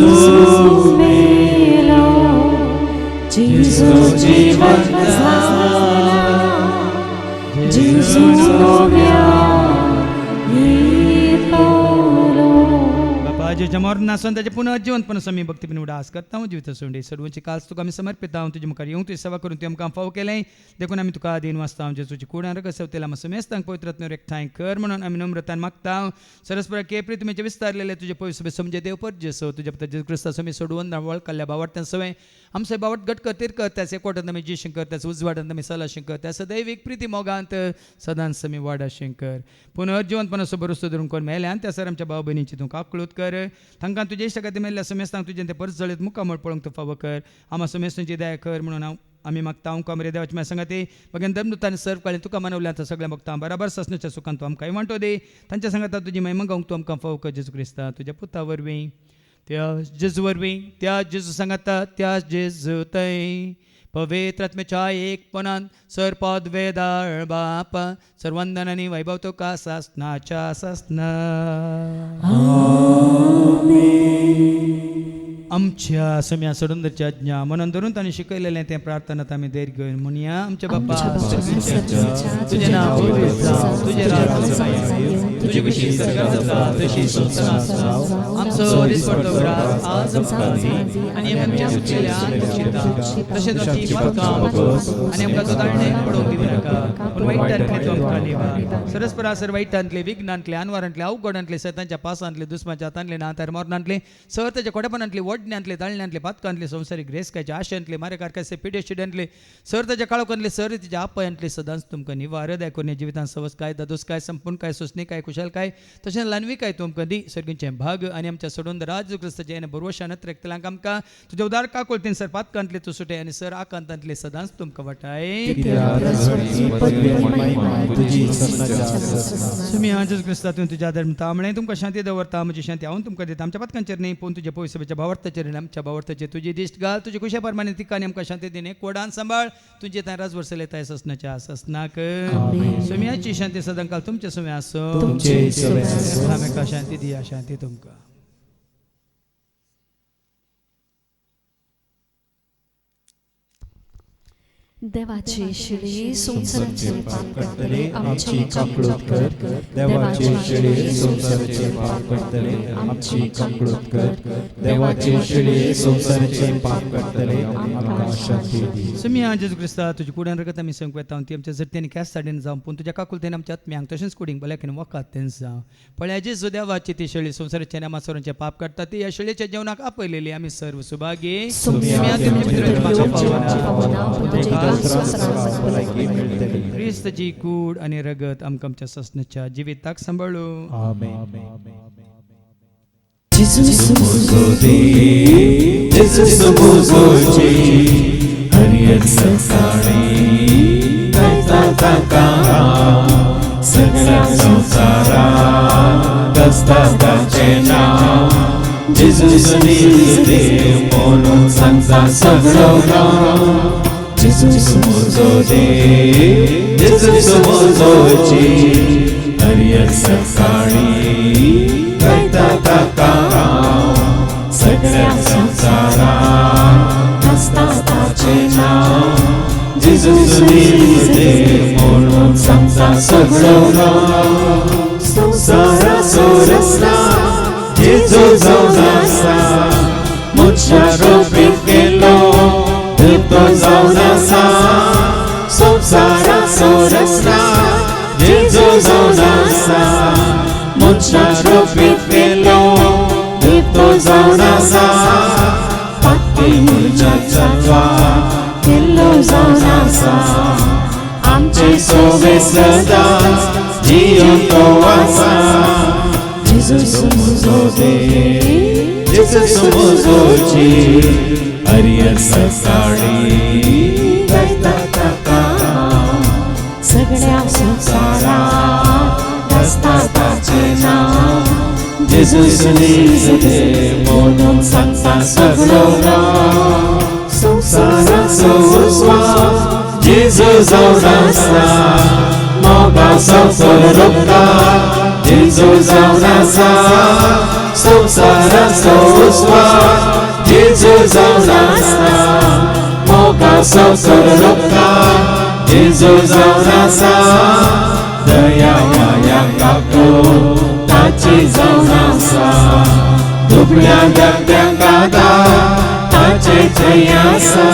melo, Jesus जीवन Jesus novia, बापाजीच्या मरणासून त्याचे पुन्हा जिवंतपण समी भक्तीपण उडास करता हांव जिवित सोंडे सर्वांची काल्स तुका आमी समर्पिता तुजे मुखार येवंक तुजी सेवा करून तुवें आमकां फाव केलें देखून आमी तुका दिन वाचता हांव जेजूची कुडां रगत सेवतेला आमी समेस्तांक पवित्रात्म्यावर एकठांय कर म्हणून आमी नम्रतान मागता सरस्परा केप्री तुमचे विस्तारलेले तुजे पवित्र सभे समजे देव पर जेसो तुज्या पुता जेजू ख्रिस्ता समी सोडवून वळखल्या बावट सवय आमचे बावट गट करतीर कर त्याचे कोटांत आमी जी शंकर त्याचे उजवाडांत आमी सला शंकर त्याचं दैवीक प्रिती मोगांत सदांच समी वाडा शंकर पुनः जिवंतपणाचो भरोसो धरून कोण मेल्यान त्या सर आमच्या भाव भयणीची तूं काकळूत कर तांकां तुजे इश्ट खातीर मेल्ल्या समेस्तांक तुजें ते परस जळीत मुखामळ पळोवंक तूं फावो कर आमा समेस्तांची दया कर म्हणून हांव आमी मागता हांव कामरे देवाची म्हाका सांगाती बगेन धर्मदूतांनी सर्व काळी तुका मानवल्या तर सगळ्या भक्तां बराबर ससण्याच्या सुखान तूं आमकां वांटो दे तांच्या सांगाता तुजी महिमा गावंक तूं आमकां फावो कर जेजू क्रिस्ता तुज्या पुता वरवीं त्या जेजू वरवीं त्या जेजू सांगाता त्या जेजू थंय पवित्र आत्म्याच्या एकपणान सर पद वेदाळ बाप सर्वंदन आनी वैभव तुका सासनाच्या सासना. आमच्या सम्या सडुंदरची आज्ञा मनान धरून ताणें शिकयलेलें तें प्रार्थनात आमी धैर्य घेवन म्हणया आमच्या बाप्पा तुजें नांव पवित्र जावं, तुजें राज्य येवं, तुजी कशी स्वर्गांत जाता तशी संवसारांत जावं. आमचो दिसपडटो वरात आज आमकां दी आनी आमच्या सुचयल्यान बक्षिता तशेंच आमची पातकां बगस आनी आमकां तो दाळणेक पडोवंक दिवं नाका पूण वायटांतले तूं आमकां निवार. सरस्परासर वायटांतले विघ्नांतले अनवारांतले अवघडांतले सैतांच्या पासांतले दुस्माच्या हातांतले नातार मरणांतले सर्ताच्या कोडेपणांतले वडण्यांतले ताळण्यांतले पातकांतले संवसारीक रेस्काच्या आशयांतले मारेकारकाचे पिड्या शिड्यांतले सर्ताच्या काळोखांतले सर्तीच्या आपयांतले सदांच तुमकां निवार दाखोवन जिवितांत सवस काय दादोस काय संपूर्ण काय सोसणी काय कुशल काय तशेंच लानवी काय तुमकां दी सर्गींचे भाग आनी आमच्या सोडून राज क्रिस्ताचे आनी बरवशानत रेखतल्यांक आमकां तुज्या उदार काकोळतीन सर पातकांतले तूं सुटे आनी सर आकांतांतले सदांच तुमकां वटाय. तुमी जेजू क्रिस्ता तुवें तुज्या धर्म तामणे तुमकां शांती दवरता म्हजी शांती हांव तुमकां दिता. आमच्या पातकांचेर न्ही पूण तुजे पवित्र सभेच्या भावार्थाचेर आनी आमच्या भावार्थाचेर तुजी दिश्ट घाल. तुजे कुशे प्रमाणे तिका आनी आमकां शांती दिने कोडान सांबाळ तुजे तां राज वर्सले ताय ससनाच्या ससनाक सुम्याची शांती सदां काल तुमचे सुम्या आसूं आमकां शांती दिया शांती तुमकां. देवाची शिडी संसाराचे पाप करतले आमची काकळूत कर. देवाची शिडी संसाराचे पाप करतले आमची काकळूत कर. देवाची शिडी संसाराचे पाप करतले आमकां शांती दी. सुम्या जेजू क्रिस्ता तुजे कुड्यान रगत आमी संक येता ती आमच्या जट्ट्यांनी कॅस साडीन जावं पूण तुज्या काकुलतेन आमच्या आत्म्यांक तशेंच कुडींक बल्याकेन वकात तें जावं. पळय जेजू देवाची ती शेळी संसाराचे नामासोरांचे पाप करता ती ह्या शेळयेच्या जेवणाक आपयलेली आमी सर्व सुभागी सुम्या तुमचे पावना क्रिस्ताची कूड आणि रगत आमकां आमच्या ससनाच्या जिविताक सांबाळू. सगळ्या संसारात कष्टाचे नाव जेजूसनी दे म्हणून सांगता सगळं. जेजूस मोजो दे जेजूस मोजोची हरियर सकाळी गायता ताका सगळ्या संसारात कष्टाचे नाव जेजूसनी दे म्हणून सांगता सगळं. संसारा सोरसला जेजू जाऊन आसा मुच्या रोपीत गेलो तो जाऊन आसा. संसारा सोरसला जेजू जाऊन आसा मुच्या रोपीत गेलो तो जाऊन आसा. पापीच्या चलवा केल्लो जाऊन आसा आमचे सोबे सदांच जियोन तो आसा. जेजूस मोजो दे जेजूस मोजोची हरियर सकाळी गायता ताका सगळ्या संसारात कष्टाचे नाव जेजूसनी दे म्हणून सांगता सगळं. संसारात सोसवा जेजू जाऊन आसा मोगा संसार रोखता जेजू जाऊन आसा. संसारात सोसवा जेजू जाऊन आसा मोगा संसार रोखता जेजू जाऊन आसा. दया माया काको ताची जाऊन आसा दुबळ्या दगड्यांक आदार ताचे जय आसा.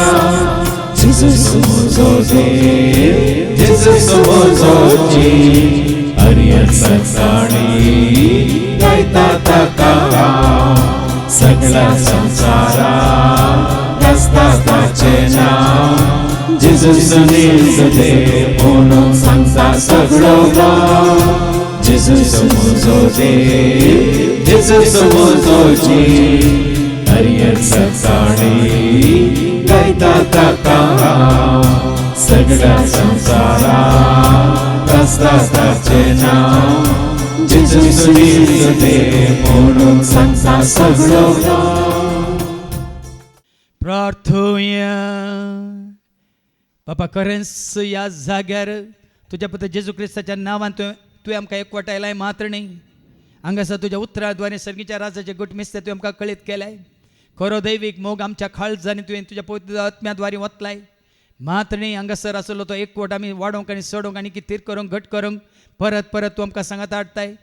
जेजूस मोजो दे जेजूस मोजोची हरियर सकाळी गायता ताका सगळ्या संसारात कष्टाचे नाव जेजूसनी दे म्हणून सांगता सगळं. जेजूस मोजो दे जेजूस मोजोची हरियर सकाळी गायता ताका सगळ्या संसारात कष्टाचे नाव जेजूसनी दे म्हणून सांगता सगळं. प्रार्थोया. बापा खरेंच ह्या जाग्यार तुज्या पुत्र जेजू क्रिस्ताच्या नांवान तुवें आमकां एकवटायलाय मात्र न्ही हांगासर तुज्या उतराद्वारे सर्गीच्या राजाचे गुटमिस्ते तुवें आमकां कळीत केलाय. खरो दैवीक मोग आमच्या काळजांनी तुवें तुज्या पवित्र आत्म्याद्वारे वतलाय मात्र न्ही हांगासर आसलो तो एकवट आमी वाडोवंक आनी सोडोवंक आनी कितें करूंक घट करूंक परत परत तूं आमकां सांगात हाडटाय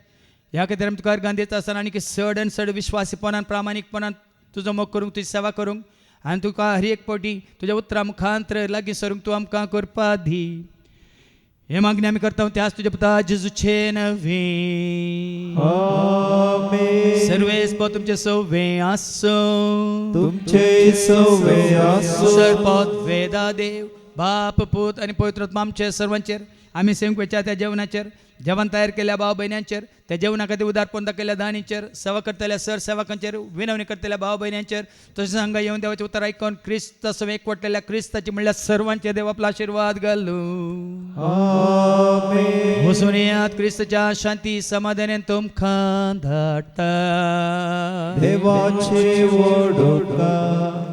ह्या खातीर आमी तुका अर्गां दिता आसतना आनी चड आनी चड विश्वासीपणान प्रामाणीकपणान तुजो मोग करूंक तुजी सेवा करूंक आनी तुका हर एक पावटी तुज्या उतरां मुखांतर लागीं सरूंक तूं आमकां करपा दी हे मागणी आमी करता त्याच तुज्या पुता जेजूचे नवे आमेन. सर्वेस पो तुमचे सवे आसो तुमचे सवे आसो सर्वपद वेदा देव बाप पूत आणि पवित्र आत्मा आमचे सर्वांचेर आमी सेवकाच्या त्या जेवणाचेर जेवण तयार केल्या भाव भयण्यांचेर त्या जेवणा खातीर उदारपण दाखयल्या दानीचेर सेवा करतल्या सर सेवकांचेर विनवणी करतल्या भाव भयण्यांचेर तशें हांगा येवन देवाचें उतर आयकून क्रिस्त सवे एकवटलेल्या क्रिस्ताची म्हणल्यार सर्वांचे देव आपलो आशिर्वाद घालूं आमेन. वचून येयात क्रिस्ताच्या शांती समाधानान तुमकां धाडटा देवाचे वडोवका